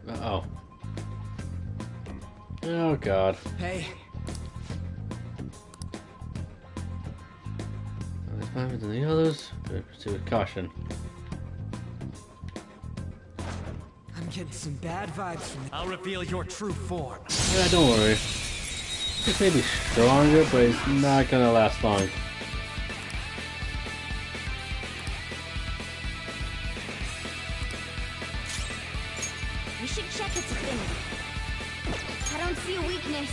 Uh-oh. Oh god. Hey. Let's find it than the others. Pursue with caution. I'm getting some bad vibes from I'll reveal your true form. Yeah, don't worry. This may be stronger, but it's not gonna last long. We should check its affinity. I don't see a weakness.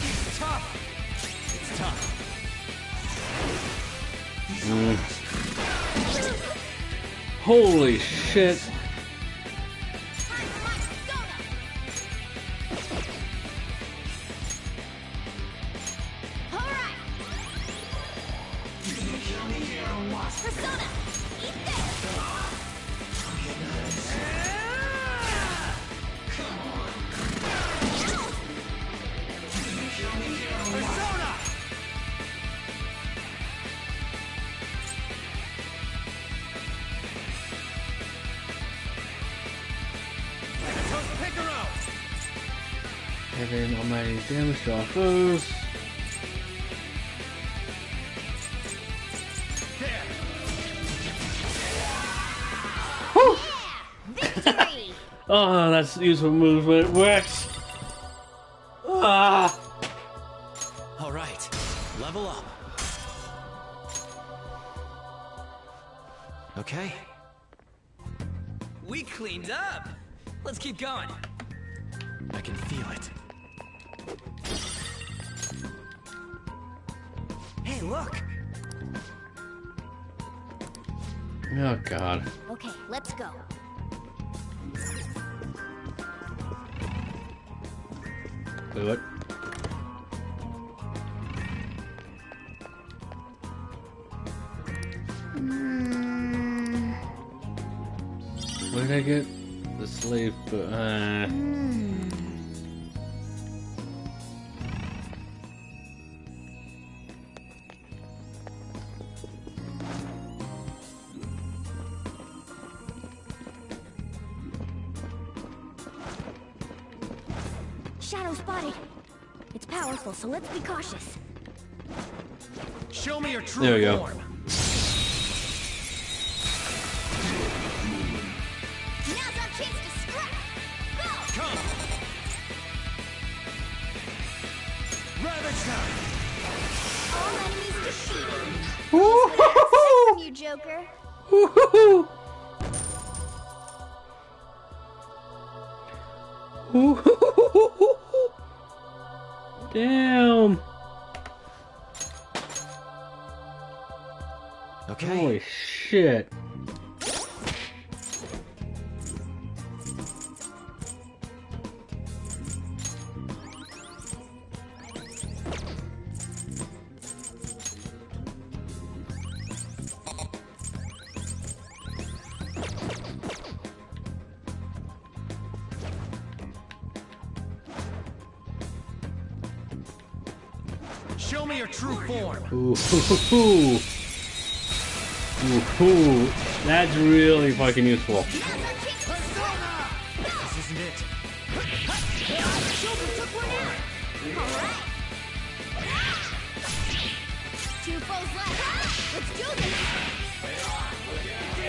It's tough. It's tough. Holy shit. Persona! Eat Persona! Picaro! Having almighty damage to our foes. Victory! Oh, that's useful move when it works. Ah! All right, level up. Okay. We cleaned up. Let's keep going. I can feel it. Hey, look. Oh god. Okay, let's go. Wait, what? Where did I get the slave? Shadow spotted. It's powerful, so let's be cautious. Show me your true There we go. form. Now's our chance to strike. Go! Come. Ravage them. All enemies defeated. Woo-hoo-hoo! From you, Joker. Woo-hoo-hoo! Woo-hoo-hoo-hoo-hoo! Damn! Okay. Holy shit. Show me your true form. Ooh-hoo-hoo-hoo. Ooh-hoo. That's really fucking useful. This isn't it. Joker took one out. All right. Two foes left. Let's do this.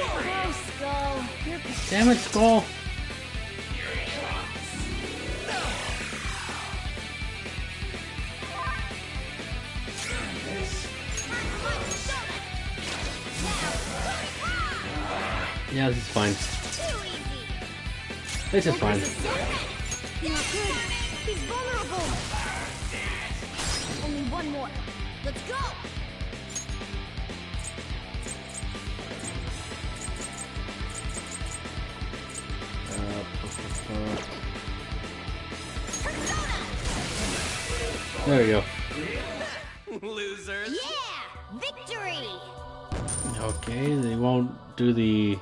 Oh, Skull. You're Damn it, Skull. Yeah, this is fine. This is fine. Not good. He's vulnerable. Only one more. Let's go. There we go. Losers. Yeah! Victory! Okay, they won't do the...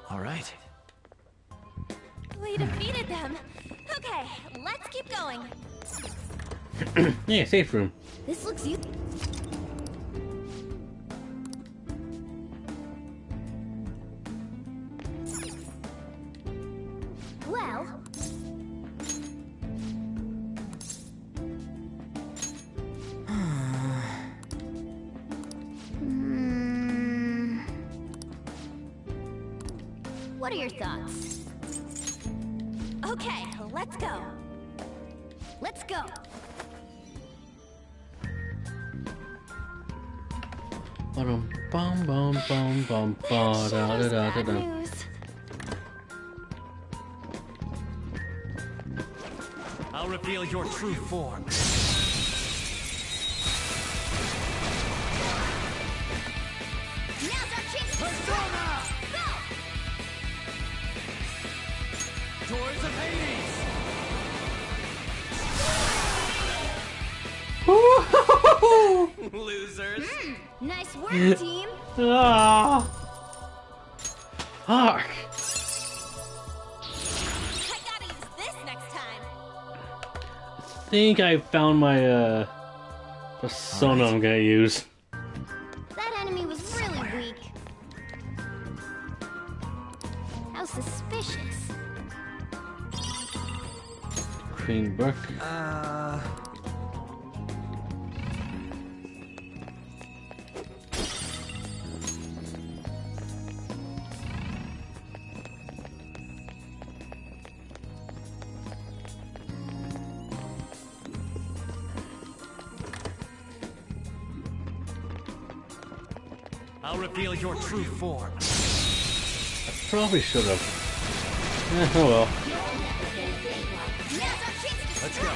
All right. We defeated them. Okay, let's keep going. Yeah, safe room. This looks you. Well. What are your thoughts? Okay, let's go. Let's go. Bum bum bum bum bum ba da da da da da. I'll reveal your true form. Now's our chance to Persona! go! Doors of Hades! Losers. Nice work, team. Ah. Fuck. I gotta use this next time. I think I found my persona I'm gonna use. That enemy was really weak. How suspicious. Queen Brook. I'll reveal your true form. I probably should have. Oh well. Let's go.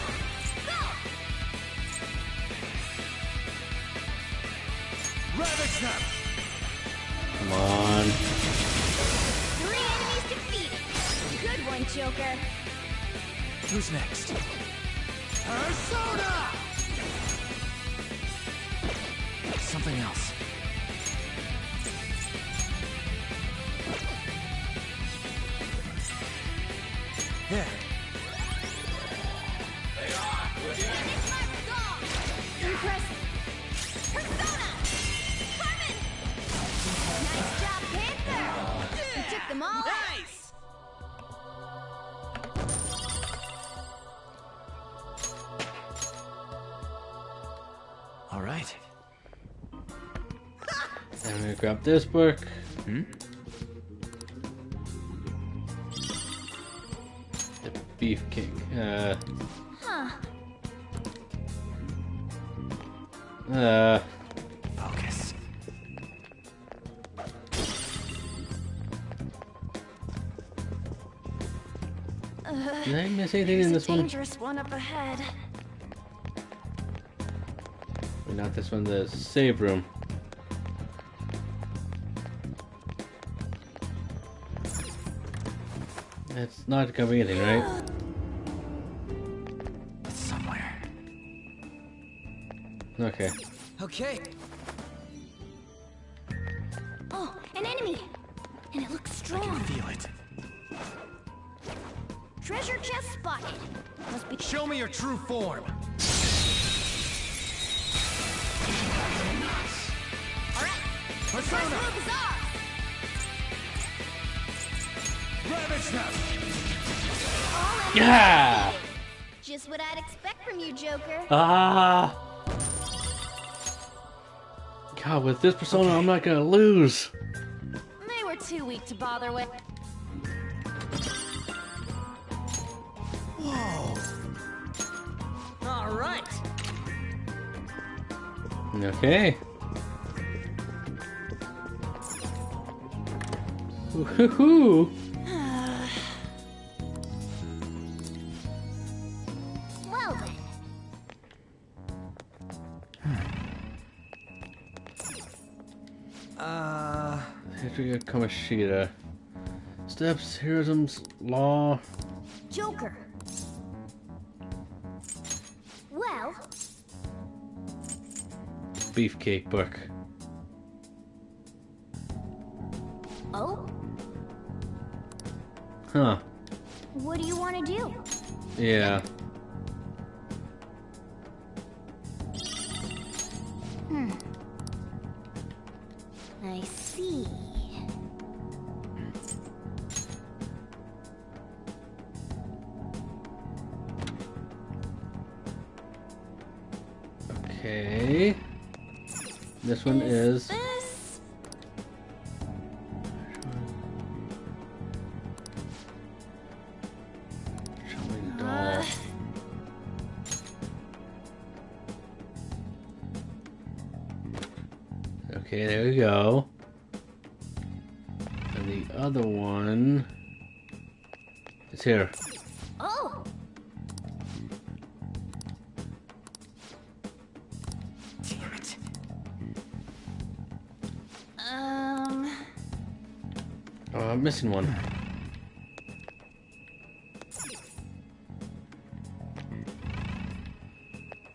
Ravage them! Come on. 3 enemies defeated. Good one, Joker. Who's next? Persona! Something else. There. Impressive. Persona! Carmen! Nice job, Panther! You took them all out. Nice! right. I'm gonna grab this book. Hmm? The beefcake. Huh. Focus. Did I miss anything There's in a this one? dangerous one up ahead. Not this one, the save room. It's not gonna be anything, right? It's somewhere. Okay. Okay. Oh, an enemy! And it looks strong. Feel it. Treasure chest spotted. Must be. Show me your true form. Alright. First Persona! move is off! Ravage them! All enemies Yeah! defeated. Just what I'd expect from you, Joker. Ah! God, with this persona, I'm not gonna lose. They were too weak to bother with. Whoa! All right. Okay. Woohoo! Well then. History of Kamoshida. Steps, heroisms, law. Joker. Well, Beefcake book. oh, Huh. what do you want to do? Yeah. I see. Okay. This one is. This? Charming doll. Okay, there we go. And the other one is here. Oh, Damn it. Oh, I'm missing one.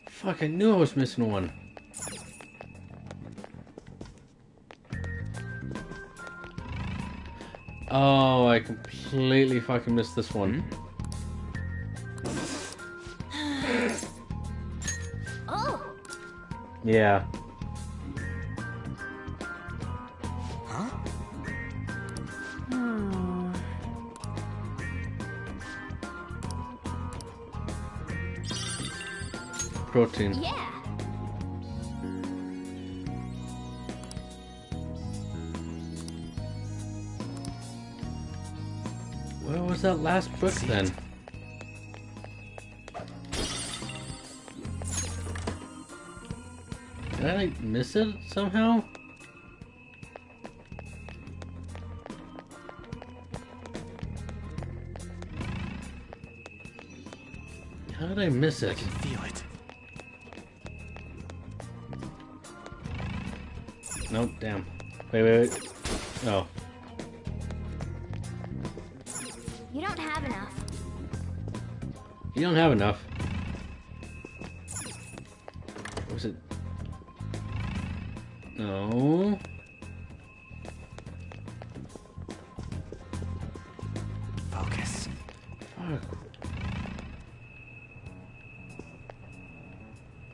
Fuck, I knew I was missing one. Oh, I completely fucking missed this one. oh, Yeah. Protein. yeah. Where was that last book then? Did I like miss it somehow? How did I miss it? Feel it. Nope, damn. Wait. Oh. You don't have enough. You don't have enough. Was it? No. Focus. Fuck.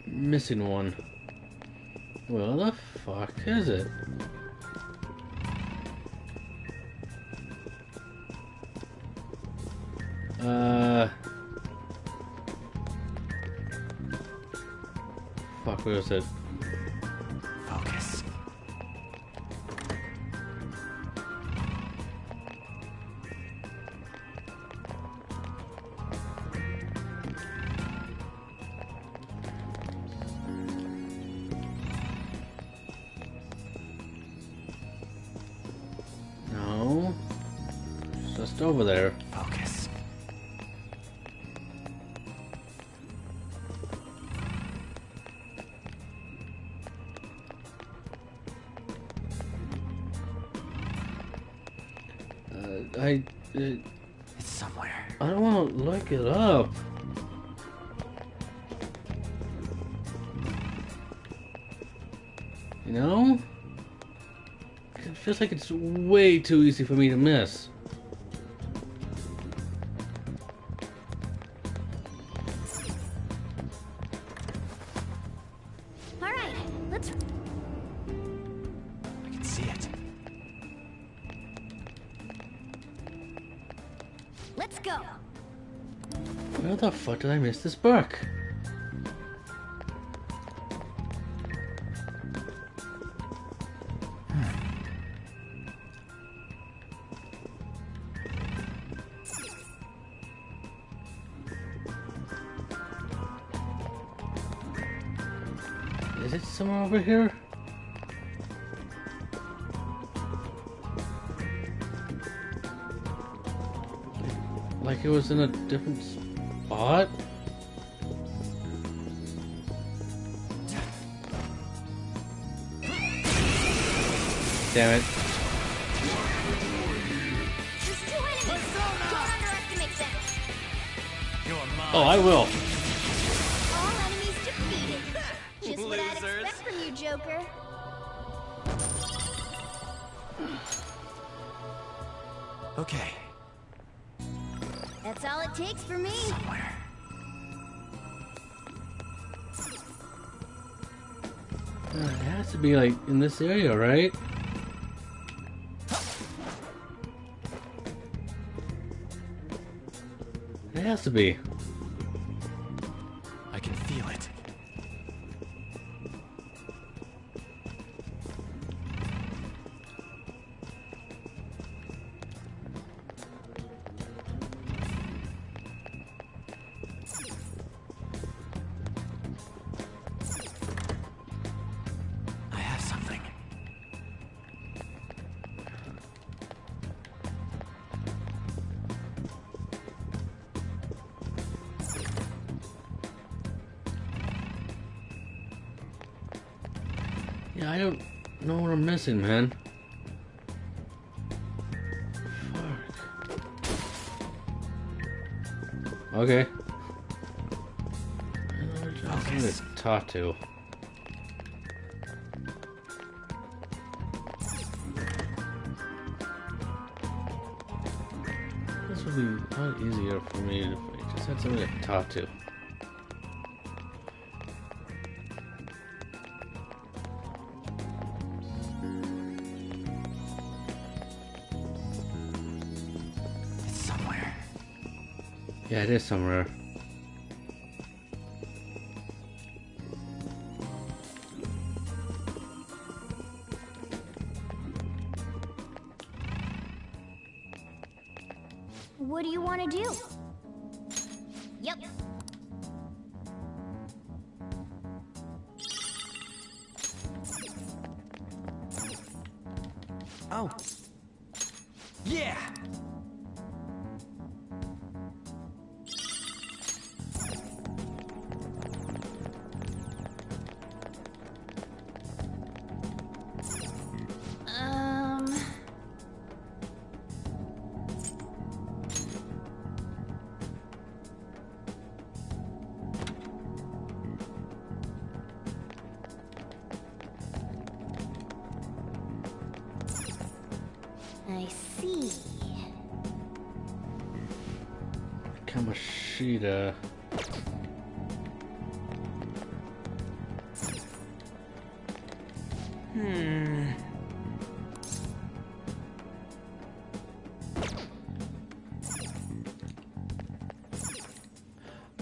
Missing one. Where the fuck is it? Fuck, where is it? just over there. Focus. It's somewhere. I don't want to look it up. You know? It feels like it's way too easy for me to miss. All right, let's. I can see it. Let's go. Where the fuck did I miss this book? Is it somewhere over here? Like it was in a different spot? Damn it. There's 2 enemies. Don't underestimate them. Oh, I will. All enemies defeated. Just what I'd expect from you, Joker. Okay. That's all it takes for me. Somewhere. It has to be like in this area, right? It has to be. I can feel it. I have something. Yeah, I don't know what I'm missing, man. Fuck. Okay. I'm gonna talk to. This would be a lot easier for me if I just had somebody to talk to. It's somewhere. Yeah, it is somewhere. What do you want to do? Yep. Oh. Yeah! I see. Kamoshida.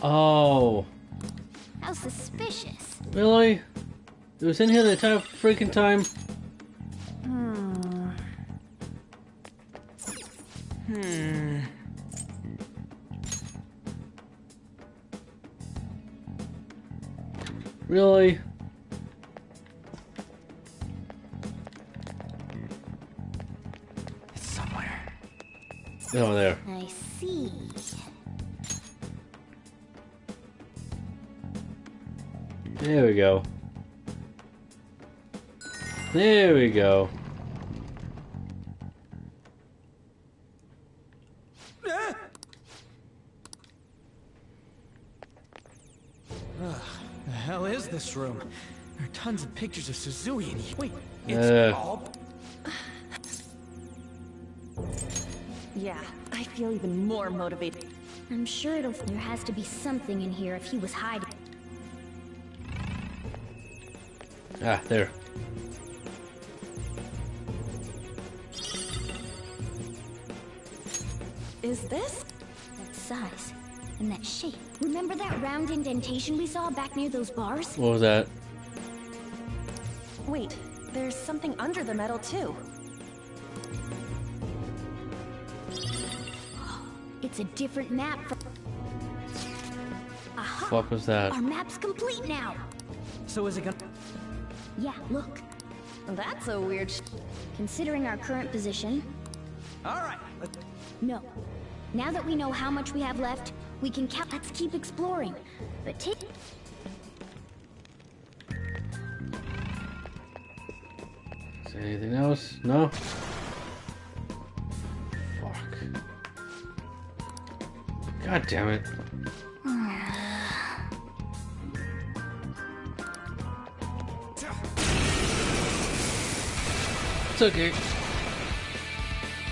Oh. How suspicious. Really? It was in here the entire freaking time? Really? It's somewhere. Oh, there. I see. There we go. There we go. The hell is this room? There are tons of pictures of Suzui in here. Wait, it's all... Yeah, I feel even more motivated. I'm sure there has to be something in here if he was hiding. Ah, there. Is this? That size and that shape. Remember that round indentation we saw back near those bars? What was that? Wait, there's something under the metal too. It's a different map from... Aha! Fuck was that? Our map's complete now! So is it gonna... Yeah, look. That's a weird Considering our current position... Alright, No. Now that we know how much we have left, we can count. Let's keep exploring. But take... Is there anything else? No? Fuck. God damn it. It's okay.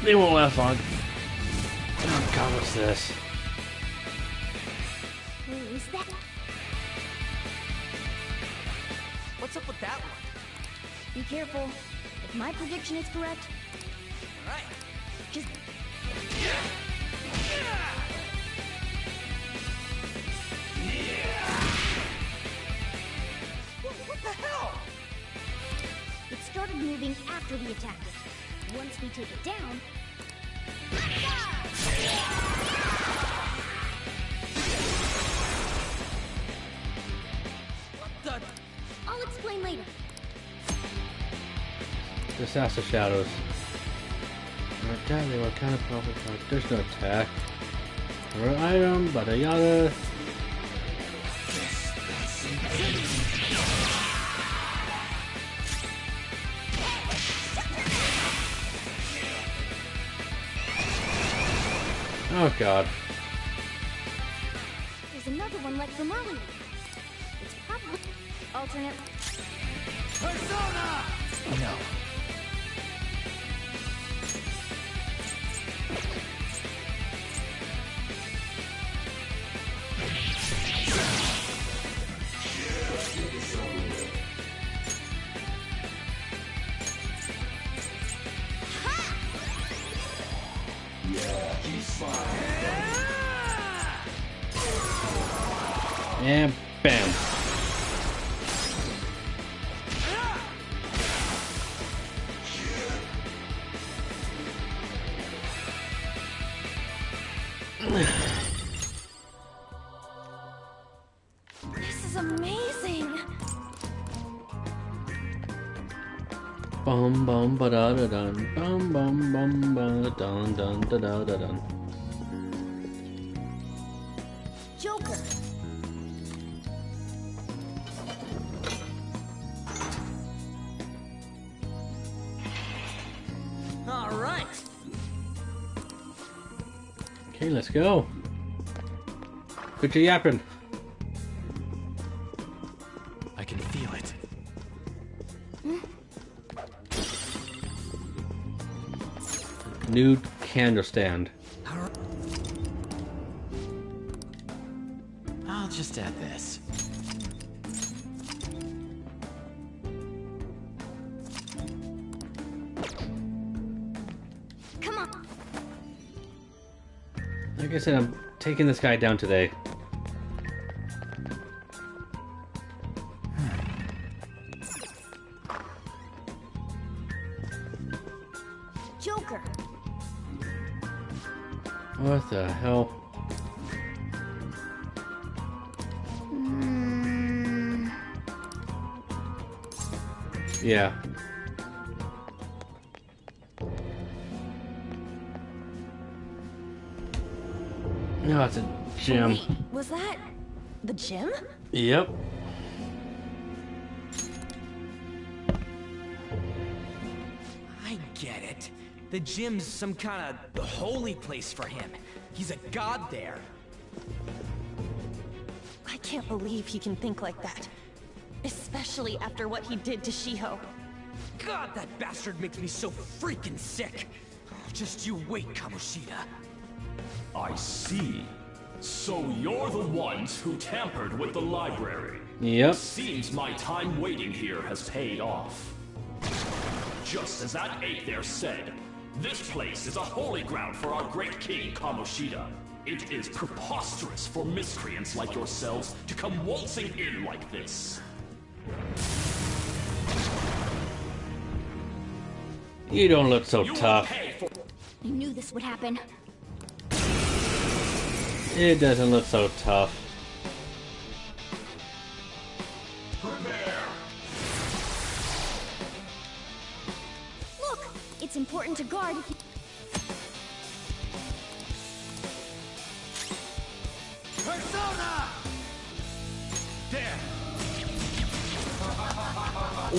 They won't last long. Oh god, what's this? Who is that? What's up with that one? Be careful. If my prediction is correct... Alright. Just... What the hell? It started moving after we attacked it. Once we take it down... What the... I'll explain later. Disaster shadows. Alright, what kind of profit card? There's no attack. Or item, bada yada. Oh god. There's another one like from earlier. It's probably... alternate... Persona! No. And bam. This is amazing. Bum bum ba da da dun. Bum bum bum ba dun dun da da da dun. Joker! Alright. Okay, let's go. Quit your yapping. I can feel it. New candle stand. I'll just add this. Come on! Like I said, I'm taking this guy down today. Joker! What the hell? Yeah. No, it's a gym. Wait, was that the gym? Yep. I get it. The gym's some kind of holy place for him. He's a god there. I can't believe he can think like that. Especially after what he did to Shiho. God, that bastard makes me so freaking sick. Just you wait, Kamoshida. I see. So you're the ones who tampered with the library. Yep. It seems my time waiting here has paid off. Just as that ape there said, this place is a holy ground for our great king Kamoshida. It is preposterous for miscreants like yourselves to come waltzing in like this. You don't look so tough. I knew this would happen. It doesn't look so tough. Look, it's important to guard if you... Persona! There!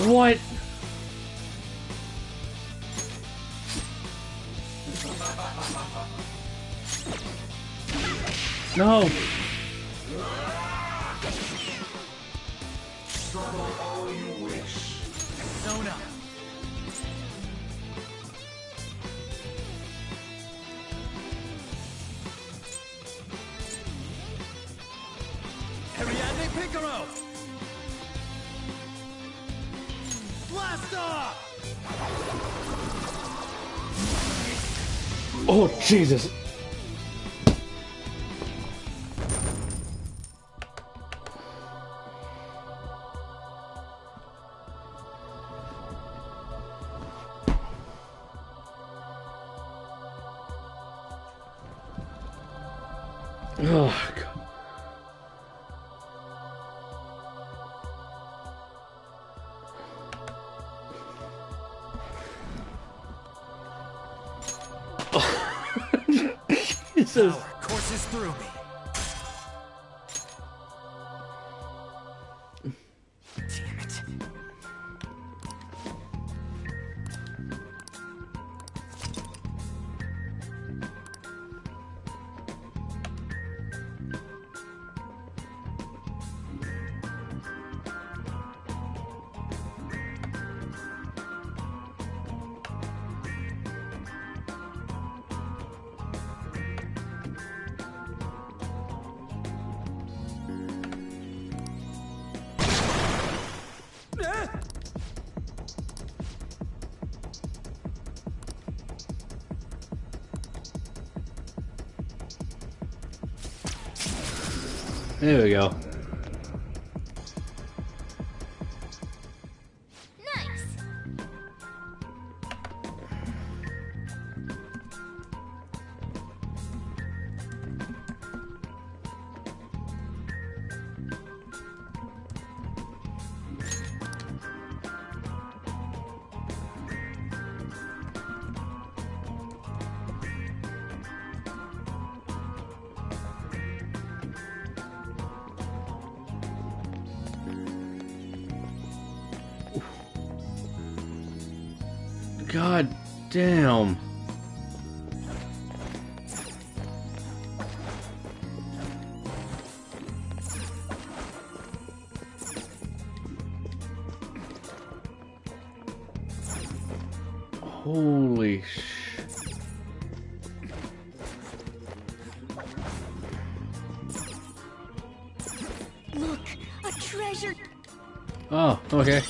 What? No. Struggle all you wish. Persona. Ariadne Picaro! Blast off! Oh, Jesus. Oh, God. Jesus. Power courses through me. Damn it. There we go. Nice! God damn. Holy sh... Look, a treasure! Oh, okay.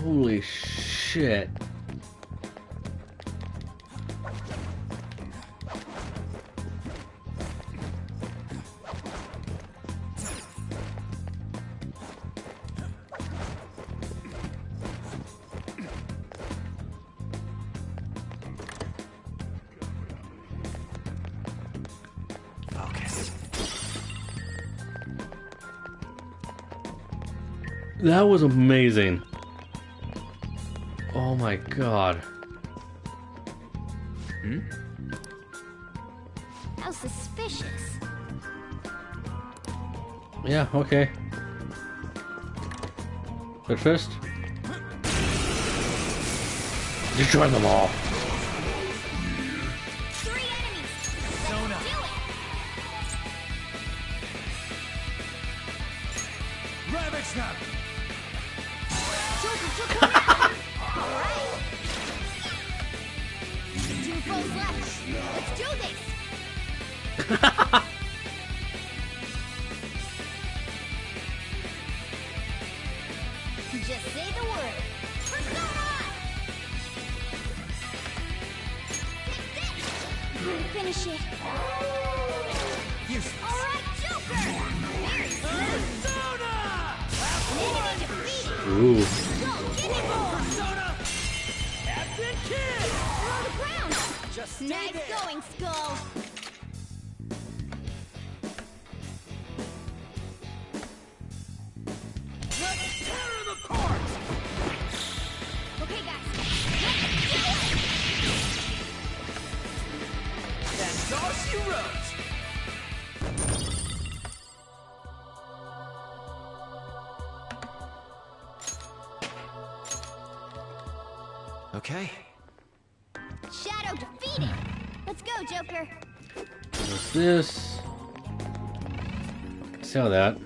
Holy shit. Focus. That was amazing. Oh my god. Hmm? How suspicious. Yeah, okay. But first, destroy them all. 3 enemies. Let's do it. Ravage snap! Joker took one out. All right. 2 foes left. Let's do this. Just say the word. Persona! Finish it. All right, Joker. Very Persona! Enemy defeated. Ooh. Go, get it, Persona! Captain Kidd! We're on the ground. Just stay Nice there. going, Skull. Let's tear him apart! Okay, guys. Let's do it. That's all she wrote! Okay. Shadow defeated. Let's go, Joker. What's this? Sell that.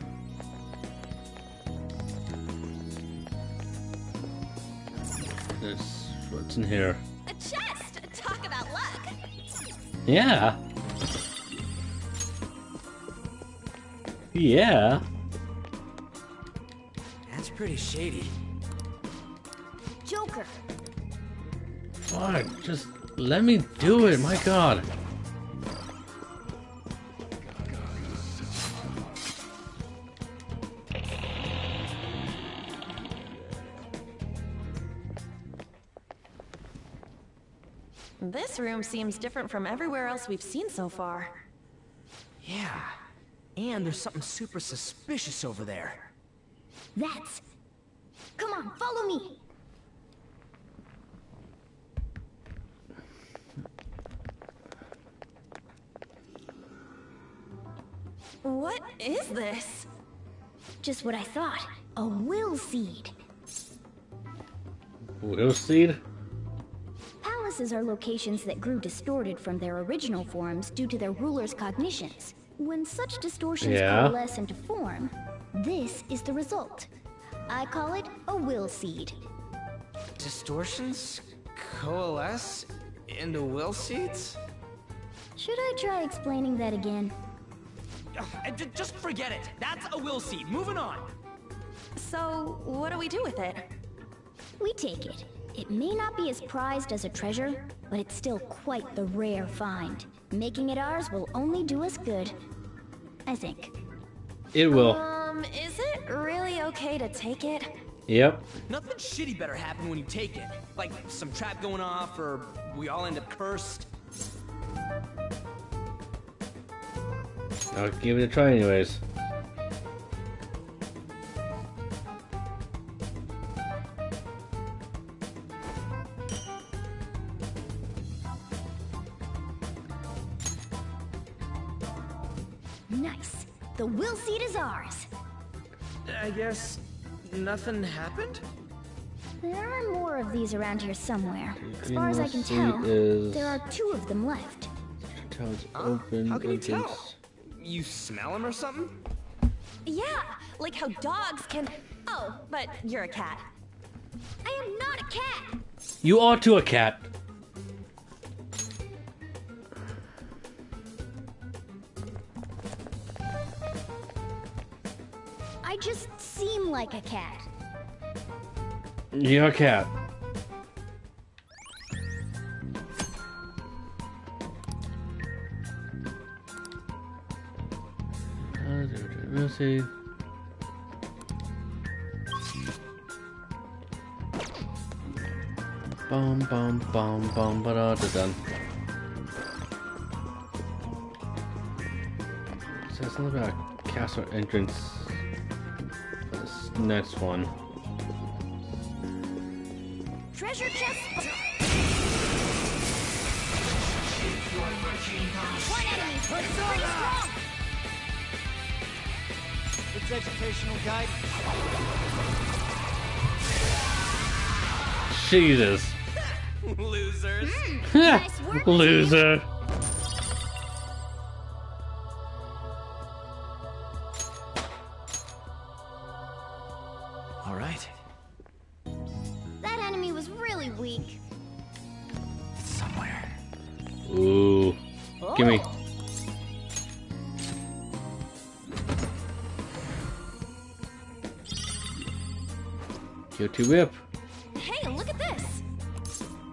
This, what's in here? A chest! Talk about luck! Yeah. Yeah. That's pretty shady. Joker. Fuck, just let me do it, my god. This room seems different from everywhere else we've seen so far. Yeah. And there's something super suspicious over there. That's... Come on, follow me. What is this? Just what I thought. A will seed. Will seed? Palaces are locations that grew distorted from their original forms due to their rulers' cognitions. When such distortions coalesce into form, this is the result. I call it a will seed. Distortions coalesce into will seeds? Should I try explaining that again? Just forget it. That's a will seed. Moving on. So, what do we do with it? We take it. It may not be as prized as a treasure, but it's still quite the rare find. Making it ours will only do us good. I think. It will. Is it really okay to take it? Yep. Nothing shitty better happen when you take it. Like some trap going off, or we all end up cursed. I'll give it a try anyways. Nice. The will seed is ours. I guess nothing happened? There are more of these around here somewhere. As far as I can Will seed tell, is- there are 2 of them left. Town's open. How can you entrance. tell? You smell them or something? Yeah, like how dogs can... Oh, but you're a cat. I am not a cat! You are to a cat. I just seem like a cat. You're a cat. We'll see. Bum bum bum bum ba da da dun. So it's something about castle entrance for this next one. treasure chest. One enemy. It's pretty strong. It's educational guidance. Jesus. Losers. Nice work, Loser. All right. That enemy was really weak. It's somewhere. Ooh. Gimme. Q2 whip. Hey, look at this.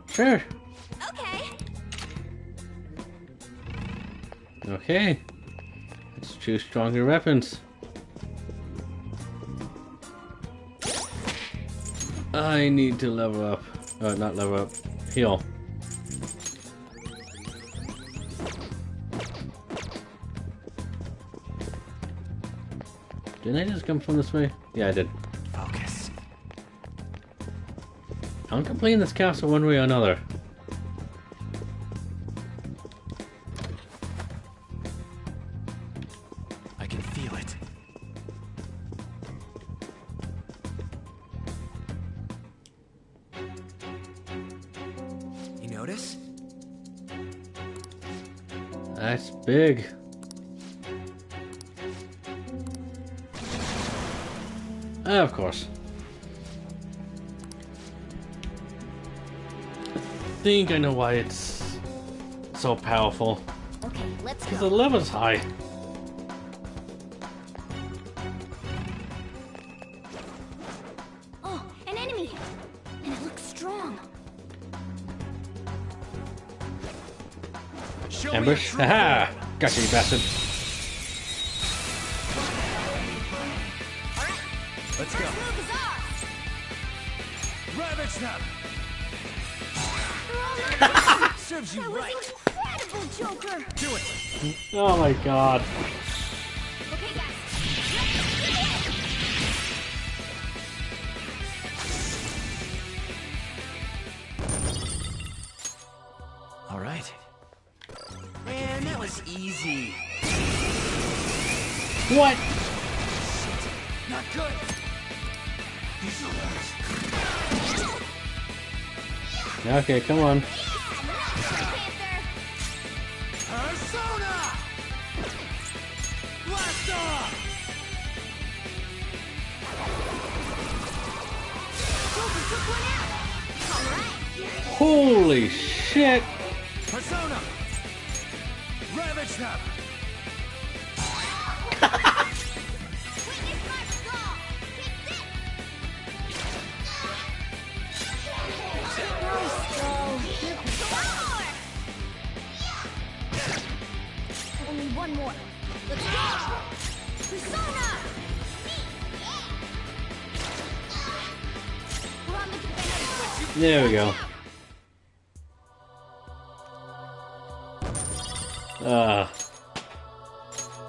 Sure. Okay. Okay. Let's choose stronger weapons. I need to level up. Not level up. Heal. Didn't I just come from this way? Yeah, I did. Focus. I'm completing this castle one way or another. I can feel it. You notice? That's big. Of course. I think I know why it's so powerful. Okay, let's Because go. the level's high. Oh, an enemy. And it looks strong. Show me Ambush. your true Haha! form. Gotcha, you bastard. Let's go. Move is off. Ravage them. Serves you That was right. incredible, Joker. Do it. Oh my god. Okay, guys. All right. Man, that was easy. What? Not good. Okay, come on. Persona! Blast off! Joker took one out. All right. Holy shit! Persona! Ravage them! Witness my skull. Take this. Nice skull. Only one more. Let's go. Persona. We're on the defensive. There we go.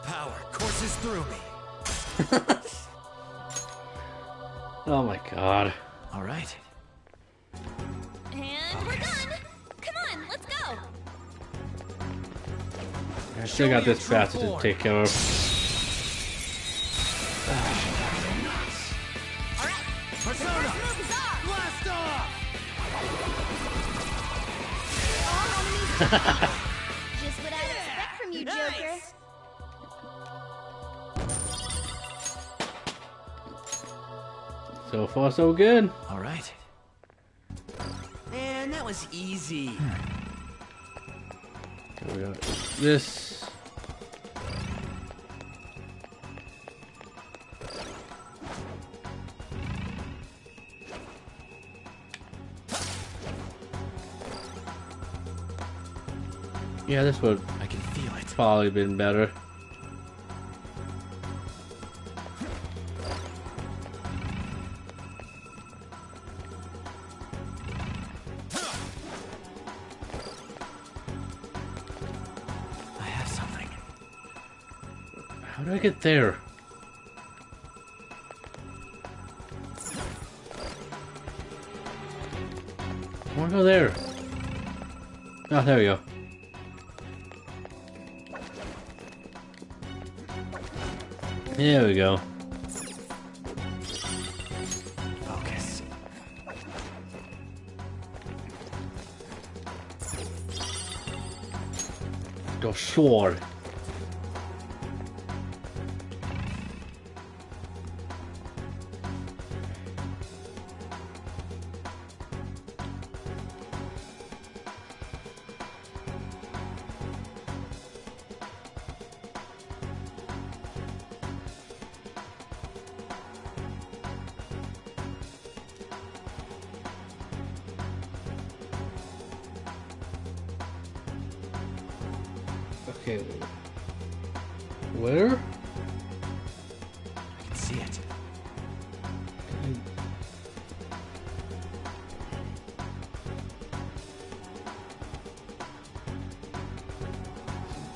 Power courses through me. Oh my god. All right. And we're done. Come on, let's go. I still got this bastard to take care of. Persona! Blast off! Just what I'd expect from you, Joker. So far, so good. All right. Man, that was easy. Here we go. This. Yeah, this would I can feel it. probably been better. I have something. How do I get there? Don't go there. Oh, there we go. There we go. Focus. The sword. Okay. Where? I can see it.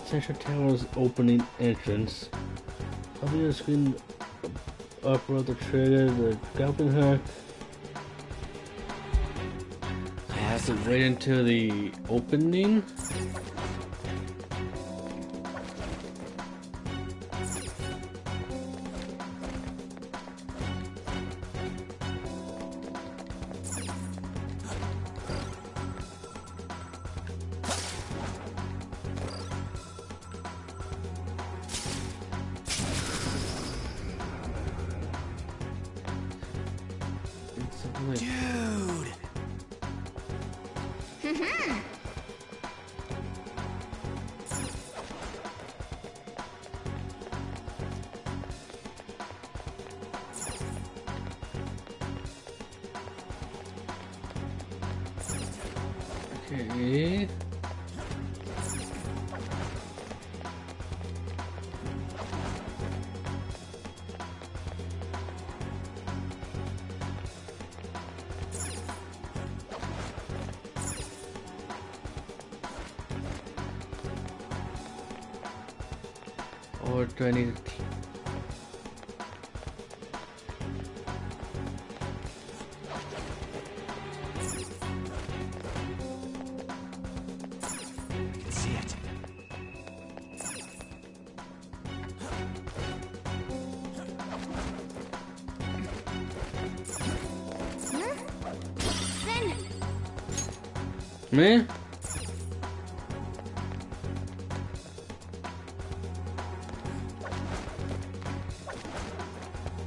Central Tower's opening entrance. I'll be on the screen upload the trigger, the goblin hook. I have to wait until the opening. Dude! Okay. Or do I need to... I can see it. Me?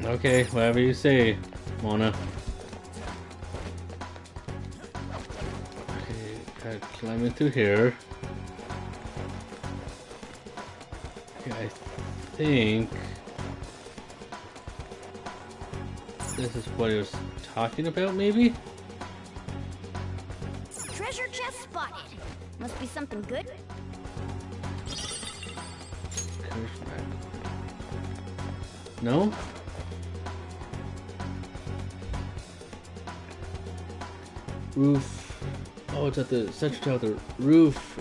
Okay, whatever you say, Mona. Okay, gotta climb into here. Okay, I think this is what he was talking about, maybe? Treasure chest spotted. Must be something good. No? Roof. Oh, it's at the central tower. The roof.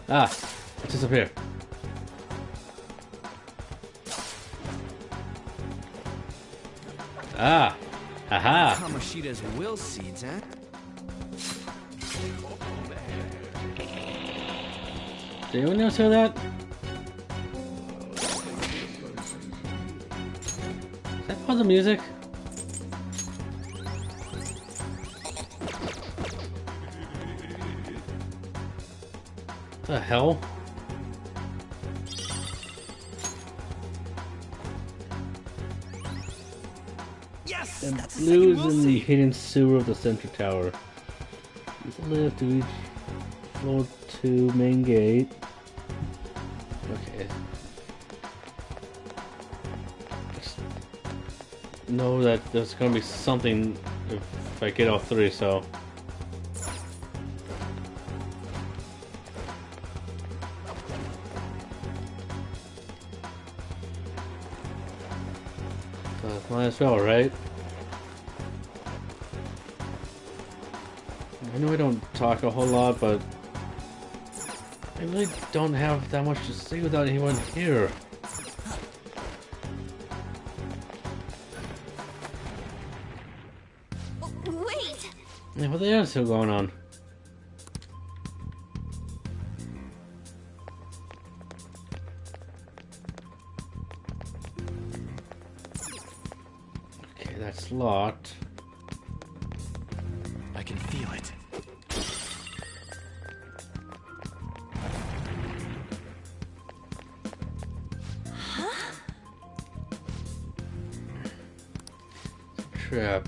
It's just up here. Ah. Aha. Kamoshida's will seeds, huh? Did anyone else hear that? Is that puzzle music? What the hell? Yes! And That's blues in the hidden sewer of the central tower. Use the lift to reach floor 2 main gate. Okay. Just know that there's gonna be something if I get all 3, so. Might as well, right? I know I don't talk a whole lot, but I really don't have that much to say without anyone here. Yeah, what the hell is still going on? Okay, that's locked. I can feel it. Trap.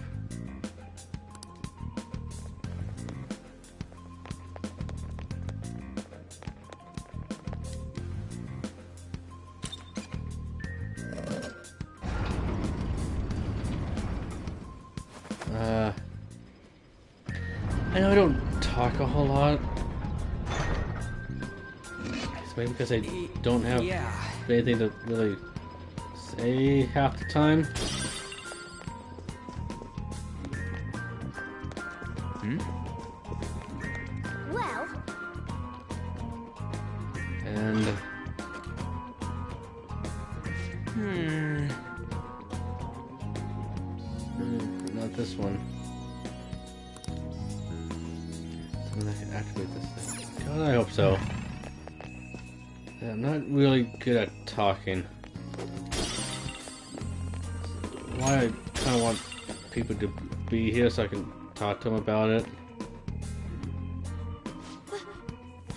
I know I don't talk a whole lot. It's maybe because I don't have anything to really say half the time. Well, And not this one. Something that can activate this thing. God, I hope so. Yeah, I'm not really good at talking. Why I kind of want people to be here so I can talk to them about it.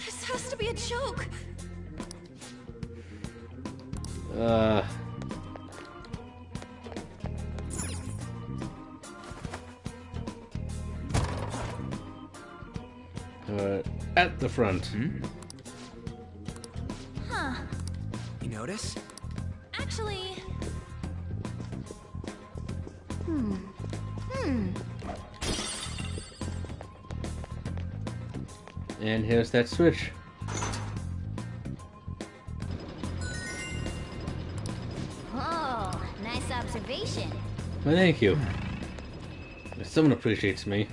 This has to be a joke. At the front. Huh. You notice? Actually... And here's that switch. oh, nice observation. Well, thank you. If someone appreciates me.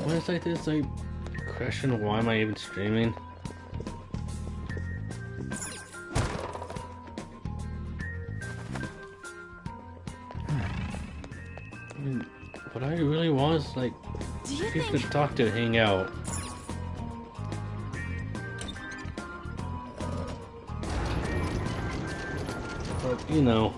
When it's like this, I question why am I even streaming? I mean, what I really want is like people to talk to, hang out. But you know.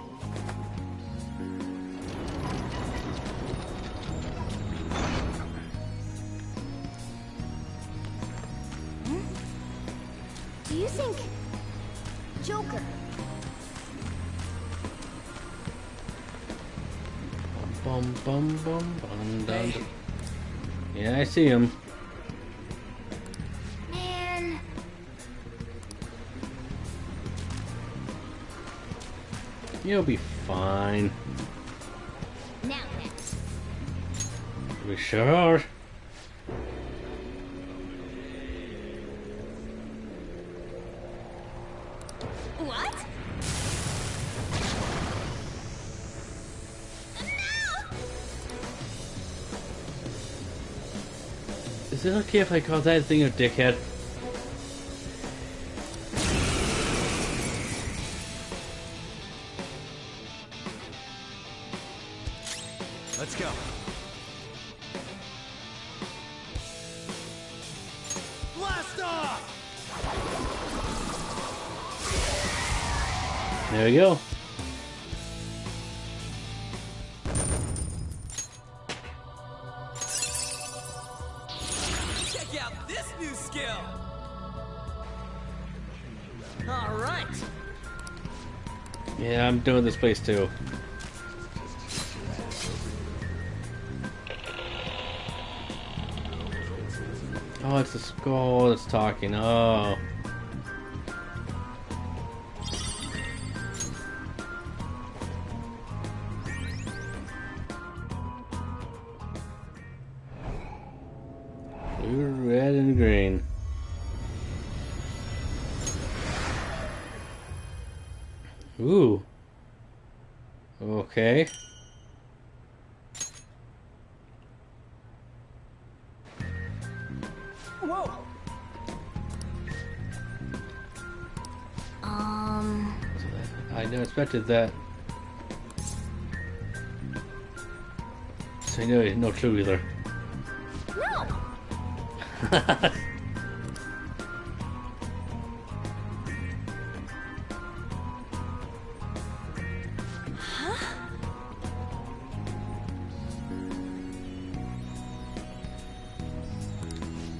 Do you think... Joker? Bum bum bum bum dum. Yeah, I see him. Man... You'll be fine. Now, We sure are. What? Is it okay if I call that thing a dickhead? Let's go. Blast off! There we go. Check out this new skill! Alright! Yeah, I'm doing this place too. Oh, it's the skull that's talking. Oh. Blue, red, and green. Ooh. Okay. Whoa! I never expected that. Yes, I know. No clue either. No!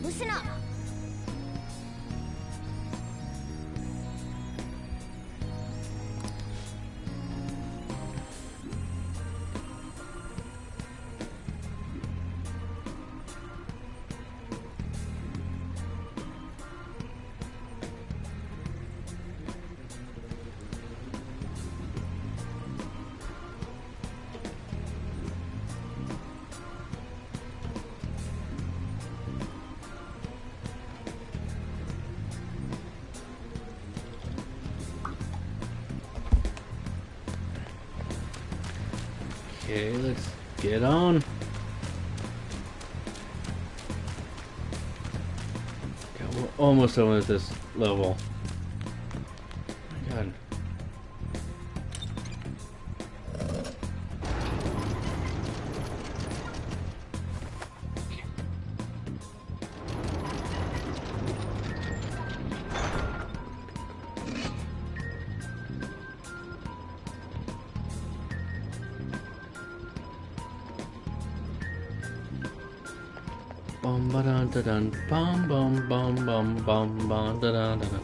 Listen up. Okay, let's get on. God, we're almost done with this level. Oh my God. Bum ba dun da dun bum bum bum bum bum bum da dun da dun.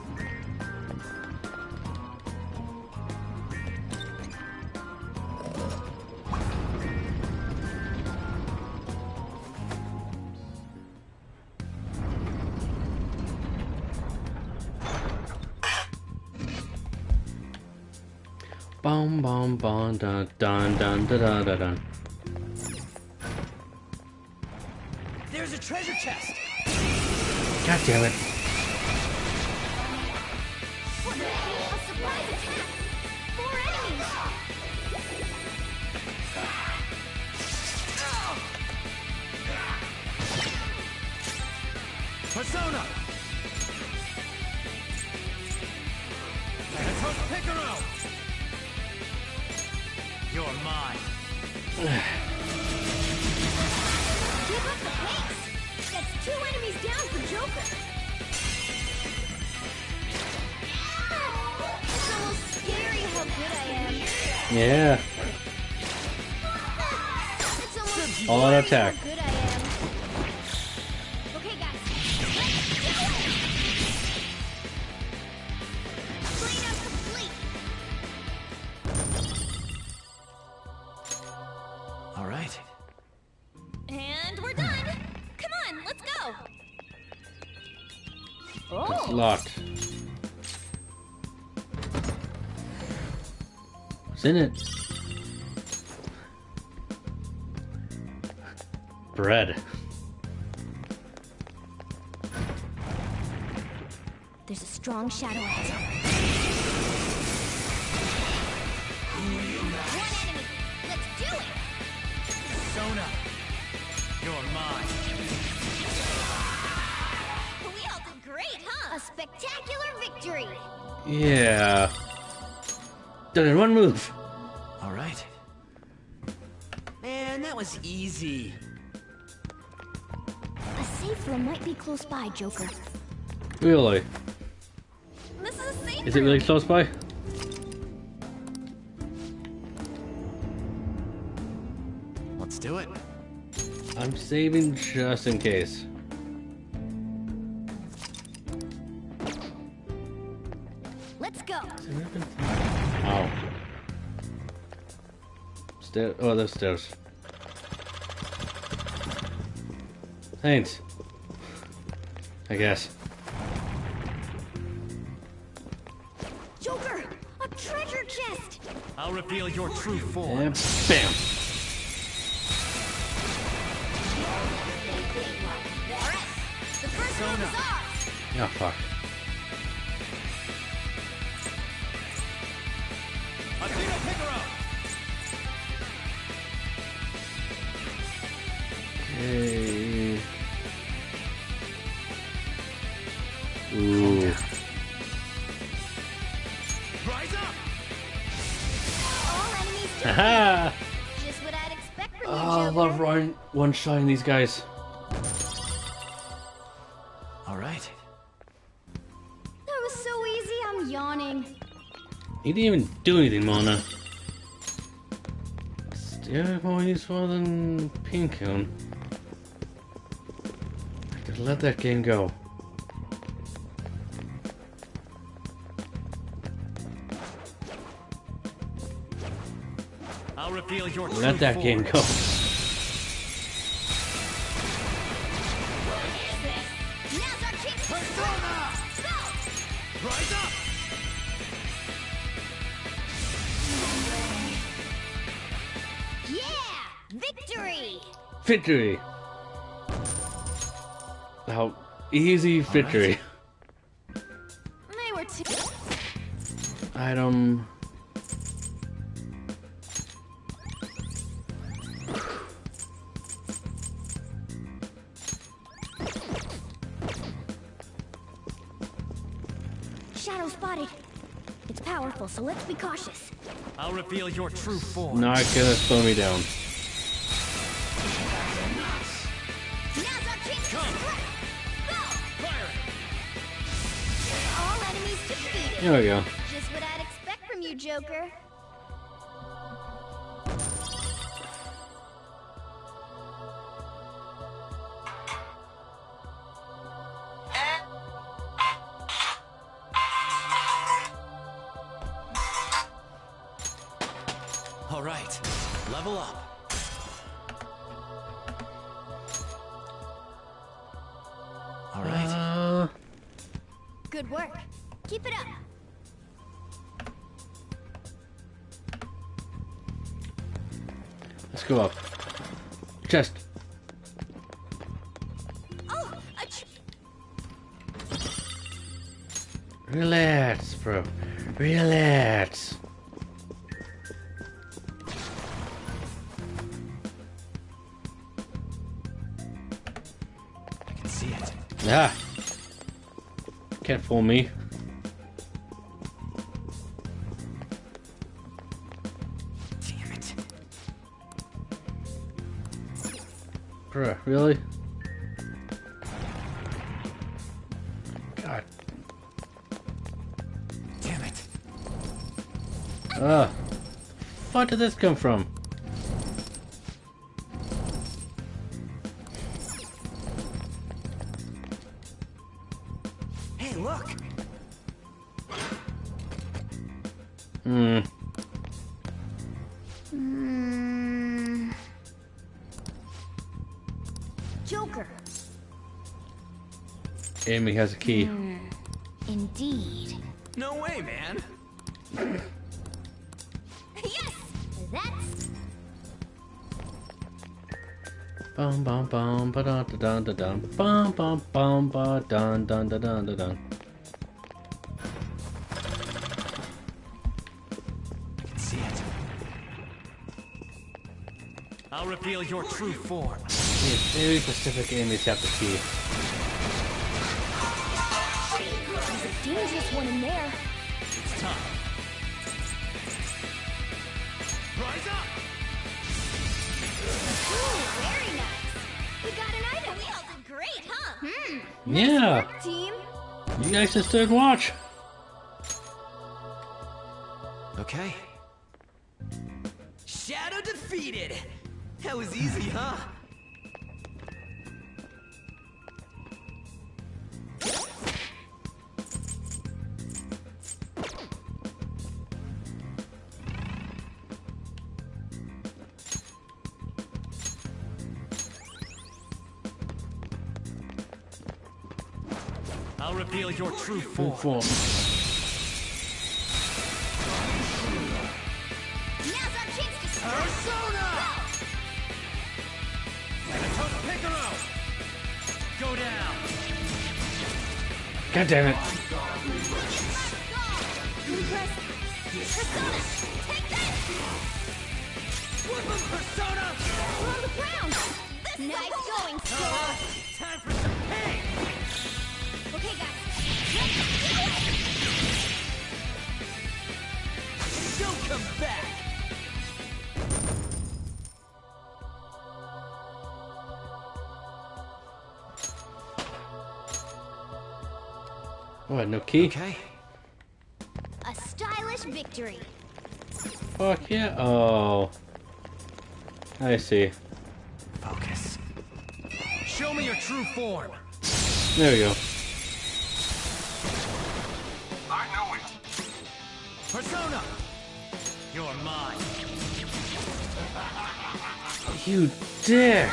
Bum bum bum dun dun dun da da da dun. There's a treasure chest! God damn it. A surprise attack! 4 enemies! Persona! Let's host Picaro! You're mine. Keep up the pace! That's 2 enemies down for Joker! It's almost scary how good I am. Yeah. It's almost All out scary attack. how good I am. Okay, guys. Let's do it! Plane up complete! All right. And we're done. Come on, let's go. It's locked. What's in it? Bread. There's a strong shadow ahead. One enemy. Let's do it! Persona! You're mine. We all did great, huh? A spectacular victory! Yeah. Done in one move. All right. Man, that was easy. A safe room might be close by, Joker. Really? This is a safe Is it really close by? Let's do it. I'm saving just in case. Let's go! Oh. Stair. Oh, there's stairs. Thanks. I guess. Joker! A treasure chest! I'll reveal your true form. And bam. Alright, the first room is ours! Oh fuck. Akira Picaro! Hey. Ooh. Rise up! All enemies Haha! Just what I'd expect from you, Oh, Joker. love one-shotting these guys. All right. That was so easy, I'm yawning. He didn't even do anything, Mona. Still more useful than Pinkun. Just let that game go. I'll reveal your true Let that form. game go. Rise up! Yeah! Victory! Victory! How easy victory. They were too. Item. Shadow spotted. It's powerful, so let's be cautious. I'll reveal your true form. Not gonna slow me down. Now's our chance to strike! Go! All enemies defeated. There we go. Just what I'd expect from you, Joker. All right. Level up. All right. Good work. Keep it up. Let's go up. Chest. Oh, Relax, bro. Relax. I can see it. Ah. Can't fool me. Damn it. Bruh, really? God. Damn it. Ah. What did this come from? Hey, look! Hmm. Joker. Amy has a key. Indeed. No way, man! Yes! That's... Bum bum bum ba dun dun dun dun bum bum bum ba dun dun dun dun dun dun. I can see it. I'll reveal your true form. It's very specific enemies have the key. There's a dangerous one in there. It's time. Rise up! Ooh, very nice. We got an item. We all did great, huh? Yeah. Work, team. You guys just stood and watch. Okay. Shadow defeated! That was easy, huh? I'll reveal your true form. Now's our chance to strike. Persona! Megaton Piccolo! Go down! God damn it. Persona, take this! Woodland Persona! We're on the ground! Nice going, Sora! Time for some pain! Okay, guys. Let's do it! Don't come back! What, no key? Okay. A stylish victory. Fuck yeah. Oh. I see. Focus. Show me your true form. There we go. I know it. Persona, you're mine. You dick.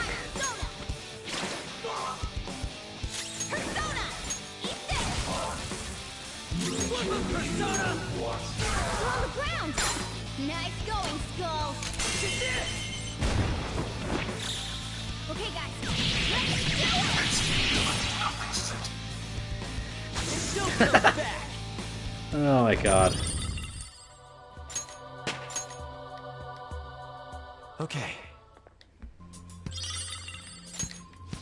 Persona! You're on the ground! Nice going, Skull! Okay, guys. Let's do it! Oh my god. Okay.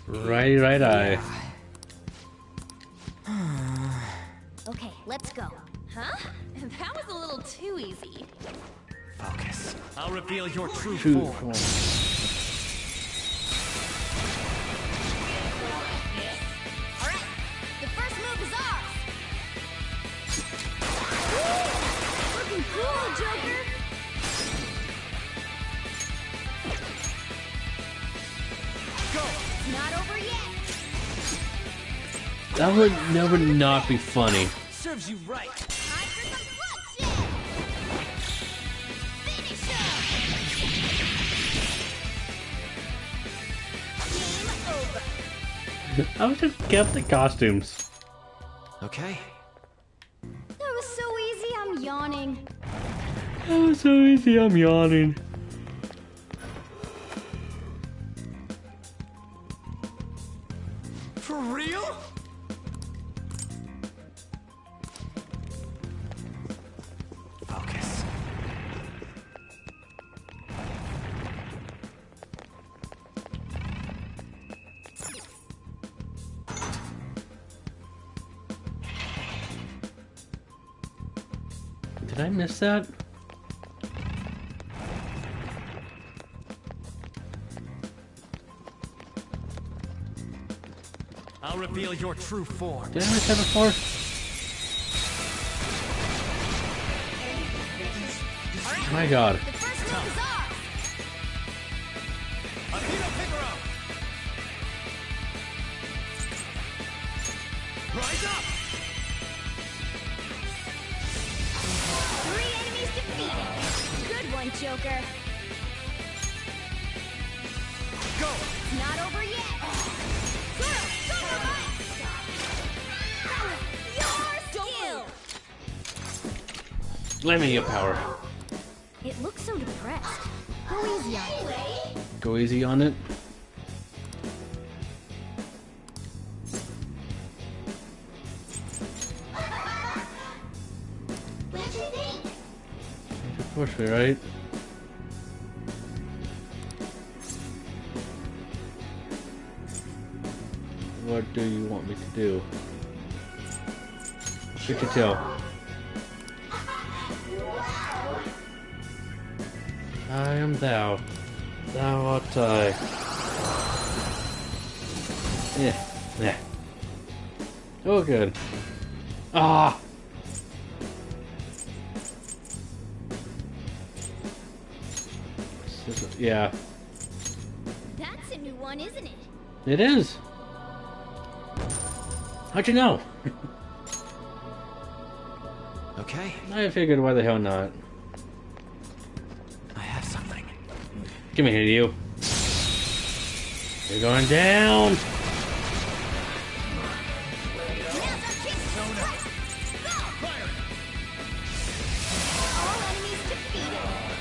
Right eye. Okay, let's go. Huh? That was a little too easy. Focus. I'll reveal your true True form. form. Alright, the first move is ours! Looking cool, Joker! Go! It's not over yet! That would never not be funny. Serves you right. Time for some bloodshed! Finish him! Game over! I would have kept the costumes. Okay. That was so easy, I'm yawning. That was so easy, I'm yawning. For real? Focus. Did I miss that? I'll reveal your true form. Did I miss that before? My god. The first move is ours! Akira Figaro! Rise up! 3 enemies defeated! Good one, Joker! Go! It's not over yet! Zoro! Zoro Light! Your skill! Let me get power. It looks so depressed. Go easy on it. Go easy on it. What'd you think? Push me, right? What do you want me to do? Shoot your tail. I am thou. Thou art I. Yeah. Yeah. Oh, good. Ah! Yeah. That's a new one, isn't it? It is. How'd you know? Okay. I figured why the hell not. I have something. Give me here, you. You're going down.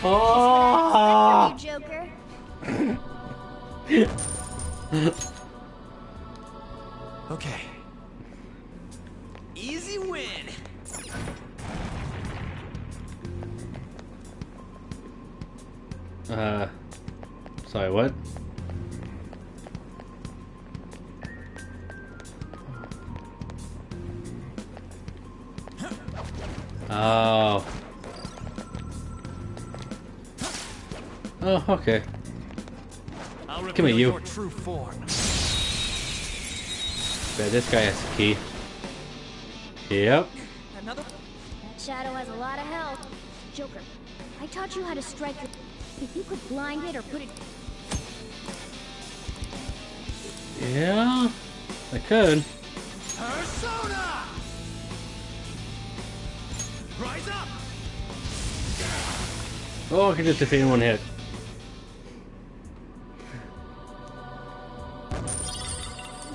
Oh! Joker. Okay. Easy win. Sorry, what? Oh. Oh, okay. Come here, you. Your true form. Bet this guy has a key. Yep. Another. Shadow has a lot of health. Joker, I taught you how to strike. If you could blind it or put it. Yeah, I could. Persona! Rise up! Oh, I can just defeat in one hit.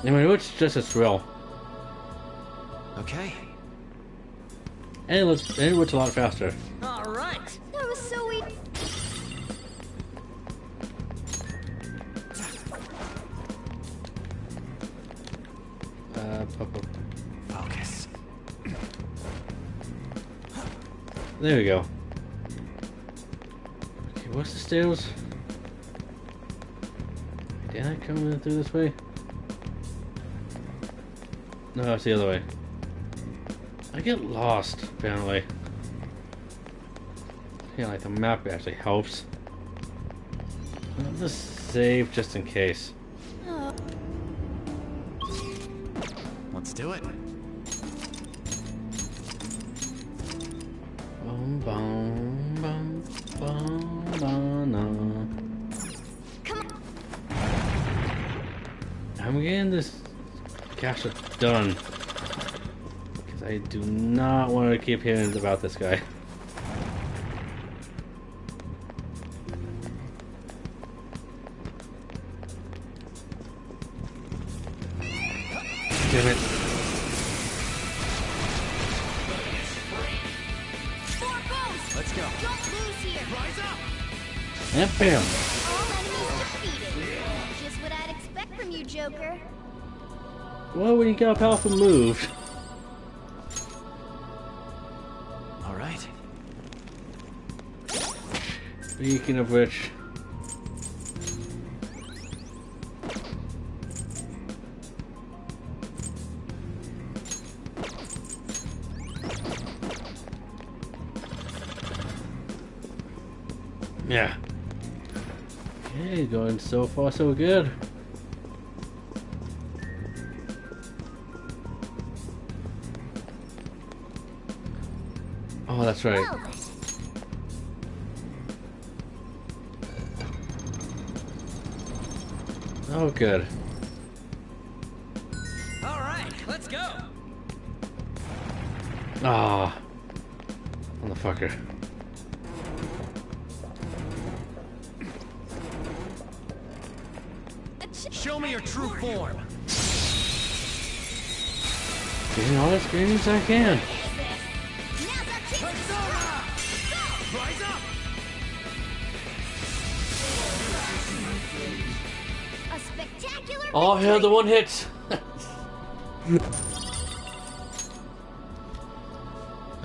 Anyway, it's just a thrill. Okay. And it works a lot faster. All right. That was so easy. Focus. There we go. Okay, what's the stairs? Did I come in through this way? No, it's the other way. I get lost, apparently. Yeah, like the map actually helps. I'll just save just in case. Let's do it. Boom, boom, boom, boom, boom, Come on. I'm getting this capture done. Because I do not want to keep hearing about this guy. Damn it. Let's go. Don't lose here. Rise up! And bam. All enemies defeated. Just what I'd expect from you, Joker. Well, when you got a powerful move. Alright. Speaking of which. Yeah. Okay, going so far so good. Oh, that's right. Oh, good. All right, let's go. Ah, motherfucker. Show me your true form. Getting all the screens I can. Persona! Rise up! A spectacular. Oh, yeah, the one hit.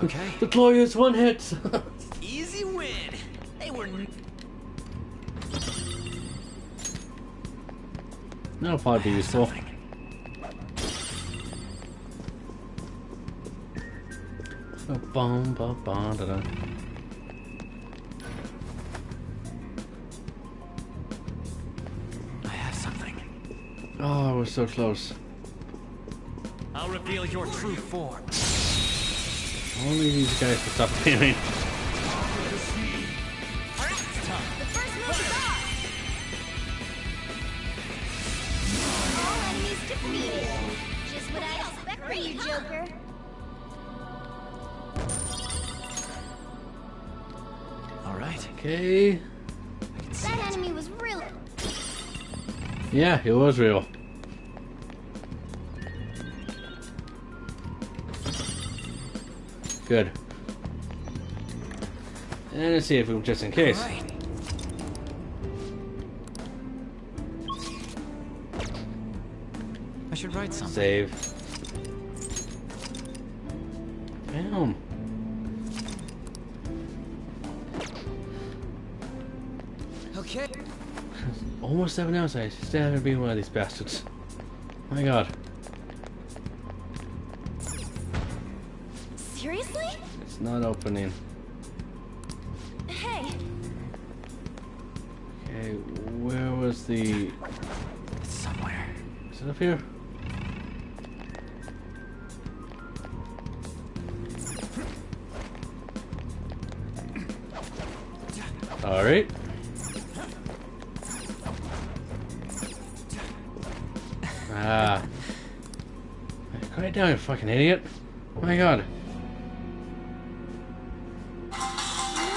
Okay. The glorious one hit. Easy win. They were. That'll probably be useful. Bum, bum, bum, da, da. I have something. Oh, we're so close. I'll reveal your true form. Only these guys can stop failing. The first move is off. All enemies defeated. Just what I'd expect from you, Joker. Alright. Okay. That enemy was really. Yeah, it was real. Good. And let's see if we just in case. Right. I should write something. Save. Bam. Okay. Almost 7 hours. I still haven't been one of these bastards. My God. Seriously? It's not opening. Hey, Okay, where was the... It's somewhere. Is it up here? Alright. Ah. Quiet down, you fucking idiot. Oh my god.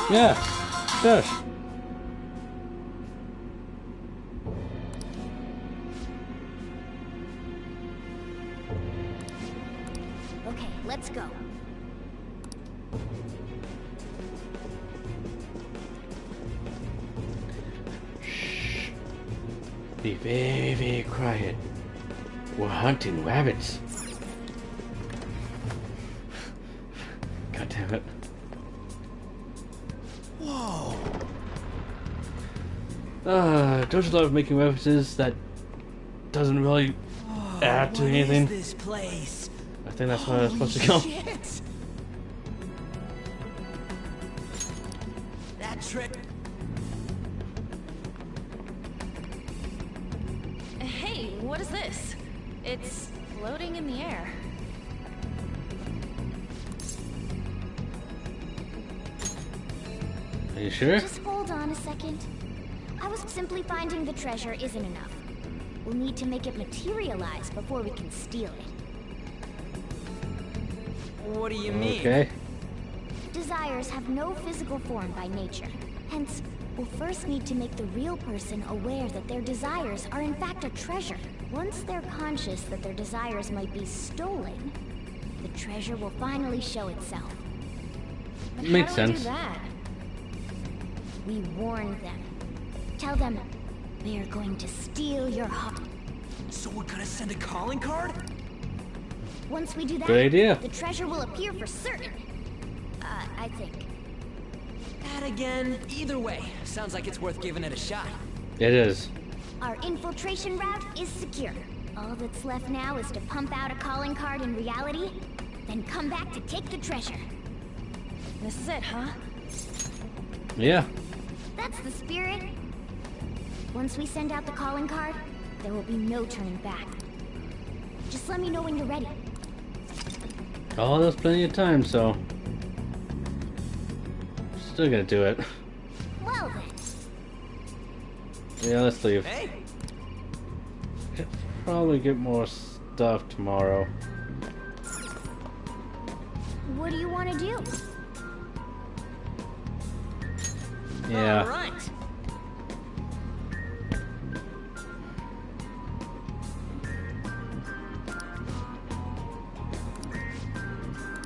Yeah. Fish. Okay, let's go. Shh. Be very, very quiet. We're hunting rabbits. God damn it. Whoa. Don't you love making references that doesn't really add to anything? What is this place? I think that's where I was supposed to go. Shit. That trick. Hey, what is this? It's floating in the air. Are you sure? Just hold on a second. I was simply finding the treasure isn't enough. We'll need to make it materialize before we can steal it. What do you mean? Okay. Desires have no physical form by nature. Hence, we'll first need to make the real person aware that their desires are in fact a treasure. Once they're conscious that their desires might be stolen, the treasure will finally show itself. But Makes how do we sense. do that? We warn them. Tell them, we're going to steal your heart. So we're gonna send a calling card? Once we do that, Good idea. the treasure will appear for certain. I think. That again. Either way, sounds like it's worth giving it a shot. It is. Our infiltration route is secure. All that's left now is to pump out a calling card in reality, then come back to take the treasure. This is it, huh? Yeah. That's the spirit. Once we send out the calling card, there will be no turning back. Just let me know when you're ready. Oh, there's plenty of time, so still gonna do it. Well then. Yeah, let's leave. Hey. Probably get more stuff tomorrow. What do you want to do? Yeah. All right.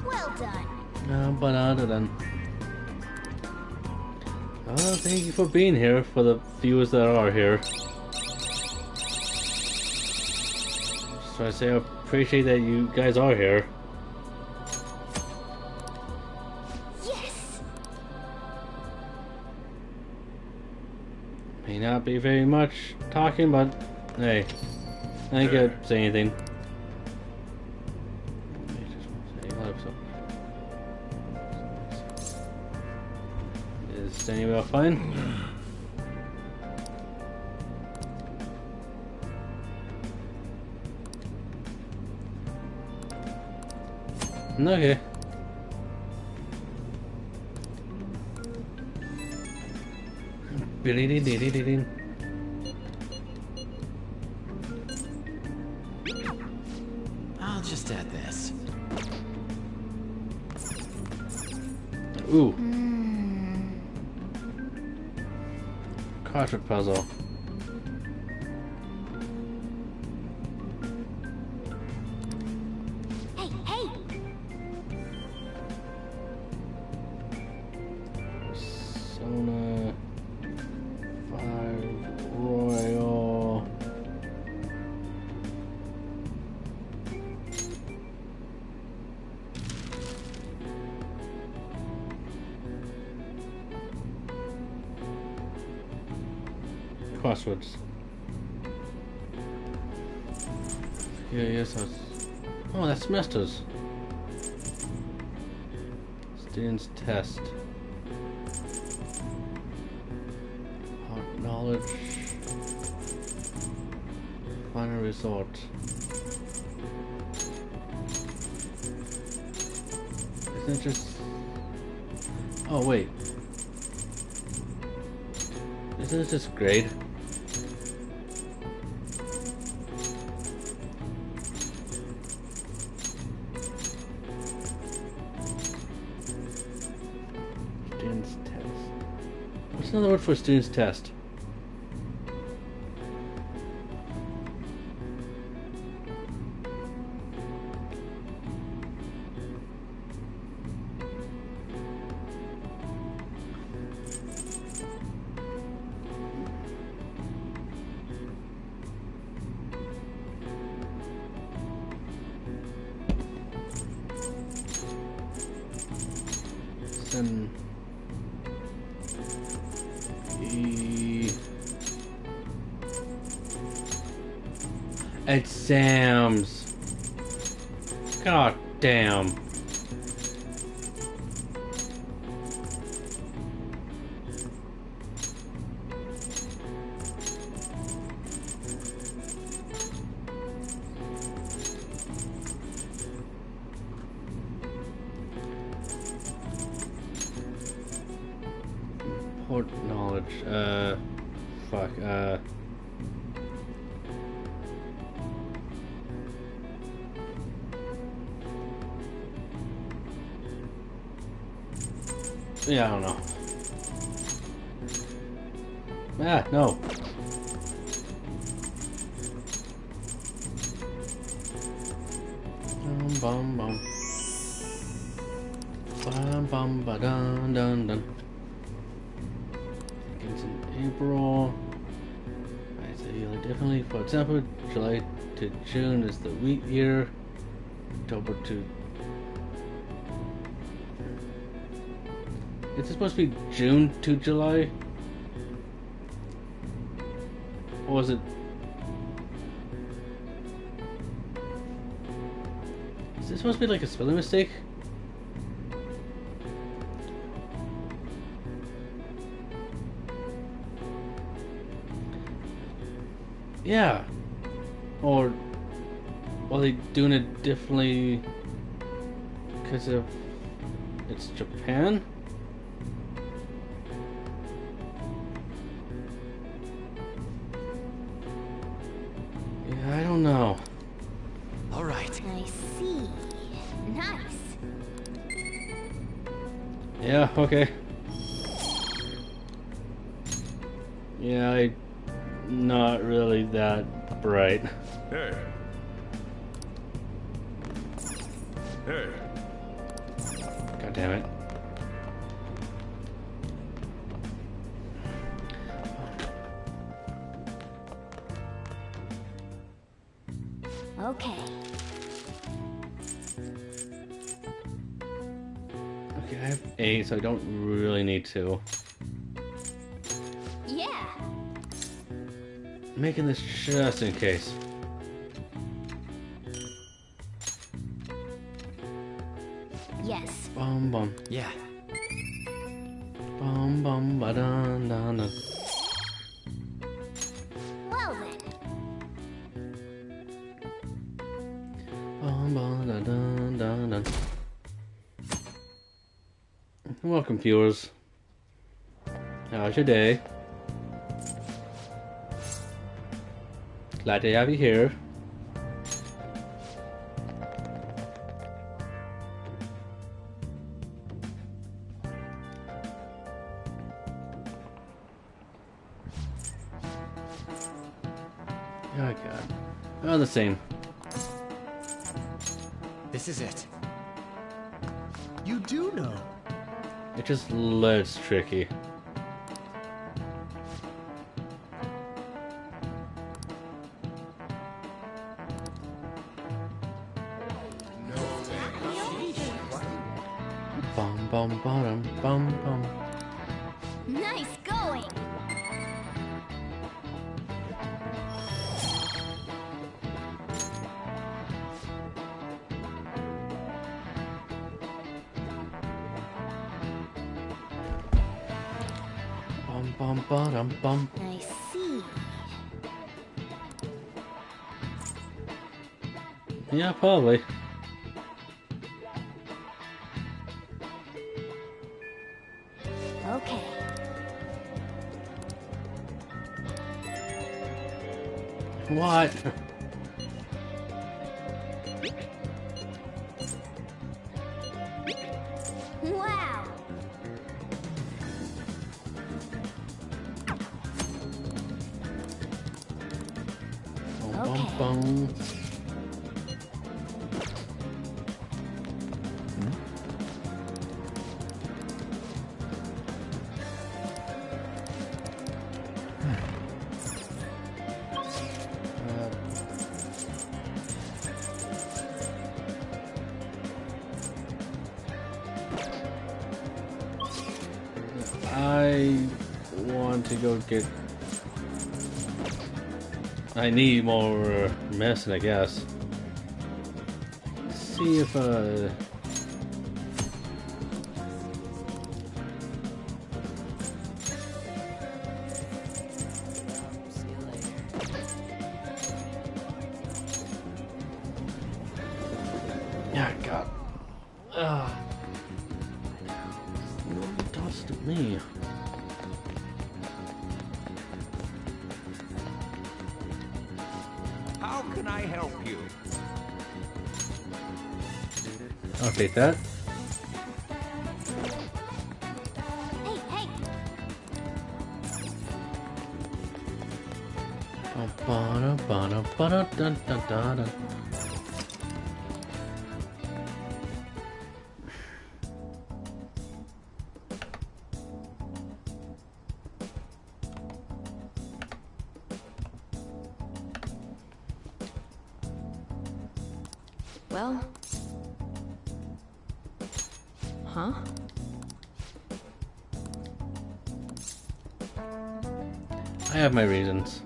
Well done. But other than... thank you for being here, for the viewers that are here. So I say I appreciate that you guys are here. Yes. May not be very much talking, but hey, I ain't gonna say anything. Is anywhere fine? Okay. Billy-dee-dee-dee-dee. I'll just add this. Ooh. Cartridge puzzle. Hey, hey! Persona 5 Royal. Crossroads. Yeah, yes, that's... Oh, that's semesters. Students test. Hot knowledge. Final resort. Isn't it just... Oh, wait. Isn't this just great? Students test. What's another word for students test? Exams. God damn. Port knowledge. Fuck. Yeah, I don't know. Ah, no. Bum bum. Bum bum ba dun dun dun. It's in April. I say differently. For example, July to June is the wheat year. October to. Is it supposed to be June to July? Or was it? Is this supposed to be like a spelling mistake? Yeah. Or are they doing it differently because of it's Japan? I don't know. All right. I see. Nice. Yeah, okay. Yeah, I'm not really that bright. Hey. Hey. God damn it. Okay. Okay, I have 8, so I don't really need to. Yeah. I'm making this just in case. Yes. Bum bum. Yeah. Bum bum ba dun dun dun. Well then. Bum bum da dun dun dun. Welcome, viewers. How's your day? Glad to have you here. Oh god. Oh, the same. This is it. You do know. It just looks tricky. Bum bum bum bum bum. Nice going. Bum bum bum bum. I see. Yeah, probably. Okay. What? Wow! Bum, bum. I want to go get... I need more medicine, I guess. Let's see if yeah, God. Nobody dusted me. How can I help you? I'll take that. Hey, hey! Ba-da-ba-da-ba-da-dun-dun-dun-dun. Well... Huh? I have my reasons.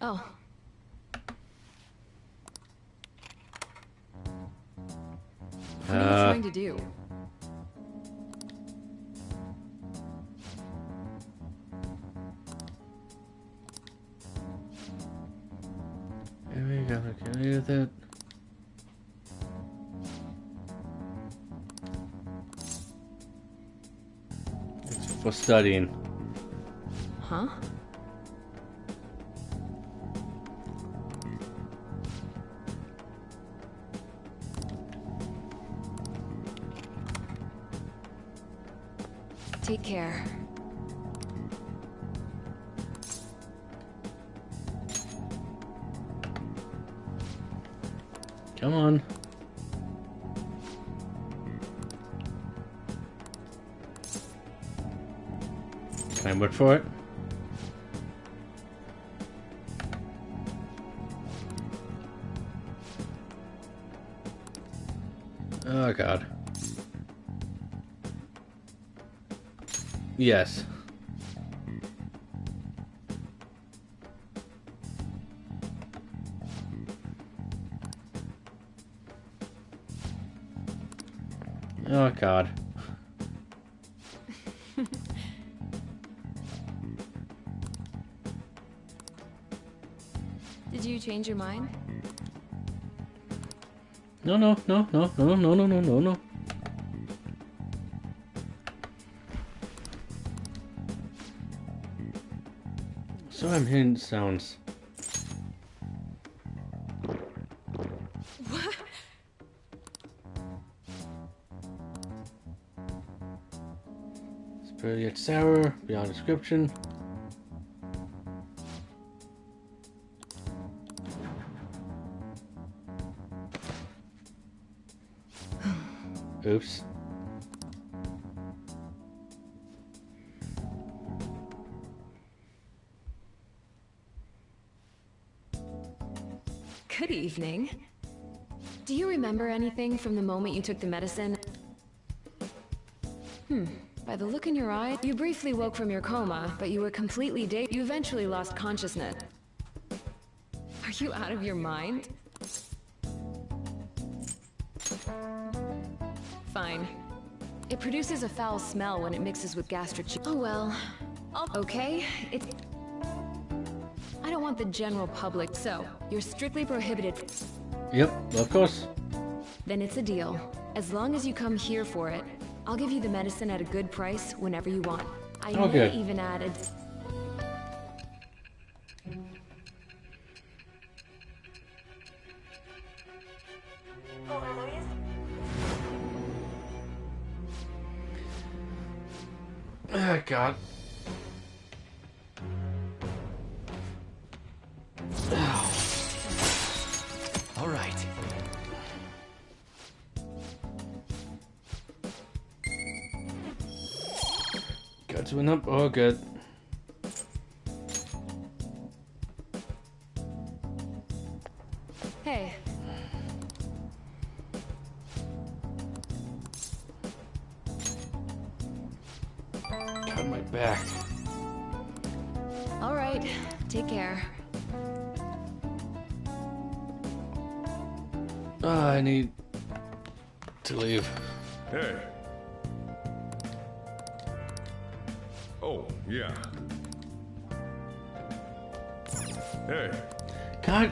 Oh. What are you trying to do? There we go, can I do that? It's for studying. Huh? Take care. Come on. Can I work for it? Oh God. Yes. Oh God. Did you change your mind? No, no, no, no, no, no, no, no, no, no. So I'm hearing sounds. What? Spirit yet sour, beyond description. Oops. Good evening. Do you remember anything from the moment you took the medicine? By the look in your eye, you briefly woke from your coma, but you were completely dazed. You eventually lost consciousness. Are you out of your mind? Fine. It produces a foul smell when it mixes with gastric juice. Oh well. Okay, it's... I don't want the general public, so you're strictly prohibited. Yep, of course. Then it's a deal. As long as you come here for it, I'll give you the medicine at a good price whenever you want. I Oh, may good. even added... Oh, God. All right. Got to an up. Oh, good. Hey. Got my back. All right. Take care. I need to leave. Hey. Oh, yeah. Hey. God.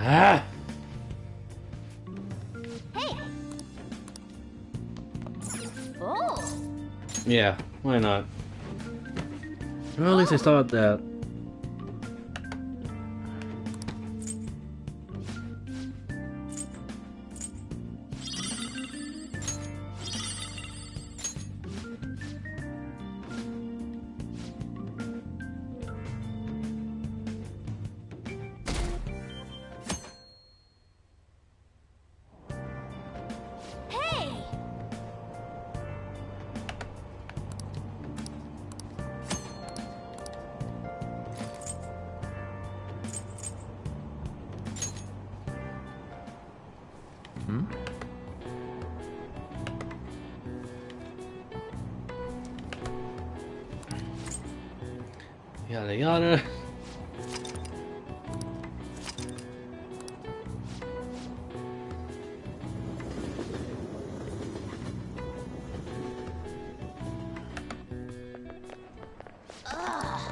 Ah. Hey. Oh. Yeah, why not? Well, at least I thought that. Hey. Hmm? Yada yada. Ugh.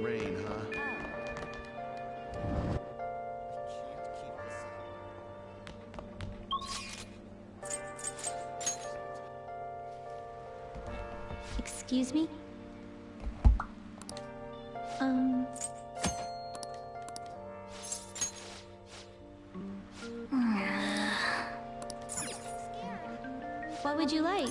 Rain, huh? Excuse me? What would you like?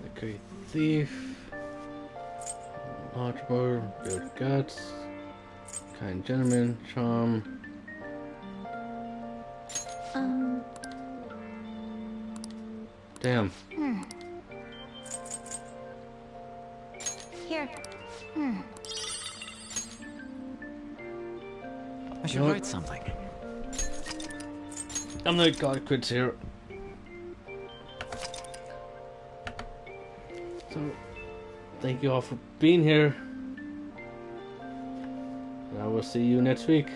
The Great Thief. Large Bar, Build Guts. Kind Gentleman, Charm. Damn. Here. I should You know what? write something. I'm the God quits here. So, thank you all for being here. And I will see you next week.